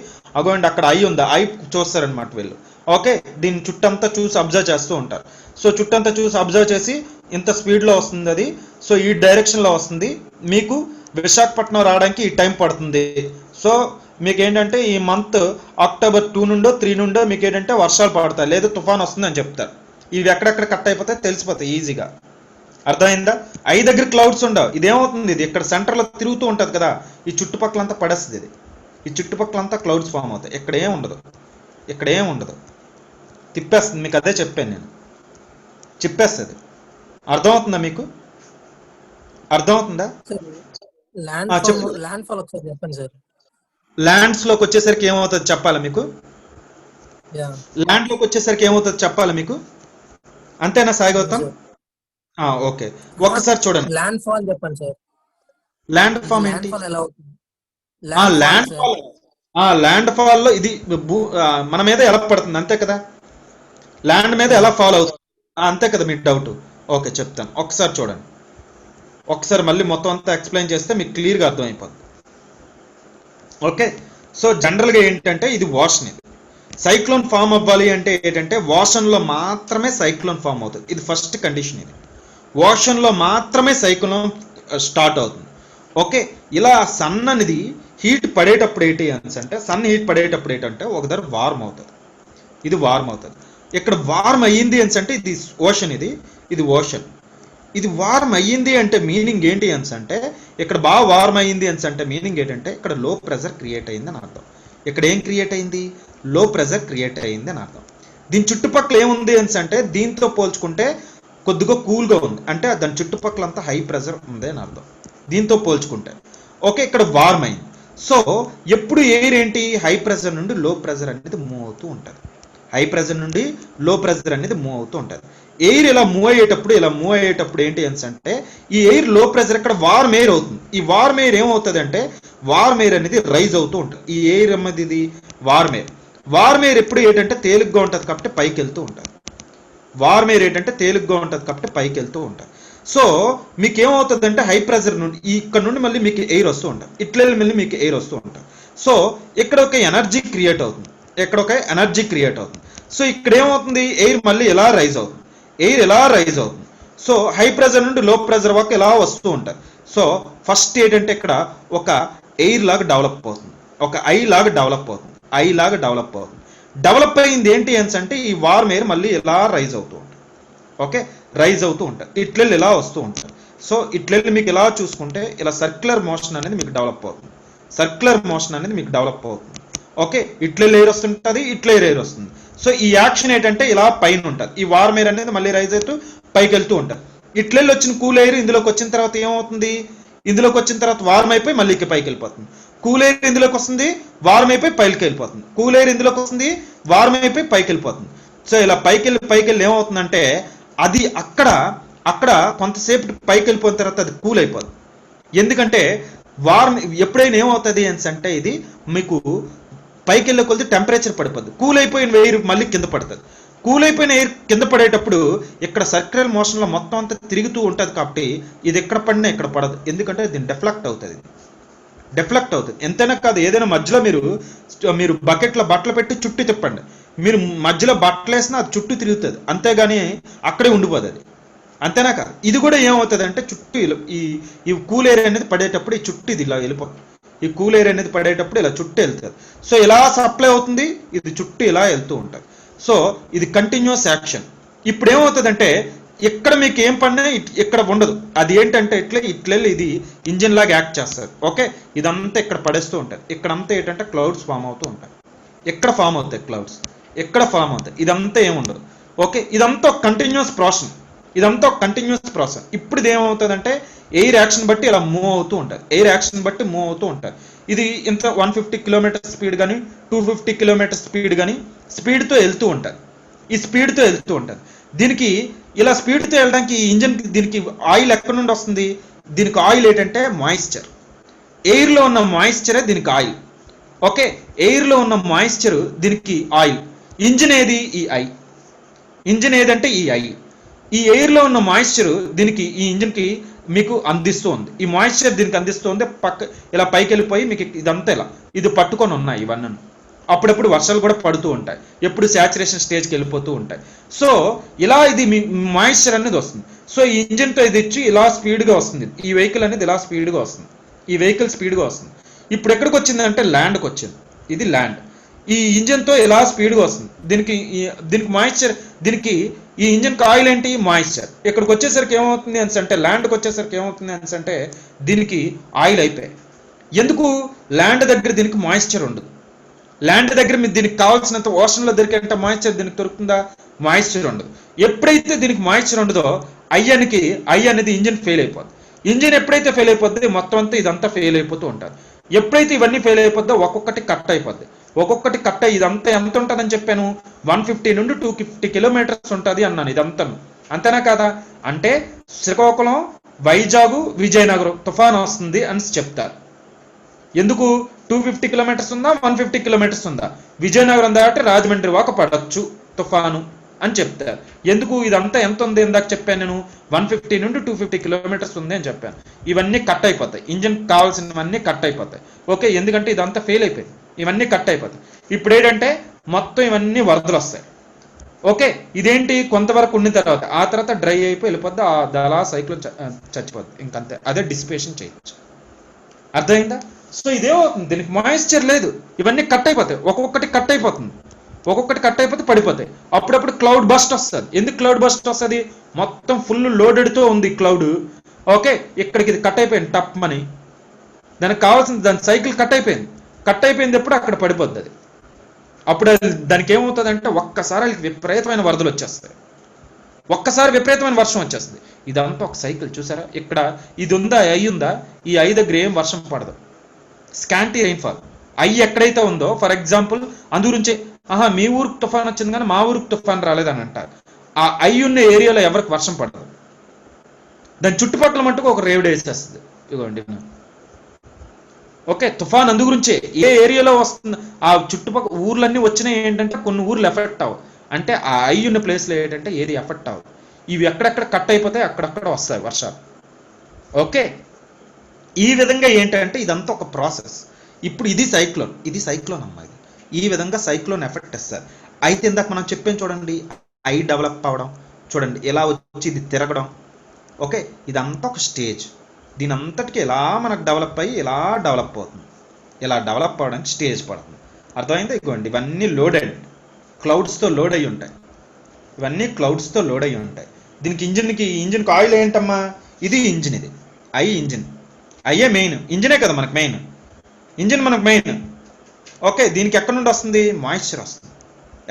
అగోండి అక్కడ ఐ ఉందా, ఐ చూస్తారనమాట వీళ్ళు. ఓకే, దీని చుట్టంతా చూసి అబ్జర్వ్ చేస్తూ ఉంటారు. సో చుట్టంతా చూసి అబ్జర్వ్ చేసి ఇంత స్పీడ్లో వస్తుంది అది, సో ఈ డైరెక్షన్లో వస్తుంది, మీకు విశాఖపట్నం రావడానికి ఈ టైం పడుతుంది. సో మీకు ఏంటంటే ఈ మంత్ అక్టోబర్ 2 నుండో 3 నుండో మీకు ఏంటంటే వర్షాలు పడతాయి, లేదా తుఫాన్ వస్తుందని చెప్తారు. ఇవి ఎక్కడెక్కడ కట్ అయిపోతాయి తెలిసిపోతాయి ఈజీగా. అర్థమైందా? ఐ దగ్గర క్లౌడ్స్ ఉండవు. ఇదేమవుతుంది, ఇది ఇక్కడ సెంటర్లో తిరుగుతూ ఉంటుంది కదా, ఈ చుట్టుపక్కలంతా పడేస్తుంది. ఇది ఈ చుట్టుపక్కలంతా క్లౌడ్స్ ఫామ్ అవుతాయి. ఇక్కడ ఏం ఉండదు, తిప్పేస్తుంది. మీకు అదే చెప్పాను నేను, చెప్పేస్తుంది. అర్థమవుతుందా మీకు? అర్థమవుతుందా? ల్యాండ్ ఫాల్ ఒకసారి చెప్పండి సార్. ల్యాండ్స్ లోకి వచ్చేసరికి ఏమవుతుంది చెప్పాలా మీకు? ల్యాండ్ లోకి వచ్చేసరికి ఏమవుతుంది చెప్పాలా మీకు? అంతేనా సాయిగౌతమ్? ఓకే, ఒక్కసారి చూడండి. ల్యాండ్ ఫాల్ చెప్పండి సార్. ల్యాండ్ ఫామ్ ఏంటి? ఎలా అవుతుంది? ల్యాండ్ ఫాల్ ఆ ల్యాండ్ ఫాల్ లో ఇది మన మీద ఎలా పడుతుంది అంతే కదా, ల్యాండ్ మీద ఎలా ఫాల్ అవుతుంది అంతే కదా మీ డౌట్. ఓకే చెప్తాను, ఒకసారి చూడండి, ఒకసారి మళ్ళీ మొత్తం అంతా ఎక్స్ప్లెయిన్ చేస్తే మీకు క్లియర్గా అర్థమైపోతుంది. ఓకే, సో జనరల్గా ఏంటంటే ఇది ఓషన్, ఇది సైక్లోన్ ఫామ్ అవ్వాలి అంటే ఏంటంటే ఓషన్లో మాత్రమే సైక్లోన్ ఫామ్ అవుతుంది. ఇది ఫస్ట్ కండిషన్, ఇది ఓషన్లో మాత్రమే సైక్లోన్ స్టార్ట్ అవుతుంది. ఓకే, ఇలా సన్ అనేది హీట్ పడేటప్పుడు ఏంటి అంటే సన్ హీట్ పడేటప్పుడు ఏంటంటే ఒకదారు వార్మ్ అవుతుంది, ఇది వార్మ్ అవుతుంది. ఇక్కడ వార్మ్ అయ్యింది అంటే ఇది ఓషన్, ఇది ఓషన్. ఇది వార్మ్ అయ్యింది అంటే మీనింగ్ ఏంటి అంటే ఇక్కడ బాగా వార్మ్ అయ్యింది అంటే మీనింగ్ ఏంటంటే ఇక్కడ లో ప్రెజర్ క్రియేట్ అయింది అని అర్థం. ఇక్కడ ఏం క్రియేట్ అయింది, లో ప్రెజర్ క్రియేట్ అయింది అని అర్థం. దీని చుట్టుపక్కల ఏముంది అంటే దీంతో పోల్చుకుంటే కొద్దిగా కూల్గా ఉంది, అంటే దాని చుట్టుపక్కల అంతా హై ప్రెజర్ ఉంది అని అర్థం దీంతో పోల్చుకుంటే. ఓకే, ఇక్కడ వార్మ్ అయింది. సో ఎప్పుడు ఎయిర్ ఏంటి హై ప్రెజర్ నుండి లో ప్రెజర్ అనేది మూవ్ అవుతూ ఉంటుంది, హై ప్రెజర్ నుండి లో ప్రెజర్ అనేది మూవ్ అవుతూ ఉంటుంది. ఎయిర్ ఇలా మూవ్ అయ్యేటప్పుడు ఏంటి అంటే ఈ ఎయిర్ లో ప్రెజర్ ఇక్కడ వార్మ్ ఎయిర్ అవుతుంది. ఈ వార్మ్ ఎయిర్ ఏమవుతుంది అంటే వార్మ్ ఎయిర్ అనేది రైజ్ అవుతూ ఉంటుంది. ఈ ఎయిర్ అన్నది ఇది వార్మ్ ఎయిర్. వార్మ్ ఎయిర్ ఎప్పుడు ఏంటంటే తేలిగ్గా ఉంటుంది కాబట్టి పైకి వెళ్తూ ఉంటుంది. వార్మ్ ఎయిర్ ఏంటంటే తేలిగ్గా ఉంటుంది కాబట్టి పైకి వెళ్తూ ఉంటుంది. సో మీకు ఏమవుతుంది అంటే హై ప్రెజర్ నుండి ఇక్కడ నుండి మళ్ళీ మీకు ఎయిర్ వస్తూ ఉంటుంది, ఇట్లా మళ్ళీ మీకు ఎయిర్ వస్తూ ఉంటుంది. సో ఇక్కడ ఒక ఎనర్జీ క్రియేట్ అవుతుంది, సో ఇక్కడ ఏమవుతుంది ఎయిర్ మళ్ళీ ఎలా రైజ్ అవుతుంది, సో హై ప్రెజర్ నుండి లో ప్రెజర్ వరకు ఎలా వస్తూ ఉంటుంది. సో ఫస్ట్ ఏంటంటే ఇక్కడ ఒక ఎయిర్ లాగా డెవలప్ అవుతుంది, ఒక ఐ లాగా డెవలప్ అవుతుంది. డెవలప్ అయింది ఏంటి అంటే ఈ వార్మ్ ఎయిర్ మళ్ళీ ఇలా రైజ్ అవుతూ ఉంటుంది. ఓకే, రైజ్ అవుతూ ఉంటుంది, ఇట్లెళ్ళి ఇలా వస్తూ ఉంటుంది. సో ఇట్లెళ్ళి మీకు ఇలా చూసుకుంటే ఇలా సర్క్యులర్ మోషన్ అనేది మీకు డెవలప్ అవుతుంది. ఓకే, ఇట్లెళ్ళి ఎయిర్ వస్తుంటుంది, ఇట్లా ఎయిర్ వస్తుంది. సో ఈ యాక్షన్ ఏంటంటే ఇలా పైన ఉంటుంది, ఈ వార్మ్ ఎయిర్ అనేది మళ్ళీ రైజ్ అవుతూ పైకి వెళ్తూ ఉంటుంది. ఇట్లెళ్ళి వచ్చిన కూల్ ఎయిర్ ఇందులోకి వచ్చిన తర్వాత ఏమవుతుంది, ఇందులోకి వచ్చిన తర్వాత వార్మ్ అయిపోయి మళ్ళీ పైకి వెళ్ళిపోతుంది. కూల్ ఎయిర్ ఇందులోకి వస్తుంది, వార్మ్ అయిపోయి పైకి వెళ్ళిపోతుంది. కూల్ ఎయిర్ ఇందులోకి వస్తుంది, వార్మ్ అయిపోయి పైకి వెళ్ళిపోతుంది. సో ఇలా పైకి వెళ్ళి ఏమవుతుందంటే అది అక్కడ కొంతసేపు పైకి వెళ్ళిపోయిన తర్వాత అది కూల్ అయిపోతుంది. ఎందుకంటే వార్మ్ ఎప్పుడైనా ఏమవుతుంది అంటే ఇది మీకు పైకి వెళ్ళే కొద్ది టెంపరేచర్ పడిపోద్ది, కూల్ అయిపోయిన ఎయిర్ మళ్ళీ కింద పడుతుంది. కూల్ అయిపోయిన ఎయిర్ కింద పడేటప్పుడు ఇక్కడ సర్క్యులర్ మోషన్లో మొత్తం అంతా తిరుగుతూ ఉంటుంది కాబట్టి ఇది ఎక్కడ పడినా ఇక్కడ పడదు, ఎందుకంటే దీన్ని డెఫ్లెక్ట్ అవుతుంది. ఎంతైనా కాదు, ఏదైనా మధ్యలో మీరు బకెట్లో బట్టలు పెట్టి చుట్టూ తిప్పండి, మీరు మధ్యలో బట్టలు వేసినా అది చుట్టూ తిరుగుతుంది, అంతేగాని అక్కడే ఉండిపోదు అది. అంతేనా కాదు, ఇది కూడా ఏమవుతుంది అంటే చుట్టూ ఈ కూల్ ఎయిర్ అనేది పడేటప్పుడు ఈ చుట్టూ ఇది ఇలా వెళ్ళిపోతుంది. ఈ కూల్ ఎయిర్ అనేది పడేటప్పుడు ఇలా చుట్టూ వెళ్తుంది. సో ఇలా సప్లై అవుతుంది, ఇది చుట్టూ ఇలా వెళ్తూ ఉంటుంది. సో ఇది కంటిన్యూస్ యాక్షన్. ఇప్పుడు ఏమవుతుందంటే ఎక్కడ మీకు ఏం పడినా ఇక్కడ ఉండదు, అది ఏంటంటే ఇట్లెళ్ళి ఇది ఇంజిన్ లాగా యాక్ట్ చేస్తారు. ఓకే, ఇదంతా ఇక్కడ పడేస్తూ ఉంటుంది. ఇక్కడంతా ఏంటంటే క్లౌడ్స్ ఫామ్ అవుతూ ఉంటాయి, ఎక్కడ ఫామ్ అవుతాయి క్లౌడ్స్, ఇదంతా ఏముండదు. ఓకే, ఇదంతా ఒక కంటిన్యూస్ ప్రాసెస్. ఇప్పుడు ఇది ఏమవుతుందంటే ఎయిర్ యాక్షన్ బట్టి ఇలా మూవ్ అవుతూ ఉంటుంది. ఇది ఇంత 150 కిలోమీటర్ స్పీడ్ కానీ 250 కిలోమీటర్ స్పీడ్ కానీ స్పీడ్తో వెళ్తూ ఉంటుంది. దీనికి ఇలా స్పీడ్తో వెళ్ళడానికి ఈ ఇంజిన్ దీనికి ఆయిల్ ఎక్కడి నుండి వస్తుంది, దీనికి ఆయిల్ ఏంటంటే మాయిశ్చర్, ఎయిర్లో ఉన్న మాయిశ్చరే దీనికి ఆయిల్. ఓకే, ఎయిర్లో ఉన్న మాయిశ్చర్ దీనికి ఆయిల్. ఇంజిన్ ఏది, ఇంజిన్ ఏదంటే ఈ ఐ. ఈ ఎయిర్లో ఉన్న మాయిశ్చర్ దీనికి ఈ ఇంజిన్కి మీకు అందిస్తూ ఉంది, ఈ మాయిశ్చర్ దీనికి అందిస్తుంది. ఇలా పైకి వెళ్ళిపోయి మీకు ఇదంతా ఇది పట్టుకొని ఉన్నాయి ఇవన్నీ. అప్పుడప్పుడు వర్షాలు కూడా పడుతూ ఉంటాయి, ఎప్పుడు శాచురేషన్ స్టేజ్కి వెళ్ళిపోతూ ఉంటాయి. సో ఇలా ఇది మీ మాయిశ్చర్ అనేది వస్తుంది. సో ఈ ఇంజిన్తో ఇది ఇచ్చి ఇలా స్పీడ్గా వస్తుంది, ఈ వెహికల్ అనేది ఇలా స్పీడ్గా వస్తుంది. ఇప్పుడు ఎక్కడికి వచ్చింది అంటే ల్యాండ్కి వచ్చింది, ఇది ల్యాండ్. ఈ ఇంజిన్తో ఇలా స్పీడ్గా వస్తుంది. దీనికి మాయిశ్చర్, దీనికి ఈ ఇంజిన్కి ఆయిల్ ఏంటి, మాయిశ్చర్. ఇక్కడికి వచ్చేసరికి ఏమవుతుంది అంటే ల్యాండ్కి వచ్చేసరికి ఏమవుతుంది అంటే దీనికి ఆయిల్ అయిపోయాయి. ఎందుకు, ల్యాండ్ దగ్గర దీనికి మాయిశ్చర్ ఉండదు. ల్యాండ్ దగ్గర మీరు దీనికి కావాల్సినంత ఓషన్లో దొరికేంత మాయిశ్చర్ దీనికి దొరుకుతుందా, మాయిశ్చర్ ఉండదు. ఎప్పుడైతే దీనికి మాయిశ్చర్ ఉండదో ఐ అనేది ఇంజిన్ ఫెయిల్ అయిపోద్ది. ఇంజిన్ ఎప్పుడైతే ఫెయిల్ అయిపోద్ది మొత్తం అంతా ఇదంతా ఫెయిల్ అయిపోతూ ఉంటుంది. ఎప్పుడైతే ఇవన్నీ ఫెయిల్ అయిపోద్దో ఒక్కొక్కటి కట్ అయిపోద్ది. ఇదంతా ఎంత ఉంటుందని చెప్పాను, 150 నుండి 250 కిలోమీటర్స్ ఉంటుంది అన్నాను. ఇదంతా అంతేనా కాదా, అంటే శ్రీకాకుళం, వైజాగ్, విజయనగరం తుఫాన్ వస్తుంది అని చెప్తారు. ఎందుకు 250 కిలోమీటర్స్ ఉందా 150 కిలోమీటర్స్ ఉందా, విజయనగరం దాటి రాజమండ్రి వాక పడచ్చు తుఫాను అని చెప్తారు. ఎందుకు ఇదంతా ఎంత ఉంది ఇందాక చెప్పాను నేను 150 నుండి 250 కిలోమీటర్స్ ఉంది అని చెప్పాను. ఇవన్నీ కట్ అయిపోతాయి, ఇంజిన్ కావాల్సినవన్నీ కట్ అయిపోతాయి. ఓకే, ఎందుకంటే ఇదంతా ఫెయిల్ అయిపోయింది, ఇవన్నీ కట్ అయిపోతాయి. ఇప్పుడు ఏంటంటే మొత్తం ఇవన్నీ వరదలు వస్తాయి. ఓకే, ఇదేంటి కొంతవరకు ఉన్న తర్వాత ఆ తర్వాత డ్రై అయిపోయి వెళ్ళిపోద్ది, అలా సైక్లోన్ చచ్చిపోద్ది, ఇంకంతే. అదే డిసిపేషన్ చేయొచ్చు. అర్థమైందా? సో ఇదేమవుతుంది, దీనికి మాయిశ్చర్ లేదు, ఇవన్నీ కట్ అయిపోతాయి, ఒక్కొక్కటి కట్ అయిపోతుంది, ఒక్కొక్కటి కట్ అయిపోతే పడిపోతాయి. అప్పుడప్పుడు క్లౌడ్ బస్ట్ వస్తుంది. ఎందుకు క్లౌడ్ బస్ట్ వస్తుంది? మొత్తం ఫుల్ లోడెడ్తో ఉంది క్లౌడ్. ఓకే, ఇక్కడికి ఇది కట్ అయిపోయింది టప్ అని, దానికి కావాల్సింది దాని సైకిల్ కట్ అయిపోయింది. కట్ అయిపోయింది ఎప్పుడు అక్కడ పడిపోద్ది అది. అప్పుడు దానికి ఏమవుతుంది అంటే ఒక్కసారి విపరీతమైన వరదలు వచ్చేస్తాయి, ఒక్కసారి విపరీతమైన వర్షం వచ్చేస్తుంది. ఇదంతా ఒక సైకిల్. చూసారా ఇక్కడ ఇది ఉందా, ఐ ఉందా, ఈ ఐ దగ్గర ఏం వర్షం పడదు, స్కాంటీ రైన్ఫాల్. ఐ ఎక్కడైతే ఉందో ఫర్ ఎగ్జాంపుల్ అందు గురించి మీ ఊరికి తుఫాన్ వచ్చింది కానీ మా ఊరికి తుఫాన్ రాలేదని అంటారు. ఆ ఐ ఉన్న ఏరియాలో ఎవరికి వర్షం పడదు, దాని చుట్టుపక్కల మట్టుకు ఒక రేవుడు వేసేస్తుంది. ఇదిగోండి, ఓకే, తుఫాన్ అందు గురించే ఏ ఏరియాలో వస్తుంది, ఆ చుట్టుపక్కల ఊర్లన్నీ వచ్చినాయి ఏంటంటే కొన్ని ఊర్లు ఎఫెక్ట్ అవ్వవు, అంటే ఆ ఐ ఉన్న ప్లేస్లో ఏంటంటే ఏది ఎఫెక్ట్ అవ్వదు. ఇవి ఎక్కడెక్కడ కట్ అయిపోతాయి అక్కడక్కడ వస్తాయి వర్షాలు. ఓకే, ఈ విధంగా ఏంటంటే ఇదంతా ఒక ప్రాసెస్. ఇప్పుడు ఇది సైక్లోన్ అమ్మా. ఇది ఈ విధంగా సైక్లోన్ ఎఫెక్ట్ ఇస్తారు. అయితే ఇందాక మనం చెప్పాం చూడండి, ఐ డెవలప్ అవ్వడం, చూడండి ఎలా వచ్చి ఇది తిరగడం. ఓకే, ఇదంతా ఒక స్టేజ్. దీని అంతటికి ఎలా మనకు డెవలప్ అయ్యి ఇలా డెవలప్ అవుతుంది, ఇలా డెవలప్ అవ్వడానికి స్టేజ్ పడుతుంది. అర్థమైందా? ఇవ్వండి, ఇవన్నీ లోడెడ్ క్లౌడ్స్తో లోడ్ అయ్యి ఉంటాయి, ఇవన్నీ క్లౌడ్స్తో లోడ్ అయ్యి ఉంటాయి. దీనికి ఇంజిన్కి ఆయిల్ ఏంటమ్మా, ఇది ఇంజిన్, ఇది ఇంజిన్, అయ్యే మెయిన్, ఇంజినే కదా మనకు మెయిన్, ఇంజిన్ మనకు మెయిన్. ఓకే, దీనికి ఎక్కడి నుండి వస్తుంది, మాయిశ్చర్ వస్తుంది.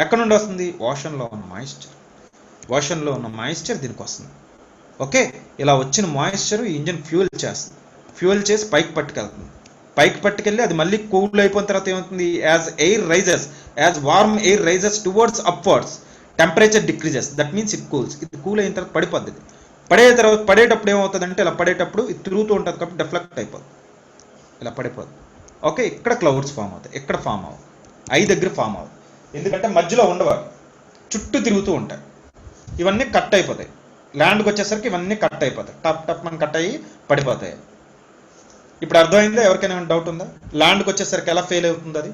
ఎక్కడి నుండి వస్తుంది, ఓషన్లో ఉన్న మాయిశ్చర్ దీనికి వస్తుంది. ఓకే, ఇలా వచ్చిన మాయిశ్చర్ ఇంజిన్ ఫ్యూయల్ చేసి పైకి పట్టుకెళ్ళి అది మళ్ళీ కూల్ అయిపోయిన తర్వాత ఏమవుతుంది, as warm air rises towards upwards temperature decreases, that means it cools. ఇది కూల్ అయిన తర్వాత పడిపోద్ది. పడేటప్పుడు ఏమవుతుంది అంటే ఇలా పడేటప్పుడు ఇది తిరుగుతూ ఉంటుంది కాబట్టి డిఫ్లెక్ట్ అయిపోద్ది, ఇలా పడిపోద్ది. ఓకే, ఇక్కడ క్లౌడ్స్ ఫామ్ అవుతాయి, ఇక్కడ ఫామ్ అవ్వవు, ఐ దగ్గర ఫామ్ అవ్వదు, ఎందుకంటే మధ్యలో ఉండవు, చుట్టూ తిరుగుతూ ఉంటాయి. ఇవన్నీ కట్ అయిపోతాయి, ల్యాండ్కి వచ్చేసరికి ఇవన్నీ కట్ అయిపోతాయి, టప్ మనం కట్ అయ్యి పడిపోతాయి. ఇప్పుడు అర్థమైందా? ఎవరికైనా ఏమైనా డౌట్ ఉందా? ల్యాండ్కి వచ్చేసరికి ఎలా ఫెయిల్ అవుతుంది అది?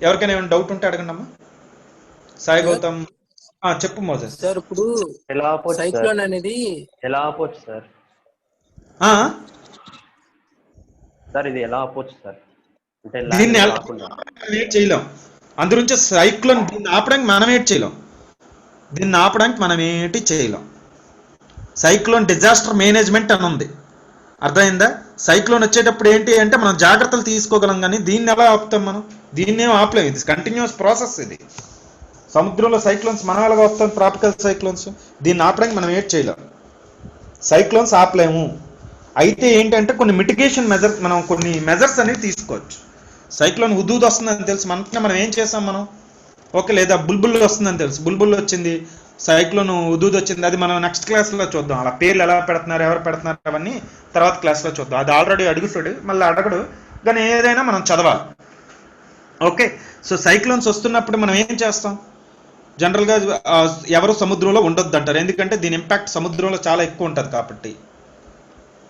ఎవరికైనా ఏమైనా డౌట్ ఉంటే అడగండి అమ్మా. సాయి గౌతమ్ చెప్పు మోజెస్. సార్ ఇప్పుడు సైక్లోన్ అనేది ఎలా ఆపొచ్చు సార్? ఇది ఎలా ఆపొచ్చు సార్? అంటే దీన్ని చేయలేం, అందుగురించి సైక్లోన్ దీన్ని ఆపడానికి మనం ఏంటి చేయలేం. సైక్లోన్ డిజాస్టర్ మేనేజ్మెంట్ అని ఉంది, అర్థమైందా? సైక్లోన్ వచ్చేటప్పుడు ఏంటి అంటే మనం జాగ్రత్తలు తీసుకోగలం, కానీ దీన్ని ఎలా ఆపుతాం మనం? దీన్ని ఏం ఆపలేము, ఇది కంటిన్యూస్ ప్రాసెస్. ఇది సముద్రంలో సైక్లోన్స్ మనం ఎలాగ వస్తాం, ట్రాపికల్ సైక్లోన్స్, దీన్ని ఆపడానికి మనం ఏం చేయలేం, సైక్లోన్స్ ఆపలేము. అయితే ఏంటంటే కొన్ని మిటిగేషన్ మనం కొన్ని మెజర్స్ అనేవి తీసుకోవచ్చు. సైక్లోన్ హుదూద్ వస్తుందని తెలుసు మనకి, మనం ఏం చేస్తాం మనం? ఓకే, లేదా బుల్బుల్ వస్తుందని తెలుసు, బుల్బుల్ వచ్చింది, సైక్లోన్ హుదూద్ వచ్చింది, అది మనం నెక్స్ట్ క్లాస్లో చూద్దాం. అలా పేర్లు ఎలా పెడుతున్నారు, ఎవరు పెడుతున్నారు అవన్నీ తర్వాత క్లాస్లో చూద్దాం. అది ఆల్రెడీ అడుగుతాడు, మళ్ళీ అడగడు, కానీ ఏదైనా మనం చదవాలి. ఓకే, సో సైక్లోన్స్ వస్తున్నప్పుడు మనం ఏం చేస్తాం? జనరల్గా ఎవరు సముద్రంలో ఉండొద్దు అంటారు, ఎందుకంటే దీని ఇంపాక్ట్ సముద్రంలో చాలా ఎక్కువ ఉంటుంది కాబట్టి.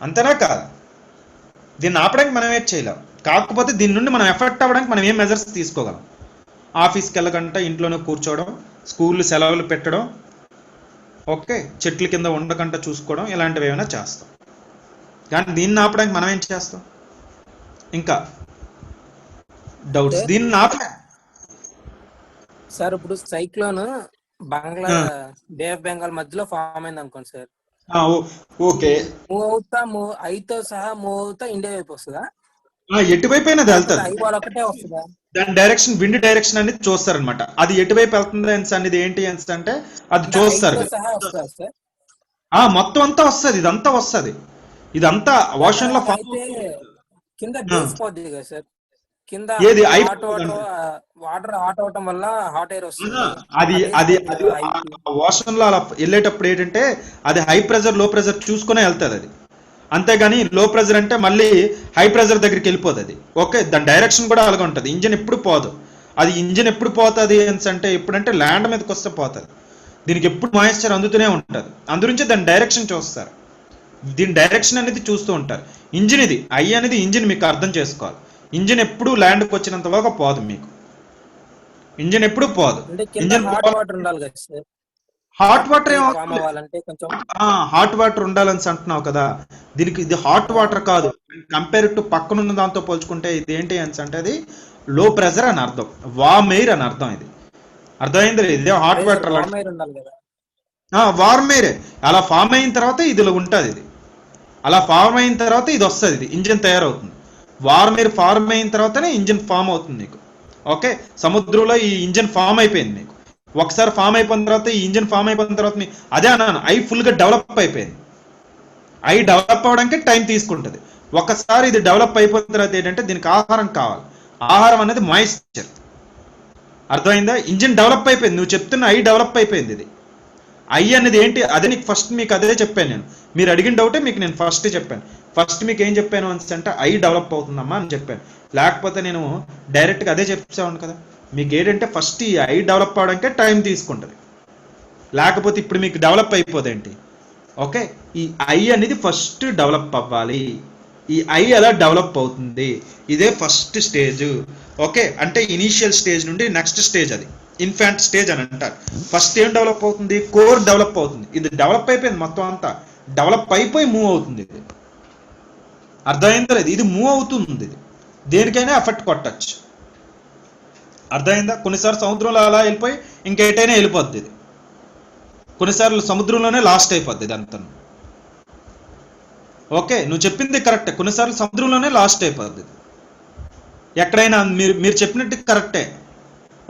అంతేనా కాదు? దీన్ని ఆపడానికి మనం ఏం చేయలేం, కాకపోతే దీని నుండి మనం ఎఫెక్ట్ అవ్వడానికి మనం ఏం మెజర్స్ తీసుకోగలం? ఆఫీస్కి వెళ్ళకుండా ఇంట్లోనే కూర్చోవడం, స్కూల్ సెలవులు పెట్టడం, ఓకే, చెట్ల కింద ఉండకుండా చూసుకోవడం, ఇలాంటివి ఏమైనా చేస్తాం. కానీ దీన్ని ఆపడానికి మనం ఏం చేస్తాం? ఇంకా డౌట్స్? దీన్ని ఆపలే సార్. ఇప్పుడు cyclone Bangla bay of Bengal మధ్యలో ఫామ్ అయింది అనుకోండి సార్. ఓకే, ఐతో సహా మూవ్ అవుతా ఇండియా వైపు వస్తుందా? ఎటువైపు అయినా వెళ్తుంది, ఒకటే వస్తుందా? దాని డైరెక్షన్, విండ్ డైరెక్షన్ అనేది చూస్తారనమాట. అది ఎటువైపు వెళ్తుంది అనేది ఏంటి అంటే అది చూస్తారు. మొత్తం అంతా వస్తుంది, ఇదంతా వస్తుంది, ఇదంతా ఓషన్ లో కింద బేస్ పోద్ది కదా సార్, కింద ఏది వాటర్ హాట్ అవటం వల్ల హాట్ ఎయిర్ వస్తుంది. అది ఓషన్ లో అలా వెళ్ళేటప్పుడు ఏంటంటే అది హై ప్రెజర్ లో ప్రెజర్ చూసుకునే వెళ్తుంది. అంతేగాని లో ప్రెజర్ అంటే మళ్ళీ హై ప్రెజర్ దగ్గరికి వెళ్ళిపోతుంది అది. ఓకే, దాని డైరెక్షన్ కూడా అలాగే ఉంటుంది. ఇంజిన్ ఎప్పుడు పోదు. అది ఇంజిన్ ఎప్పుడు పోతుంది అంటే ఎప్పుడంటే ల్యాండ్ మీదకి వస్తే పోతుంది. దీనికి ఎప్పుడు మాయిశ్చర్ అందుతూనే ఉంటుంది. అందుగురించి దాని డైరెక్షన్ చూస్తారు. దీని డైరెక్షన్ అనేది చూస్తూ ఉంటారు. ఇంజిన్ ఇది ఐ అనేది ఇంజిన్, మీకు అర్థం చేసుకోవాలి. ఇంజిన్ ఎప్పుడు ల్యాండ్కి వచ్చినంత వరకు పోదు. మీకు ఇంజిన్ ఎప్పుడు పోదు. అంటే కింద ఇంజిన్ హాట్ వాటర్ ఉండాలి కదా సార్, హాట్ వాటర్ ఫామ్ అవ్వాలంటే కొంచెం. హాట్ వాటర్ ఉండాలని అంటున్నావు కదా, దీనికి ఇది హాట్ వాటర్ కాదు. కంపేర్ టు పక్కనున్న దాంతో పోల్చుకుంటే ఇది ఏంటి అని అంటే అది లో ప్రెజర్ అని అర్థం, వామ్ ఎయిర్ అని అర్థం. ఇది అర్థమైంది. ఇదే హాట్ వాటర్ వామ్ ఎయిర్ ఉండాలి కదా. వార్మ్ ఎయిర్ అలా ఫామ్ అయిన తర్వాత ఇదిలో ఉంటుంది. ఇది అలా ఫామ్ అయిన తర్వాత ఇది వస్తుంది, ఇది ఇంజిన్ తయారవుతుంది. వార్మ్ ఎయిర్ ఫార్మ్ అయిన తర్వాతనే ఇంజిన్ ఫామ్ అవుతుంది మీకు. ఓకే, సముద్రంలో ఈ ఇంజిన్ ఫామ్ అయిపోయింది మీకు. ఒకసారి ఫామ్ అయిపోయిన తర్వాత ఈ ఇంజిన్ ఫామ్ అయిపోయిన తర్వాత అదే అన్నాను, ఐ ఫుల్గా డెవలప్ అయిపోయింది. ఐ డెవలప్ అవ్వడానికి టైం తీసుకుంటుంది. ఒకసారి ఇది డెవలప్ అయిపోయిన తర్వాత ఏంటంటే దీనికి ఆహారం కావాలి. ఆహారం అనేది మాయిశ్చర్. అర్థమైందా? ఇంజిన్ డెవలప్ అయిపోయింది, నువ్వు చెప్తున్న ఐ డెవలప్ అయిపోయింది. ఇది ఐ అనేది ఏంటి అదే నీకు ఫస్ట్ మీకు అదే చెప్పాను నేను. మీరు అడిగిన డౌటే మీకు నేను ఫస్ట్ చెప్పాను. ఫస్ట్ మీకు ఏం చెప్పాను అంటే ఐ డెవలప్ అవుతుందమ్మా అని చెప్పాను. లేకపోతే నేను డైరెక్ట్గా అదే చెప్పేవాను కదా. మీకు ఏంటంటే ఫస్ట్ ఈ ఐ డెవలప్ అవడానికే టైం తీసుకుంటుంది. లేకపోతే ఇప్పుడు మీకు డెవలప్ అయిపోదేంటి. ఓకే, ఈ ఐ అనేది ఫస్ట్ డెవలప్ అవ్వాలి. ఈ ఐ ఎలా డెవలప్ అవుతుంది, ఇదే ఫస్ట్ స్టేజ్. ఓకే, అంటే ఇనీషియల్ స్టేజ్ నుండి నెక్స్ట్ స్టేజ్ అది ఇన్ఫాంట్ స్టేజ్ అని అంటారు. ఫస్ట్ ఏం డెవలప్ అవుతుంది, కోర్ డెవలప్ అవుతుంది. ఇది డెవలప్ అయిపోయింది, మొత్తం అంతా డెవలప్ అయిపోయి మూవ్ అవుతుంది. ఇది అర్థమైందా లేదు? ఇది మూవ్ అవుతుంది. ఇది దేనికైనా ఎఫెక్ట్ కొట్టచ్చు. అర్థమైందా? కొన్నిసార్లు సముద్రంలో అలా వెళ్ళిపోయి ఇంకేటైనా వెళ్ళిపోద్ది. ఇది కొన్నిసార్లు సముద్రంలోనే లాస్ట్ అయిపోద్ది ఇది అంతా. ఓకే, నువ్వు చెప్పింది కరెక్టే. కొన్నిసార్లు సముద్రంలోనే లాస్ట్ అయిపోద్ది. ఎక్కడైనా మీరు చెప్పినట్టు కరెక్టే.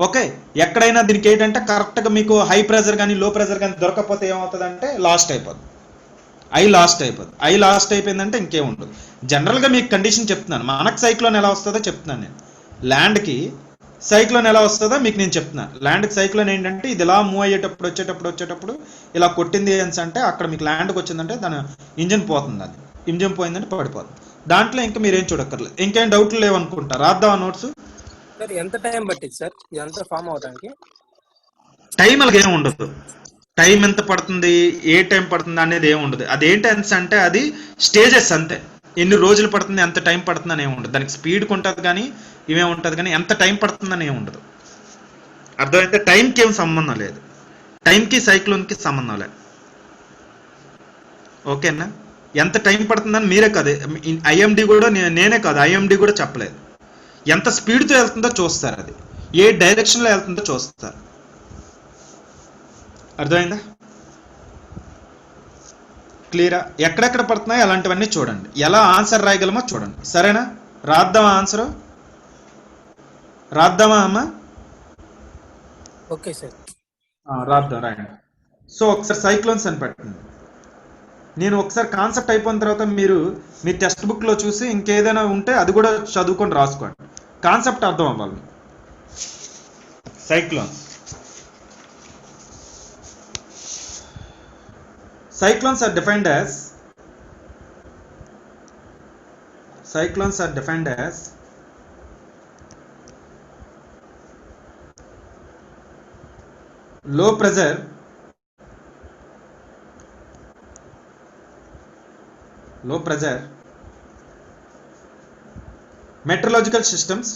ఓకే, ఎక్కడైనా దీనికి ఏంటంటే కరెక్ట్గా మీకు హై ప్రెజర్ కానీ లో ప్రెజర్ కానీ దొరకకపోతే ఏమవుతుంది అంటే లాస్ట్ అయిపోద్ది. ఐ లాస్ట్ అయిపోద్ది. ఐ లాస్ట్ అయిపోయిందంటే ఇంకేం ఉండదు. జనరల్గా మీకు కండిషన్ చెప్తున్నాను. మనకు సైక్లోన్ ఎలా వస్తుందో చెప్తున్నాను నేను. ల్యాండ్కి సైక్లోన్ ఎలా వస్తుందో మీకు నేను చెప్తున్నాను. ల్యాండ్కి సైక్లోన్ ఏంటంటే ఇది ఇలా మూవ్ అయ్యేటప్పుడు వచ్చేటప్పుడు ఇలా కొట్టింది అంటే అక్కడ మీకు ల్యాండ్కి వచ్చిందంటే దాని ఇంజిన్ పోతుంది. అది ఇంజిన్ పోయిందంటే పడిపోతుంది. దాంట్లో ఇంకా మీరేం చూడక్కర్లేదు. ఇంకేం డౌట్లు లేవనుకుంటా. రాద్దామా నోట్స్? సార్ ఎంత టైం పట్టింది సార్ ఇదంతా ఫామ్ అవడానికి? టైం అలాగే ఏమి ఉండదు. టైం ఎంత పడుతుంది, ఏ టైం పడుతుంది అనేది ఏమి ఉండదు. అదేంటి అంటే అది స్టేజెస్ అంతే. ఎన్ని రోజులు పడుతుంది, ఎంత టైం పడుతుంది అని ఏమి ఉండదు. దానికి స్పీడ్కి ఉంటుంది కానీ ఇవే ఉంటుంది కానీ ఎంత టైం పడుతుందని ఏమి ఉండదు. అర్థమైతే టైంకి ఏం సంబంధం లేదు. టైంకి సైక్లోన్కి సంబంధం లేదు. ఓకేనా? ఎంత టైం పడుతుందని మీరే కాదు, ఐఎండి కూడా నేనే కాదు, ఐఎండి కూడా చెప్పలేదు. ఎంత స్పీడ్తో వెళ్తుందో చూస్తారు. అది ఏ డైరెక్షన్లో వెళ్తుందో చూస్తారు. అర్థమైందా? క్లియరా? ఎక్కడెక్కడ పడుతున్నాయో అలాంటివన్నీ చూడండి. ఎలా ఆన్సర్ రాయగలమో చూడండి. సరేనా? రాద్దామా ఆన్సరు? రాద్దామా అమ్మా? ఓకే సార్, రాద్దాం, రాయండి. సో ఒకసారి సైక్లోన్స్ అని పెట్టండి. నేను ఒకసారి కాన్సెప్ట్ అయిపోయిన తర్వాత మీరు మీ టెక్స్ట్ బుక్లో చూసి ఇంకేదైనా ఉంటే అది కూడా చదువుకొని రాసుకోండి. కాన్సెప్ట్ అర్థం అవ్వాలి. Cyclones Cyclones are defined as low pressure meteorological systems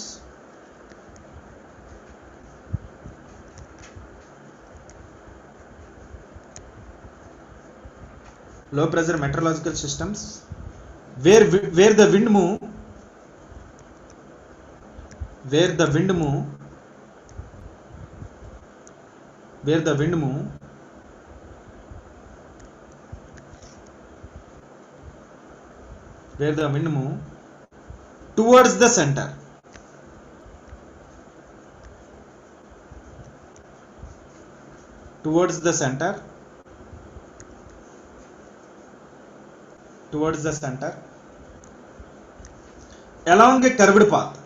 low pressure meteorological systems where the wind move towards the center. Towards the center along a curved path.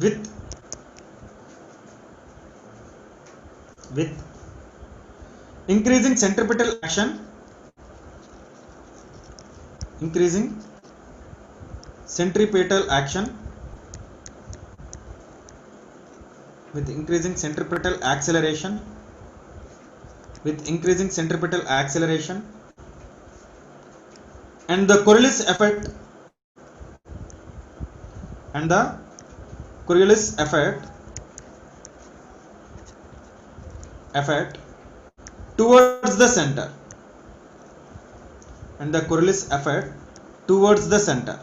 with increasing centripetal action, increasing centripetal action, with increasing centripetal acceleration, with increasing centripetal acceleration, and the Coriolis effect, and the Coriolis effect towards the center, and the Coriolis effect towards the center,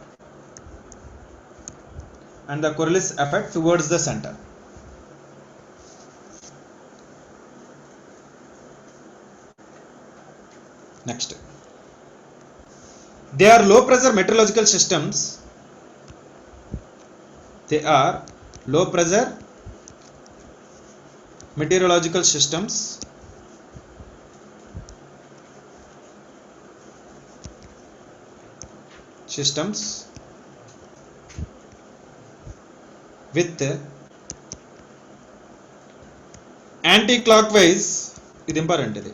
and the Coriolis effect towards the center. Next, they are low pressure meteorological systems. They are low pressure meteorological systems with anti-clockwise, ఇది important, ఇది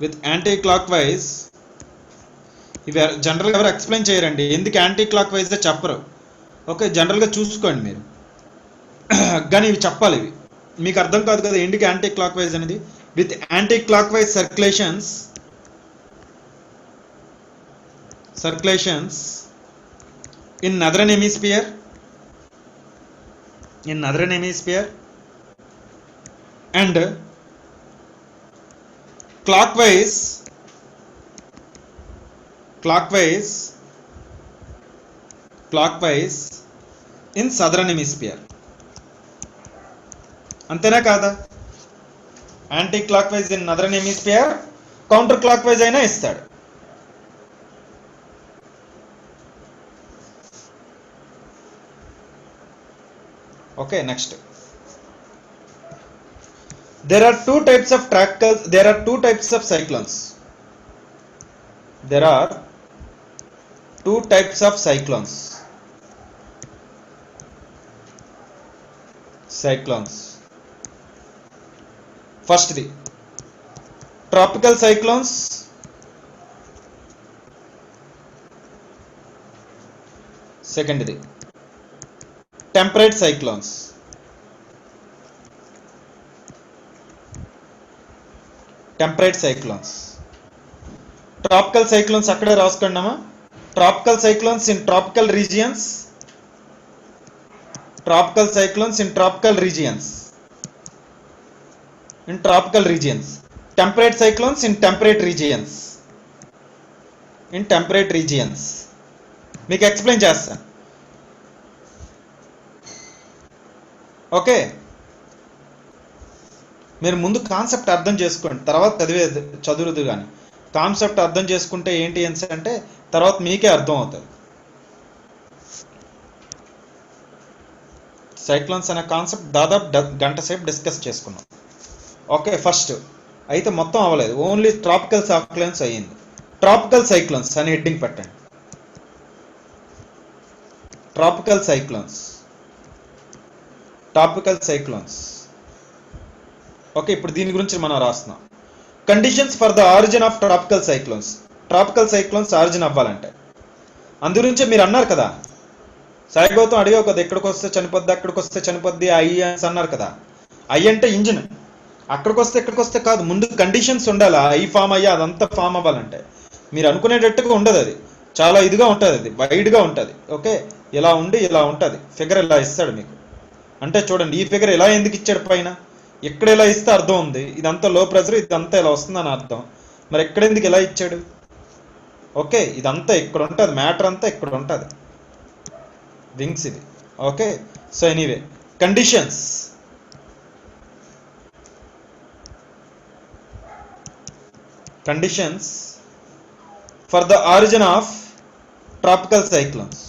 with anti clock wise. ఇవి జనరల్గా ఎవరు explain చేయరండి, ఎందుకు anti clock wise చెప్పరు. Okay, జనరల్గా చూసుకోండి మీరు, కానీ ఇవి చెప్పాలి, ఇవి మీకు అర్థం కాదు కదా ఎందుకు యాంటీ క్లాక్ వైజ్ అనేది. With anticlockwise circulations in northern hemisphere, and clockwise in southern hemisphere. అంతేనా కాదా? Anti clock wise in northern hemisphere, counter clock wise అయినా ఇస్తాడు. Okay, next, there are two types of cyclones. There are two types of cyclones. First, the tropical cyclones. Second, the temperate cyclones. Tropical cyclones akkade raskundama. Tropical cyclones in tropical regions. Temperate cyclones in temperate regions. మీకు explain చేస్తాను. Okay, మీరు ముందు concept అర్థం చేసుకోండి, తర్వాత చదువుదు. కానీ concept అర్థం చేసుకుంటే ఏంటి అంటే తర్వాత మీకే అర్థం అవుతుంది. సైక్లోన్స్ అనే కాన్సెప్ట్ దాదాపు గంట సేపు డిస్కస్ చేసుకున్నాం. ఓకే, ఫస్ట్ అయితే మొత్తం అవ్వలేదు, ఓన్లీ ట్రాపికల్ సైక్లోన్స్ అయ్యింది. ట్రాపికల్ సైక్లోన్స్ అని హెడ్డింగ్ పెట్టండి. Tropical cyclones. ఓకే, ఇప్పుడు దీని గురించి మనం రాస్తున్నాం. Conditions for the origin of tropical cyclones origin అవ్వాలంటే అందు గురించి మీరు అన్నారు కదా, సాయి గౌతమ్ అడిగావు కదా, ఎక్కడికి వస్తే చనిపోద్ది, అక్కడికి వస్తే చనిపోద్ది, ఐ అని అన్నారు కదా. ఐ అంటే ఇంజిన్, అక్కడికి వస్తే ఎక్కడికి వస్తే కాదు, ముందు కండిషన్స్ ఉండాలి. ఐ ఫామ్ అయ్యి అదంతా ఫామ్ అవ్వాలంటే మీరు అనుకునేటట్టుగా ఉండదు, అది చాలా ఇదిగా ఉంటుంది, అది వైడ్గా ఉంటుంది. ఓకే, ఇలా ఉండి ఇలా ఉంటుంది, ఫిగర్ ఇలా ఇస్తాడు మీకు. అంటే చూడండి, ఈ ఫిగర్ ఇలా ఎందుకు ఇచ్చాడు, పైన ఎక్కడ ఇలా ఇస్తే అర్థం ఉంది, ఇదంతా లో ప్రెషర్, ఇదంతా ఇలా వస్తుందని అర్థం. మరి ఎక్కడ ఎందుకు ఇలా ఇచ్చాడు? ఓకే, ఇదంతా ఇక్కడ ఉంటుంది, మ్యాటర్ అంతా ఇక్కడ ఉంటుంది, వింగ్స్ ఇది. Okay, so anyway, conditions for the origin of tropical cyclones.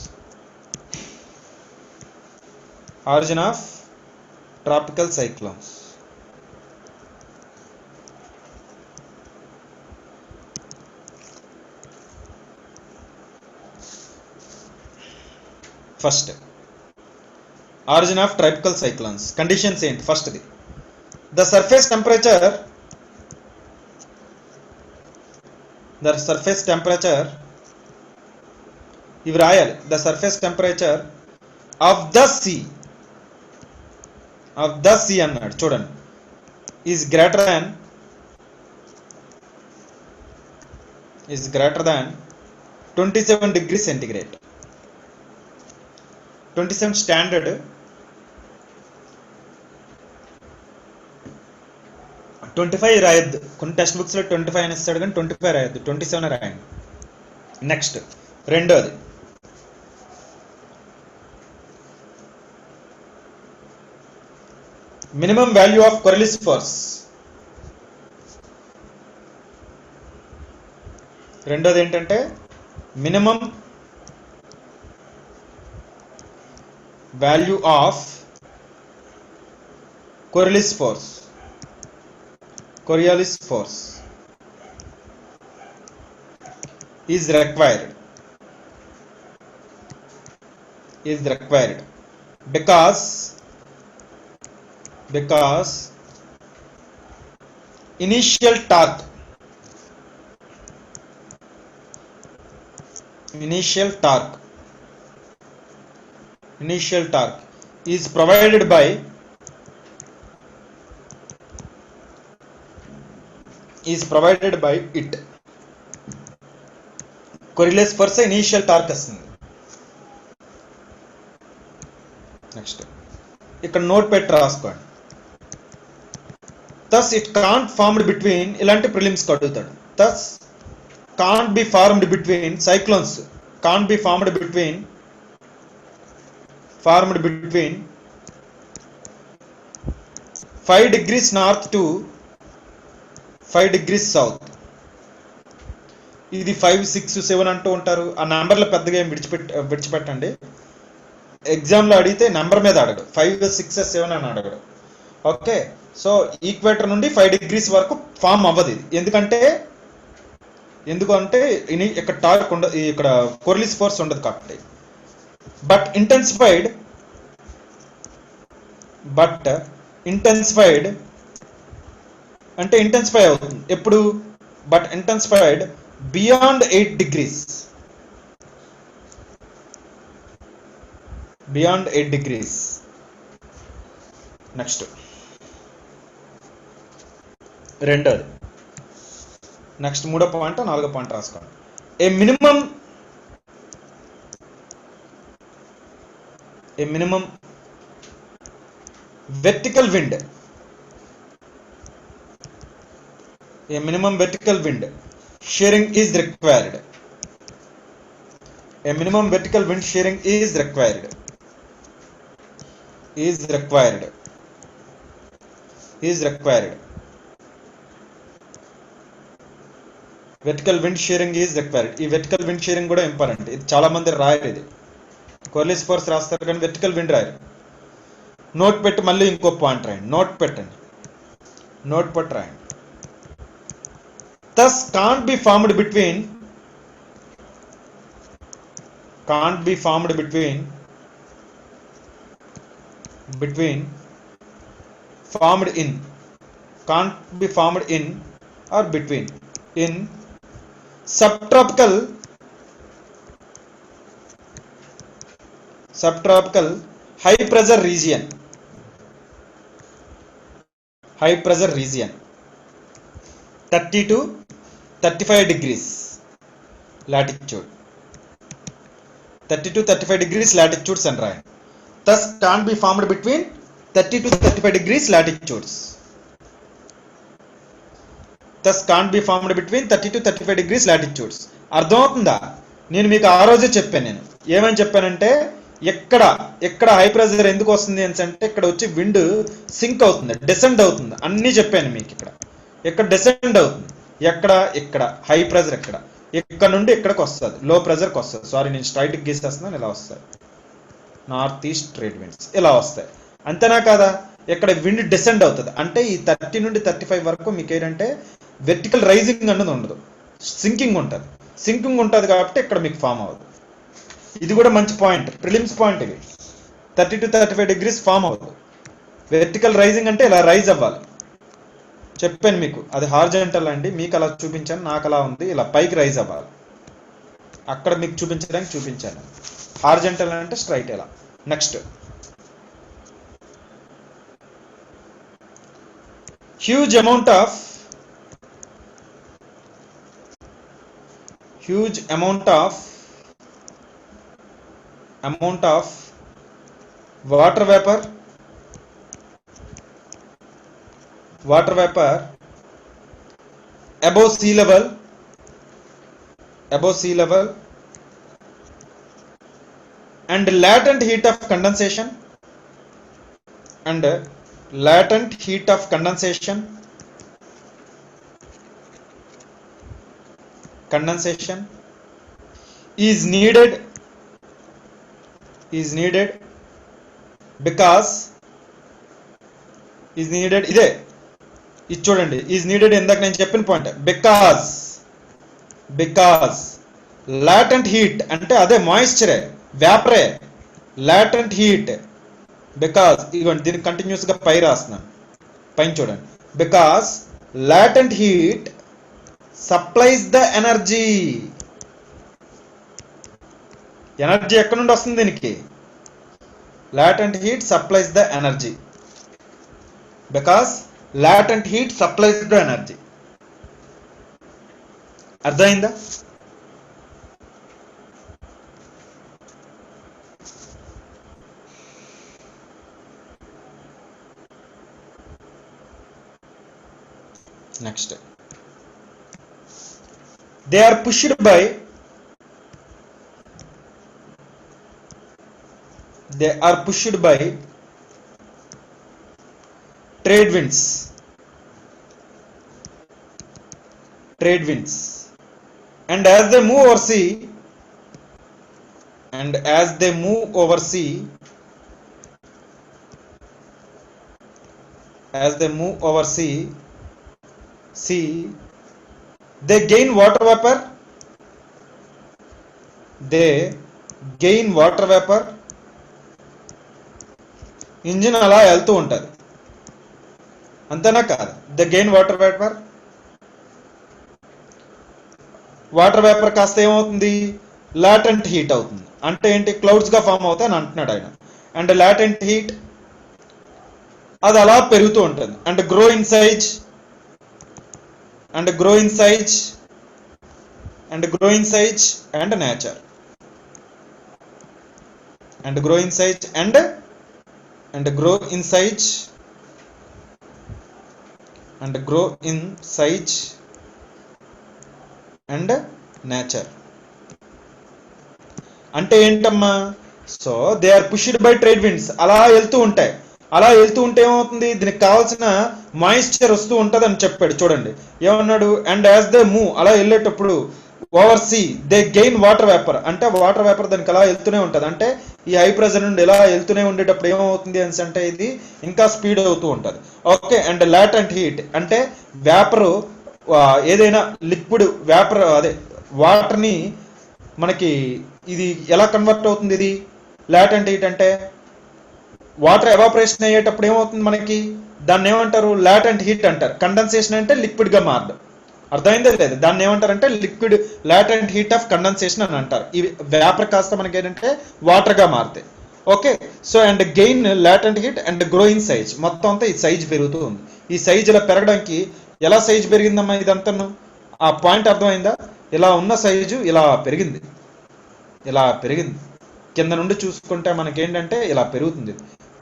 First, origin of tropical cyclones. Conditions ఏంటి? ఫస్ట్ది ద సర్ఫేస్ టెంపరేచర్ ఇవి రాయాలి. The surface temperature of the sea అన్నాడు చూడండి, is greater than 27 degrees centigrade. 27 standard, 25 రాయొద్దు. కొన్ని text books లో 25 అని ఇస్తాడు కానీ 25 రాయొద్దు, 27 రాయండి. నెక్స్ట్ రెండోది minimum value of Coriolis force. రెండోది ఏంటంటే minimum value of Coriolis force is required because initial torque is provided by it. Coriolis force initial torque వస్తుంది. నెక్స్ట్ ఇక్కడ నోట్ పెట్టి రాసుకోండి. thus it can't formed between, ఇలాంటి prelims అడుగుతాడు. thus can't be formed between cyclones, can't be formed between 5 degrees north to 5 degrees south. ఇది 5, 6, 7 అంటూ ఉంటారు. ఆ నెంబర్లు పెద్దగా ఏం విడిచిపెట్టండి. ఎగ్జామ్లో అడిగితే నెంబర్ మీద అడగడు, 5, 6, 7 అని అడగడు. ఓకే, సో ఈక్వేటర్ నుండి 5 degrees వరకు ఫామ్ అవ్వదు ఇది. ఎందుకంటే ఇక్కడ టార్క్ ఉండదు, ఇక్కడ కొరిలిస్ ఫోర్స్ ఉండదు కాబట్టి. బట్ ఇంటెన్సిఫైడ్ అంటే ఇంటెన్సిఫై అవుతుంది ఎప్పుడు? But intensified beyond 8 degrees. Next రెండోది, నెక్స్ట్ మూడో పాయింట్, నాలుగో పాయింట్ రాసుకోండి. ఏ minimum vertical wind shearing is required. A minimum vertical wind shearing is required. Vertical wind shearing is required. ఈ vertical wind shearing కూడా important. ఇది చాలా మంది రాయరు. ఇది కొరిలిస్ ఫోర్స్ రాస్తారు కానీ vertical wind రాయరు. నోట్ పెట్టి మళ్ళీ ఇంకో పాయింట్ రాయండి. నోట్ పెట్టి రాయండి. thus can't be formed between or between in subtropical high pressure region 30 to 35 degrees latitude. 30 to 35 degrees latitudes and right. Thus can't be formed between 30 to 35 degrees latitudes. అర్థమవుతుందా? నేను మీకు ఆ రోజే చెప్పాను. నేను ఏమని చెప్పానంటే ఎక్కడ హై ప్రెజర్ ఎందుకు వస్తుంది అంటే ఇక్కడ వచ్చి విండ్ సింక్ అవుతుంది, డెసెండ్ అవుతుంది అన్నీ చెప్పాను మీకు. ఇక్కడ డెసెండ్ అవుతుంది, ఇక్కడ హై ప్రెజర్ ఇక్కడ నుండి ఇక్కడికి వస్తుంది, లో ప్రెజర్కి వస్తుంది. సారీ, నేను స్ట్రైట్ గీసేస్తున్నాను. ఇలా వస్తాయి నార్త్ ఈస్ట్ ట్రేడ్ విండ్స్, ఇలా వస్తాయి. అంతేనా కాదా? ఇక్కడ విండ్ డిసెండ్ అవుతుంది అంటే ఈ 30 నుండి 35 వరకు మీకు ఏంటంటే వెర్టికల్ రైజింగ్ అన్నది ఉండదు, సింకింగ్ ఉంటుంది కాబట్టి ఇక్కడ మీకు ఫామ్ అవ్వదు. ఇది కూడా మంచి పాయింట్, ప్రిలిమ్స్ పాయింట్. ఇది 30 to 35 degrees ఫామ్ అవుతుంది. వెర్టికల్ రైజింగ్ అంటే ఇలా రైజ్ అవ్వాలి. చెప్పాను మీకు అది హార్జెంటల్ అండి, మీకు అలా చూపించాను, నాకు అలా ఉంది, ఇలా పైకి రైజ్ అవ్వాలి. అక్కడ మీకు చూపించడానికి చూపించాను. హార్జెంటల్ అంటే స్ట్రైట్ ఇలా. Next huge amount of water vapour above sea level and latent heat of condensation is needed because ఇదే ఇది చూడండి, ఈజ్ నీడెడ్ ఇందాక నేను చెప్పిన పాయింట్. బికాజ్ లాటెంట్ హీట్ అంటే అదే మాయిశ్చరే, వ్యాపరే, లాటెంట్ హీట్. బికాజ్ ఇవ్వండి, దీనికి కంటిన్యూస్ గా పై రాస్తున్నాను, పైన చూడండి. Because latent heat supplies the energy. Energy ఎక్కడి నుండి వస్తుంది దీనికి? Latent heat supplies the energy. Because latent heat supplies the energy. అర్థమైందా? Next they are pushed by trade winds and as they move over sea they gain water vapor. Engine అలా వెళ్తూ ఉంటుంది, అంతేనా కాదు? దే గెయిన్ వాటర్ వేపర్ కాస్త ఏమవుతుంది? Latent heat అవుతుంది. అంటే ఏంటి? క్లౌడ్స్ గా ఫామ్ అవుతాయి అని అంటున్నాడు ఆయన. అండ్ లాటెంట్ హీట్ అది అలా పెరుగుతూ ఉంటుంది. And grow in size and nature. and grow in size and grow in size and grow in size and nature. అంటే ఏంటమ్మా? So they are pushed by trade winds. అలా వెళ్తూ ఉంటే ఏమవుతుంది? దీనికి కావాల్సిన మాయిశ్చర్ వస్తూ ఉంటుంది అని చెప్పాడు. చూడండి ఏమన్నాడు? అండ్ యాజ్ దే మూవ్, అలా వెళ్ళేటప్పుడు over sea they gain water vapour. అంటే వాటర్ వేపర్ దానికి అలా వెళ్తూనే ఉంటుంది. అంటే ఈ హై ప్రెజర్ నుండి ఇలా వెళ్తూనే ఉండేటప్పుడు ఏమవుతుంది అని అంటే ఇది ఇంకా స్పీడ్ అవుతూ ఉంటుంది. ఓకే. అండ్ లాటెంట్ హీట్ అంటే వేపర్, ఏదైనా లిక్విడ్ వేపర్ అదే వాటర్ని మనకి ఇది ఎలా కన్వర్ట్ అవుతుంది? ఇది లాటెంట్ హీట్ అంటే వాటర్ ఎవాపరేషన్ అయ్యేటప్పుడు ఏమవుతుంది మనకి? దాన్ని ఏమంటారు? లాటెంట్ హీట్ అంటారు. కండెన్సేషన్ అంటే లిక్విడ్ గా మారదు. అర్థమైందే లేదు? దాన్ని ఏమంటారంటే liquid latent heat of condensation అని అంటారు. ఈ వేపర్ కాస్త మనకి ఏంటంటే వాటర్ గా మారుతాయి. Okay. So and gain latent heat and grow in size. మొత్తం అంతా ఈ సైజ్ పెరుగుతూ ఉంది. ఈ సైజ్ ఇలా పెరగడానికి ఎలా సైజ్ పెరిగిందమ్మా? ఇదంతా ఆ పాయింట్ అర్థమైందా? ఇలా ఉన్న సైజు ఇలా పెరిగింది. కింద నుండి చూసుకుంటే మనకి ఏంటంటే ఇలా పెరుగుతుంది.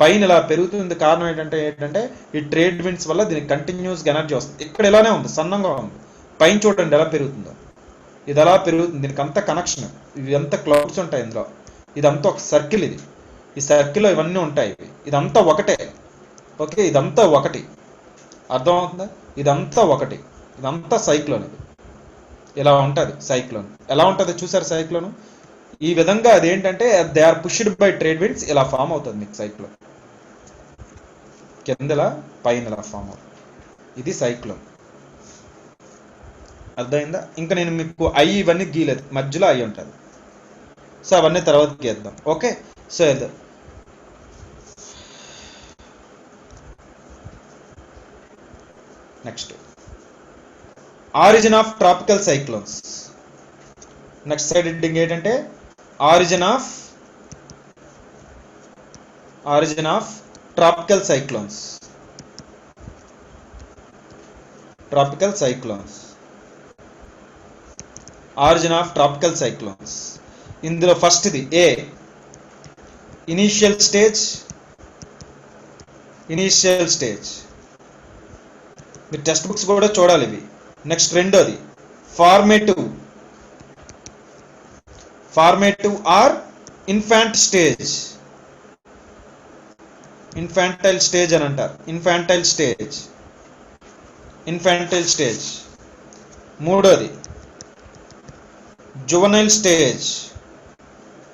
పైన ఇలా పెరుగుతుంది. కారణం ఏంటంటే ఈ ట్రేడ్ విండ్స్ వల్ల దీనికి కంటిన్యూస్ ఎనర్జీ వస్తుంది. ఇక్కడ ఇలానే ఉంది, సన్నంగా ఉంది. పైన చూడండి ఎలా పెరుగుతుందో. ఇది ఎలా పెరుగుతుంది? దీనికి అంతా కనెక్షన్. ఇవి అంతా క్లౌడ్స్ ఉంటాయి ఇందులో. ఇదంతా ఒక సర్కిల్. ఈ సర్కిల్లో ఇవన్నీ ఉంటాయి. ఇదంతా ఒకటే. ఓకే. ఇదంతా ఒకటి. అర్థమవుతుందా? ఇదంతా ఒకటి. ఇదంతా సైక్లోన్. ఇది ఇలా ఉంటుంది. సైక్లోన్ ఎలా ఉంటుంది చూసారు? సైక్లోన్ ఈ విధంగా అదేంటంటే they are pushed by trade winds. ఇలా ఫామ్ అవుతుంది మీకు సైక్లోన్. కిందలా పైన ఇలా ఫామ్ అవుతుంది. ఇది సైక్లోన్. అర్థమైందా? ఇంకా నేను మీకు ఇవన్నీ గీలేదు, మధ్యలో ఉంటుంది. సో అవన్నీ తర్వాత గీద్దాం. Okay. So next origin of tropical cyclones. Next side heading ఏంటంటే origin of tropical cyclones. Origin of tropical cyclones. ఇందులో ఫస్ట్ది ఏ ఇనీషియల్ స్టేజ్. మీరు టెక్స్ట్ బుక్స్ కూడా చూడాలి ఇవి. నెక్స్ట్ రెండోది ఫార్మేటివ్ ఆర్ ఇన్ఫాంటైల్ స్టేజ్ అని అంటారు. Infantile stage. మూడోది జువనైల్ స్టేజ్.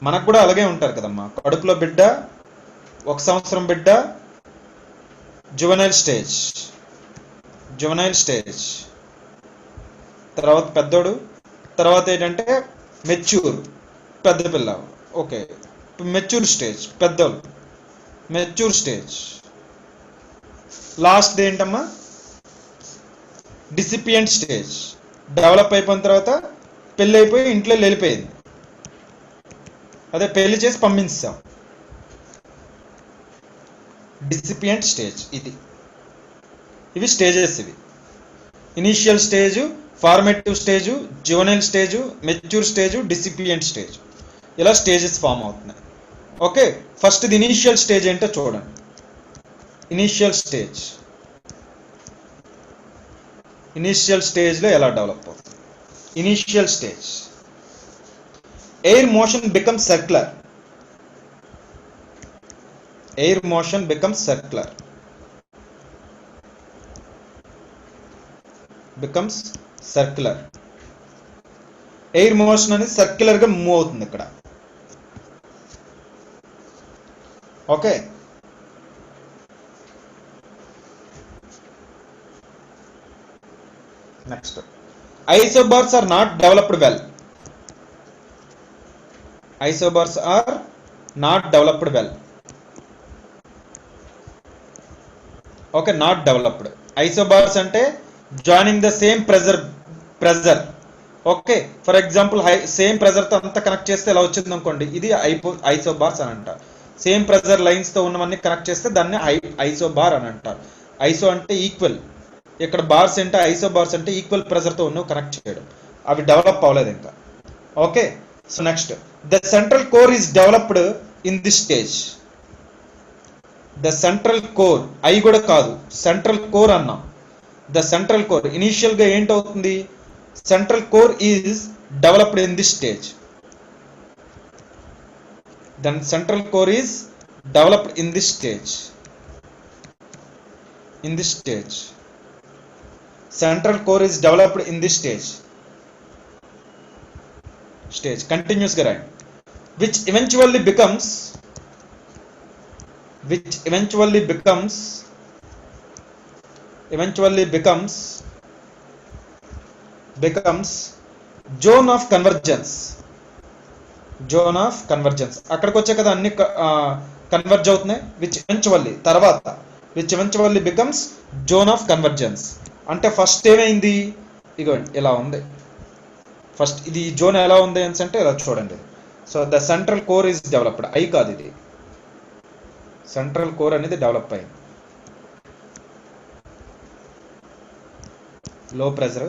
మనకు కూడా అలాగే ఉంటారు కదమ్మా, కడుపులో బిడ్డ, 1 సంవత్సరం బిడ్డ, జువనైల్ స్టేజ్. తర్వాత పెద్దోడు, తర్వాత ఏంటంటే మెచ్యూర్, పెద్ద పిల్ల. ఓకే, మెచ్యూర్ స్టేజ్, పెద్దోళ్ళు, మెచ్యూర్ స్టేజ్. లాస్ట్ ఏంటమ్మా డిసిపియంట్ స్టేజ్. డెవలప్ అయిపోయిన తర్వాత పెళ్ళి అయిపోయి ఇంట్లో వెళ్ళిపోయింది, అదే పెళ్లి చేసి పంపించాం, డిసిపియంట్ స్టేజ్. ఇవి స్టేజెస్. ఇవి initial stage, formative stage, juvenile stage, mature stage, dissipating stage. ఇలా స్టేజెస్ ఫామ్ అవుతున్నాయి. Okay, first the initial stage ఏంటో చూడండి. ఇనీషియల్ స్టేజ్లో ఎలా డెవలప్ అవుతుంది? Initial stage air motion becomes circular. Air motion becomes circular. Air motion అనేది circular గా move అవుతుంది ఇక్కడ. Okay, next isobars are not developed well. Okay, not developed. Isobars అంటే joining the same pressure. Okay, for example same pressure తో అంతా connect చేస్తే ఎలా వచ్చింది అనుకోండి, ఇది ఐసోబార్స్ అని అంటారు. సేమ్ ప్రెజర్ లైన్స్ తో ఉన్నవన్నీ కనెక్ట్ చేస్తే దాన్ని ఐసోబార్ అని అంటారు. ఐసో అంటే ఈక్వల్, ఇక్కడ బార్స్ అంటే ఐసోబార్స్ అంటే ఈక్వల్ ప్రెజర్ తో ఉన్నవి కనెక్ట్ చేయడం. అవి డెవలప్ అవ్వలేదు ఇంకా. Okay, so next the central core is developed in this stage. The central core, I కూడా కాదు, సెంట్రల్ కోర్ అన్నాం. ద సెంట్రల్ కోర్ ఇనీషియల్ గా ఏంటవుతుంది? Central core is developed in this stage. Then central core is developed in this stage. Central core is developed in this stage. Continuous గా రాయండి. which eventually becomes zone of convergence. అక్కడికి వచ్చే కదా అన్ని converge అవుతున్నాయి. which eventually becomes zone of convergence. అంటే first ఏమైంది? ఇగోండి ఇలా ఉంది. ఫస్ట్ ఇది జోన్ ఎలా ఉంది అంటే ఇలా చూడండి. So the central core is developed. I కాదు, ఇది సెంట్రల్ కోర్ అనేది డెవలప్ అయింది. లో ప్రెజర్,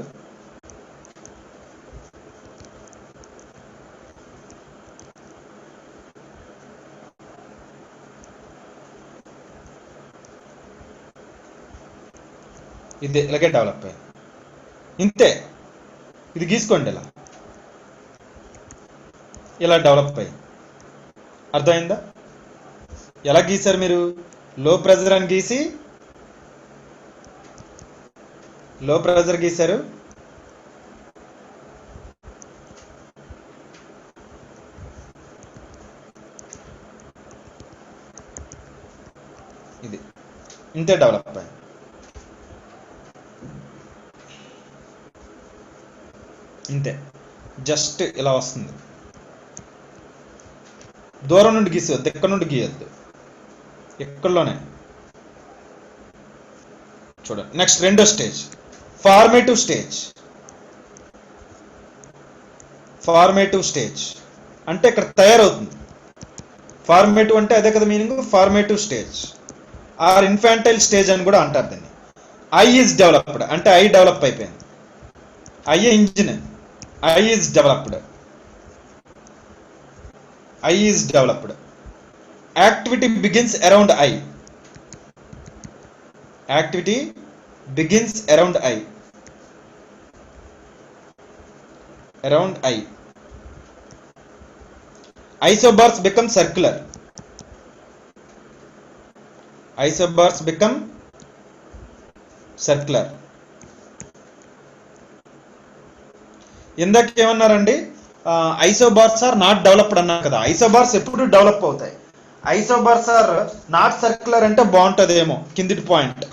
ఇది ఇలాగే డెవలప్ అయింది. ఇంతే, ఇది గీసుకోండి ఇలా డెవలప్ అయింది. అర్థమైందా? ఎలా గీశారు మీరు? లో ప్రెజర్ అని గీసి లో ప్రెజర్ గీశారు. ఇది ఇంతే డెవలప్ అయింది. ఇంతే, జస్ట్ ఇలా వస్తుంది. దూరం నుండి గీసేవద్దు, ఎక్కడి నుండి గీయద్దు, ఎక్కడలోనే చూడండి. నెక్స్ట్ రెండో stage formative stage. Formative stage అంటే ఇక్కడ తయారవుతుంది. ఫార్మేటివ్ అంటే అదే కదా meaning, formative stage or infantile stage అని కూడా అంటారు దీన్ని. ఐ ఈజ్ డెవలప్డ్ అంటే ఐ డెవలప్ అయిపోయింది. Eye engine, eye is developed, eye is developed. Activity begins around eye. Activity begins around eye. Around eye. Isobars become circular. Isobars become circular. ఇందాక ఏమన్నారండి, isobars are not developed అన్నారు కదా. Isobars ఎప్పుడు develop అవుతాయి. Isobars are not circular అంటే బాగుంటుందేమో కిందిటి point.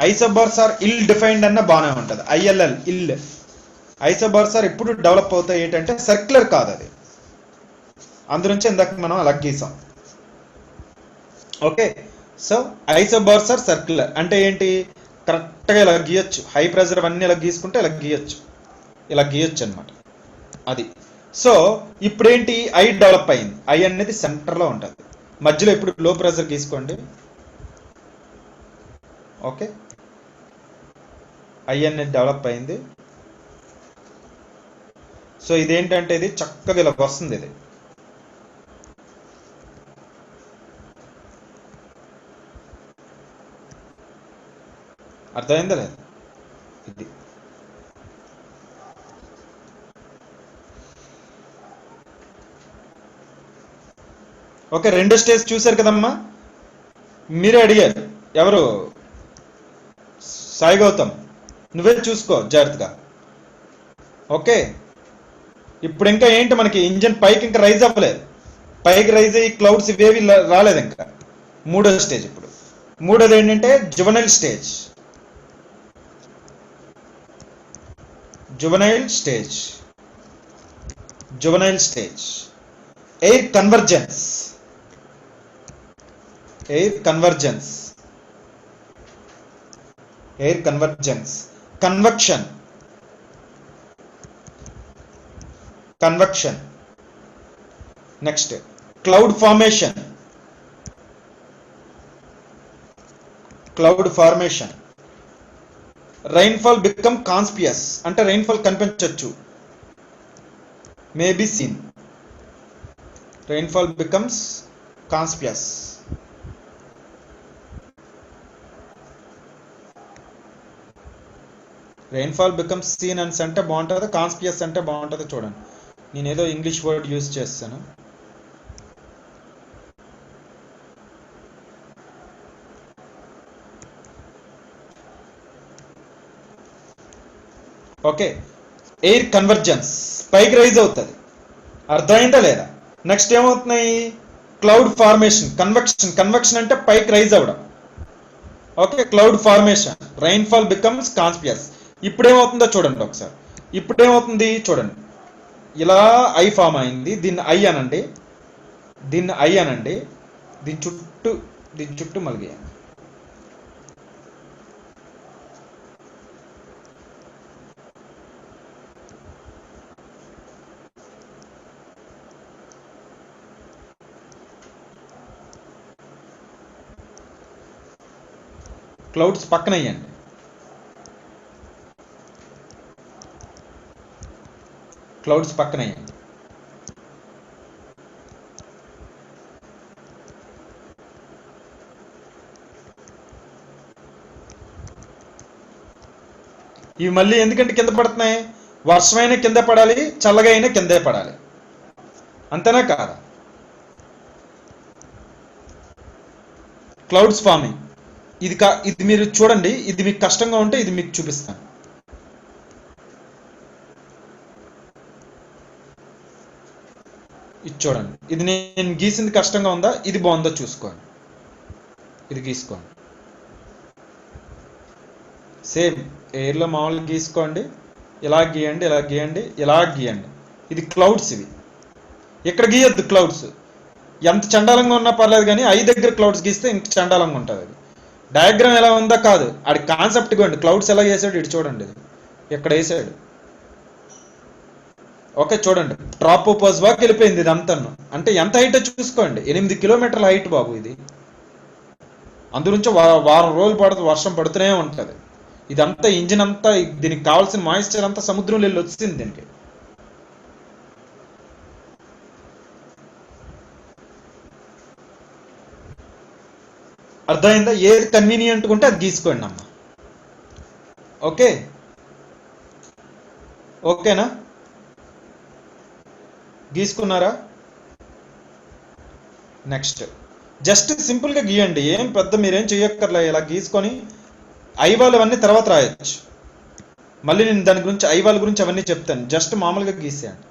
Isobars are ill defined అన్న బాగానే ఉంటుంది. ILL ill. ఐసోబార్స్ ఆర్ ఎప్పుడు డెవలప్ అవుతాయి ఏంటంటే సర్క్యులర్ కాదు అది. అందునుంచి ఇందాక మనం అలా గీసాం. Okay, so isobars are circular అంటే ఏంటి, కరెక్ట్గా ఇలా గీయొచ్చు. హై ప్రెషర్ అవన్నీ ఇలా గీసుకుంటే ఇలా గీయొచ్చు, ఇలా గీయొచ్చు అనమాట అది. సో ఇప్పుడేంటి, ఐ డెవలప్ అయింది. ఐ అనేది సెంటర్లో ఉంటుంది, మధ్యలో ఇప్పుడు లో ప్రెషర్ గీసుకోండి. ఓకే, ఐ అనేది డెవలప్ అయింది. సో ఇదేంటంటే ఇది చక్కగా ఇలా వస్తుంది. ఇది అర్థమైందా లేదు? ఇది ఓకే, రెండో స్టేజ్ చూశారు కదమ్మా. మీరే అడిగారు, ఎవరు, సాయి గౌతమ్, నువ్వే చూసుకో జాగ్రత్తగా. ఓకే, ఇప్పుడు ఇంకా ఏంటి, మనకి ఇంజన్ పైకి ఇంకా రైజ్ అవ్వలేదు. పైకి రైజ్ అయ్యి క్లౌడ్స్ ఇవేవి రాలేదు ఇంకా. మూడో స్టేజ్. ఇప్పుడు మూడోది ఏంటంటే juvenile stage. juvenile stage. Juvenile stage. Air convergence. Air convergence. Air convergence. Convection. Convection. Next, cloud formation. Cloud formation. Rainfall become conspicuous అంటే rainfall కనిపించవచ్చు, may be seen. Rainfall becomes conspicuous. Rainfall becomes seen అని అంటే బాగుంటుంది, conspicuous అంటే బాగుంటుంది. చూడండి, నేను ఏదో ఇంగ్లీష్ వర్డ్ యూజ్ చేస్తాను. ఓకే, ఎయిర్ కన్వర్జెన్స్, పైకి రైజ్ అవుతుంది. అర్థమైందా లేదా? నెక్స్ట్ ఏమవుతున్నాయి, క్లౌడ్ ఫార్మేషన్. కన్వెక్షన్. కన్వెక్షన్ అంటే పైకి రైజ్ అవ్వడం. Okay, cloud formation. Rainfall becomes conspicuous. ఇప్పుడేమవుతుందో చూడండి ఒకసారి. ఇప్పుడేమవుతుంది చూడండి, ఇలా ఐ ఫామ్ అయింది. దీన్ని ఐ అనండి, దీన్ని ఐ అనండి, దీని చుట్టూ మళ్ళీ క్లౌడ్స్ పక్కన వేయండి. క్లౌడ్స్ పక్కన వేయండి. ఇవి మళ్ళీ ఎందుకంటే కింద పడుతున్నాయి, వర్షమైనా కింద పడాలి, చల్లగా అయినా కిందే పడాలి. అంతేనా కాదా? Clouds farming. ఇది మీరు చూడండి, ఇది మీకు కష్టంగా ఉంటే ఇది మీకు చూపిస్తాను. ఇది చూడండి, ఇది నేను గీసింది కష్టంగా ఉందా, ఇది బాగుందో చూసుకోండి. ఇది గీసుకోండి, సేమ్ ఎయిర్లో మామూలుగా గీసుకోండి. ఇలా గీయండి, ఇలా గీయండి, ఇలా గీయండి. ఇది క్లౌడ్స్. ఇవి ఇక్కడ గీయద్దు క్లౌడ్స్. ఎంత చండాలంగా ఉన్నా పర్లేదు, కానీ ఐ దగ్గర క్లౌడ్స్ గీస్తే ఇంక చండాలంగా ఉంటుంది. అది డయాగ్రామ్ ఎలా ఉందా కాదు, ఆడి కాన్సెప్ట్ ఇవ్వండి. క్లౌడ్స్ ఎలా వేసాడు ఇటు చూడండి, ఇది ఎక్కడ వేసాడు. ఓకే చూడండి, ట్రాపోపస్ వాక్ వెళ్ళిపోయింది ఇదంతా. అంటే ఎంత హైట్ చూసుకోండి, 8 కిలోమీటర్ల హైట్ బాబు ఇది. అందునుంచి వారం రోజులు పడుతుంది, వర్షం పడుతూనే ఉంటుంది. ఇదంతా ఇంజిన్ అంతా, దీనికి కావాల్సిన మాయిశ్చర్ అంతా సముద్రంలో వెళ్ళి వచ్చింది దీనికి. అర్థమైందా? ఏది కన్వీనియంట్ ఉంటే అది గీసుకోండి అమ్మ. ఓకే ఓకేనా? గీసుకున్నారా? నెక్స్ట్ జస్ట్ సింపుల్గా గీయండి, ఏం పెద్ద మీరేం చేయక్కర్లే. ఇలా గీసుకొని ఐవాల్ అవన్నీ తర్వాత రాయొచ్చు. మళ్ళీ నేను దాని గురించి ఐవాల్ గురించి అవన్నీ చెప్తాను. జస్ట్ మామూలుగా గీసేయండి.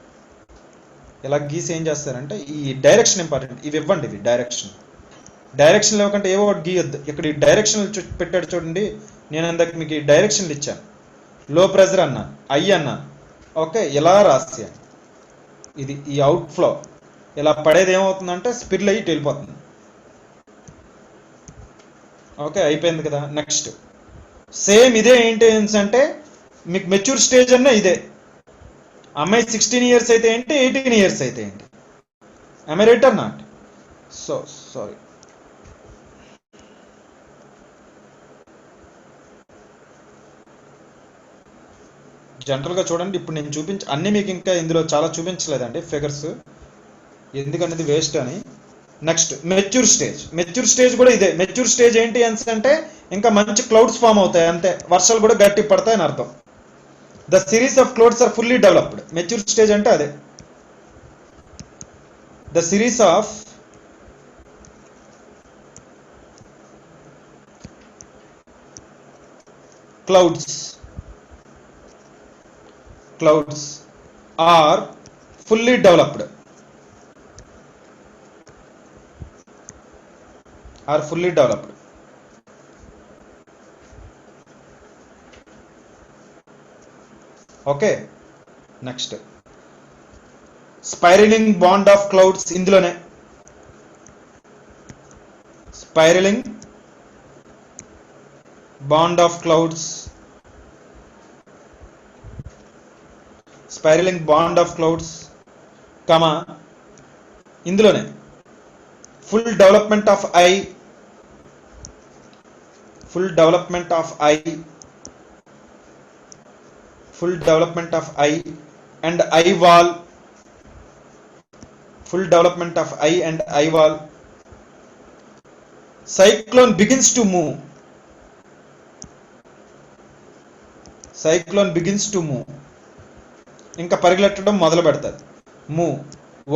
ఇలా గీసి ఏం చేస్తారంటే ఈ డైరెక్షన్ ఇంపార్టెంట్. ఇవి ఇవ్వండి, ఇవి డైరెక్షన్ ఇవ్వకంటే ఏవో ఒకటి గీయొద్దు. ఇక్కడ ఈ డైరెక్షన్ పెట్టాడు చూడండి. నేను అందరికి మీకు ఈ డైరెక్షన్లు ఇచ్చాను. లో ప్రెజర్ అన్నాను, ఐ అన్నాను. ఓకే, ఇలా రాసేయండి. ఇది ఈ అవుట్ ఫ్లో ఇలా పడేది ఏమవుతుందంటే స్పిర్ల్ అయ్యి వెళ్ళిపోతుంది. ఓకే అయిపోయింది కదా. నెక్స్ట్ సేమ్ ఇదే ఏంటి అంటే మీకు మెచ్యూర్ స్టేజ్ అన్న ఇదే. అమ్మాయి 16 ఇయర్స్ అయితే ఏంటి, 18 ఇయర్స్ అయితే ఏంటి. am I right or not? So sorry, జనరల్గా చూడండి. ఇప్పుడు నేను అన్నీ మీకు ఇంకా ఇందులో చాలా చూపించలేదండి ఫిగర్స్, ఎందుకనేది వేస్ట్ అని. నెక్స్ట్ మెచ్యూర్ స్టేజ్ కూడా ఇదే. మెచ్యూర్ స్టేజ్ ఏంటి అంటే ఇంకా మంచి క్లౌడ్స్ ఫామ్ అవుతాయి అంతే, వర్షాలు కూడా గట్టి పడతాయని అర్థం. The series of clouds are fully developed. Mature stage అంటే అదే. The series of clouds are fully developed. Okay, next spiraling bond of clouds. ఇందులోనే spiraling bond of clouds, comma ఇందులోనే full development of eye and eye wall, cyclone begins to move, ఇంకా పరిగెట్టడం మొదలు పెడతాది. Move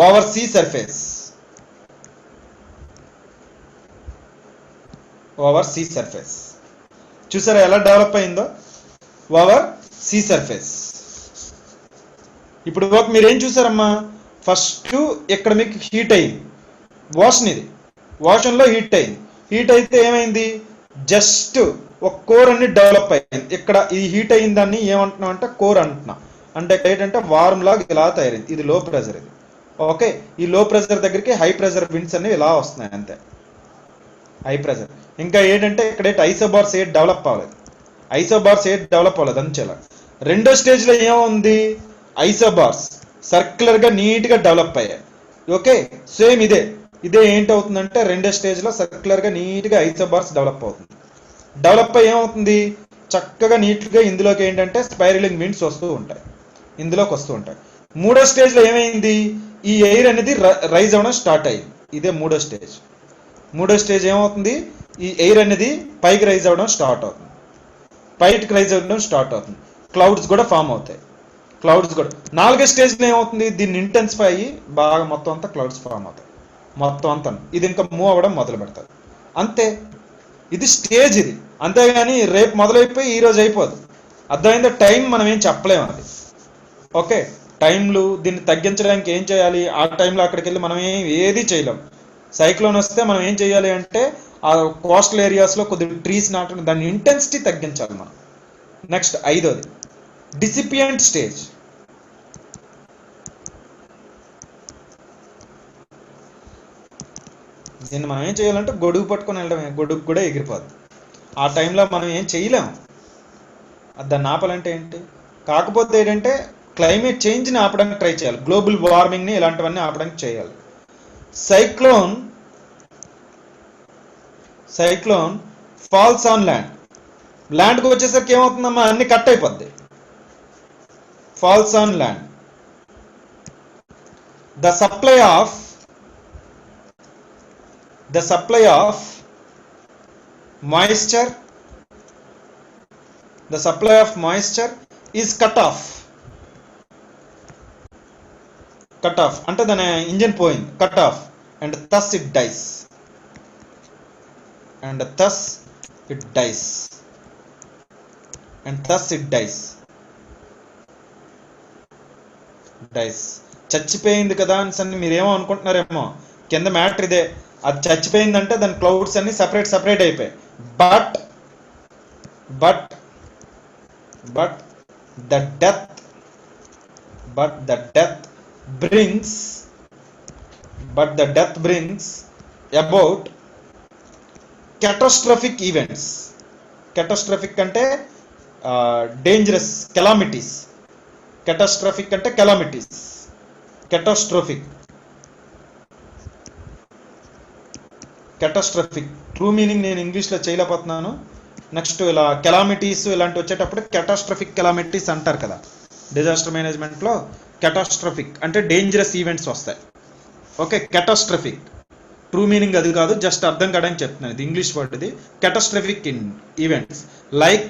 over see surface, చూసారా ఎలా develop అయిందో? Over see surface. ఇప్పుడు మీరేం చూసారమ్మా? ఫస్ట్ ఇక్కడ మీకు హీట్ అయింది, ఓషన్లో హీట్ అయితే ఏమైంది? జస్ట్ ఒక కోర్ అన్ని డెవలప్ అయింది. ఇక్కడ ఈ హీట్ అయిన దాన్ని ఏమంటున్నాం అంటే కోర్ అంటున్నాం. అంటే ఏంటంటే వార్మ్ లాగా ఇలా తయారైంది. ఇది లో ప్రెజర్. ఇది ఓకే. ఈ లో ప్రెజర్ దగ్గరికి హై ప్రెజర్ విండ్స్ అనేవి ఇలా వస్తున్నాయి అంతే, హై ప్రెజర్. ఇంకా ఏంటంటే ఇక్కడ ఐసోబార్స్ డెవలప్ అవ్వలేదు, అంచేలా. రెండో స్టేజ్ లో ఏముంది? ఐసోబార్స్ సర్క్యులర్ గా నీట్ గా డెవలప్ అయ్యాయి. ఓకే సేమ్ ఇదే ఏంటవుతుందంటే రెండో స్టేజ్ లో సర్క్యులర్ గా నీట్ గా ఐసోబార్స్ డెవలప్ అవుతుంది. డెవలప్ అయ్యి ఏమవుతుంది? చక్కగా నీట్ గా ఇందులోకి ఏంటంటే స్పైరలింగ్ విండ్స్ ఇందులోకి వస్తూ ఉంటాయి. మూడో స్టేజ్ లో ఏమైంది? ఈ ఎయిర్ అనేది రైజ్ అవ్వడం స్టార్ట్ అయ్యింది. ఇదే మూడో స్టేజ్ ఏమవుతుంది? ఈ ఎయిర్ అనేది పైకి రైజ్ అవ్వడం స్టార్ట్ అవుతుంది. క్లౌడ్స్ కూడా ఫామ్ అవుతాయి. నాలుగో స్టేజ్ లో ఏమవుతుంది? దీన్ని ఇంటెన్సిఫై అయ్యి బాగా మొత్తం అంతా క్లౌడ్స్ ఫామ్ అవుతాయి. మొత్తం అంతా ఇది ఇంకా మూవ్ అవ్వడం మొదలు పెడతారు అంతే. ఇది స్టేజ్. ఇది అంతేగాని రేపు మొదలైపోయి ఈ రోజు అయిపోదు. అర్థమైందా? టైం మనం ఏం చెప్పలేము అది. ఓకే, టైంలు దీన్ని తగ్గించడానికి ఏం చేయాలి? ఆ టైంలో అక్కడికి వెళ్ళి మనం ఏది చేయలేం. సైక్లోన్ వస్తే మనం ఏం చేయాలి అంటే ఆ కోస్టల్ ఏరియాస్లో కొద్దిగా ట్రీస్ నాటడం, దాని ఇంటెన్సిటీ తగ్గించాలి మనం. నెక్స్ట్ ఐదోది డిసిపియంట్ స్టేజ్. దీన్ని మనం ఏం చేయాలంటే గొడుగు పట్టుకొని వెళ్ళడమే, గొడుగు కూడా ఎగిరిపోద్ది. ఆ టైంలో మనం ఏం చేయలేం. దాన్ని ఆపాలంటే ఏంటి? కాకపోతే ఏంటంటే క్లైమేట్ చేంజ్ని ఆపడానికి ట్రై చేయాలి, గ్లోబల్ వార్మింగ్ని ఇలాంటివన్నీ ఆపడానికి చేయాలి. సైక్లోన్ ఫాల్స్ ఆన్ ల్యాండ్కి వచ్చేసరికి ఏమవుతుందమ్మా, అన్ని కట్ అయిపోద్ది. Falls on land. The supply of moisture is cut off అంటే దాని ఇంజిన్ పోయింది, cut off, and thus it dies. చచ్చిపోయింది కదా అని మీరేమో అనుకుంటున్నారేమో, కింద మ్యాటర్ ఇదే. అది చచ్చిపోయిందంటే దాని క్లౌడ్స్ అన్ని సపరేట్ అయిపోయాయి. But the death brings about catastrophic events. catastrophic అంటే dangerous calamities. catastrophic true meaning నేను ఇంగ్లీష్లో చేయలేకపోతున్నాను. నెక్స్ట్ ఇలా కెలామిటీస్ ఇలాంటి వచ్చేటప్పుడు కెటాస్ట్రఫిక్ కెలామిటీస్ అంటారు కదా డిజాస్టర్ మేనేజ్మెంట్లో. కెటాస్ట్రఫిక్ అంటే డేంజరస్ ఈవెంట్స్ వస్తాయి. ఓకే, కెటాస్ట్రఫిక్ ట్రూ మీనింగ్ అది కాదు, జస్ట్ అర్థం కావడానికి చెప్తున్నాను. ఇది ఇంగ్లీష్ వర్డ్. ఇది catastrophic in events like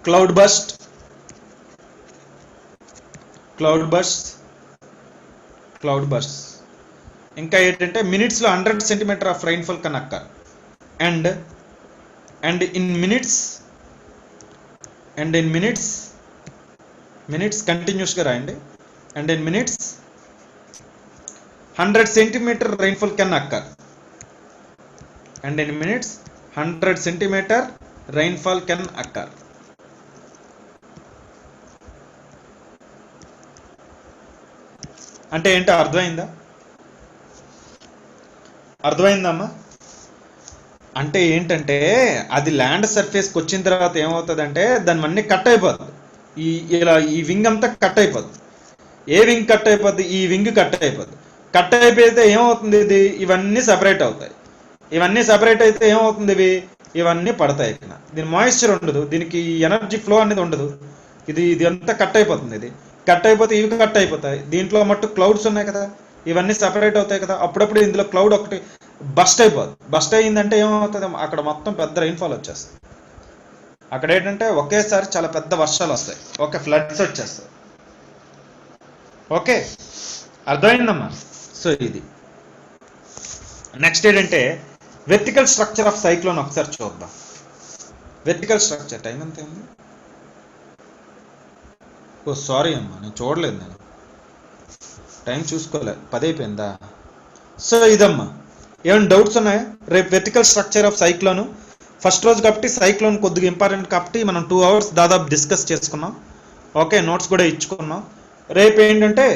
cloudburst, ఇంకా ఏంటంటే మినిట్స్లో 100 centimetre of rainfall can occur. and in minutes continuous గా రాయండి. and in minutes 100 centimeter rainfall can occur. అంటే ఏంటో అర్థమైందమ్మా? అంటే ఏంటంటే అది ల్యాండ్ సర్ఫేస్కి వచ్చిన తర్వాత ఏమవుతుందంటే దాని అన్ని కట్ అయిపోతుంది. ఈ వింగ్ అంతా కట్ అయిపోద్ది. ఏ వింగ్ కట్ అయిపోద్ది? ఈ వింగ్ కట్ అయిపోద్ది. కట్ అయిపోతే ఏమవుతుంది? ఇవన్నీ సపరేట్ అవుతాయి. ఇవన్నీ సపరేట్ అయితే ఏమవుతుంది? ఇవన్నీ పడతాయి. దీని మాయిశ్చర్ ఉండదు, దీనికి ఎనర్జీ ఫ్లో అనేది ఉండదు. ఇది అంతా కట్ అయిపోతుంది. ఇది కట్ అయిపోతే ఇవి కట్ అయిపోతాయి. దీంట్లో మట్టు క్లౌడ్స్ ఉన్నాయి కదా, ఇవన్నీ సపరేట్ అవుతాయి కదా. అప్పుడప్పుడు ఇందులో క్లౌడ్ ఒకటి బస్ట్ అయిపోద్ది. బస్ట్ అయ్యిందంటే ఏమవుతుంది? అక్కడ మొత్తం పెద్ద రైన్ఫాల్ వచ్చేస్తుంది. అక్కడ ఏంటంటే ఒకేసారి చాలా పెద్ద వర్షాలు వస్తాయి. ఓకే, ఫ్లడ్స్ వచ్చేస్తాయి. ఓకే, అర్థమైందమ్మా? సో ఇది నెక్స్ట్ ఏంటంటే వెర్టికల్ స్ట్రక్చర్ ఆఫ్ సైక్లోన్ ఒకసారి చూద్దాం. వెర్టికల్ స్ట్రక్చర్ టైం ఎంత ఉంది? ఓ సారీ అమ్మా, నేను చూడలేదు, నేను టైం చూసుకోలేదు. 10 అయిపోయిందా? సో ఇదమ్మా, ఏమైనా డౌట్స్ ఉన్నాయా? రేపు vertical structure of cyclone first రోజు కాబట్టి సైక్లోన్ కొద్దిగా ఇంపార్టెంట్ కాబట్టి మనం 2 hours దాదాపు డిస్కస్ చేసుకున్నాం. ఓకే, నోట్స్ కూడా ఇచ్చుకున్నాం. రేపు ఏంటంటే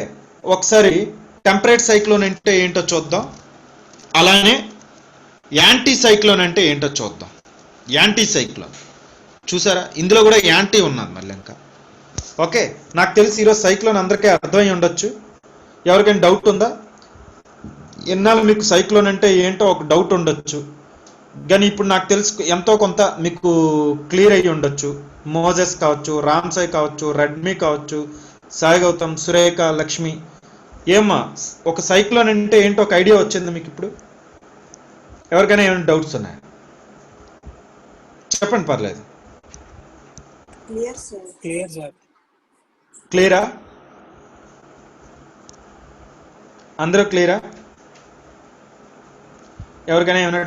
ఒకసారి టెంపరేట్ సైక్లోన్ అంటే ఏంటో చూద్దాం, అలానే యాంటీ సైక్లోన్ అంటే ఏంటో చూద్దాం. యాంటీ సైక్లోన్ చూసారా, ఇందులో కూడా యాంటీ ఉన్నది మళ్ళీ ఇంకా. ఓకే, నాకు తెలిసి ఈరోజు సైక్లోన్ అందరికీ అర్థమై ఉండొచ్చు. ఎవరికైనా డౌట్ ఉందా? ఎన్నాళ్ళు మీకు సైక్లోన్ అంటే ఏంటో ఒక డౌట్ ఉండొచ్చు, కానీ ఇప్పుడు నాకు తెలుసు ఎంతో కొంత మీకు క్లియర్ అయ్యి ఉండొచ్చు. మోజెస్ కావచ్చు, రామ్సాయ్ కావచ్చు, రెడ్మీ కావచ్చు, సాయి గౌతమ్, సురేఖ, లక్ష్మి. ఏమ్మా, ఒక సైక్లోన్ అంటే ఏంటో ఒక ఐడియా వచ్చింది మీకు ఇప్పుడు? ఎవరికైనా ఏమైనా డౌట్స్ ఉన్నాయా? చెప్పండి, పర్లేదు. క్లియరా? అందరూ క్లియరా? ఎవరికైనా ఏమైనా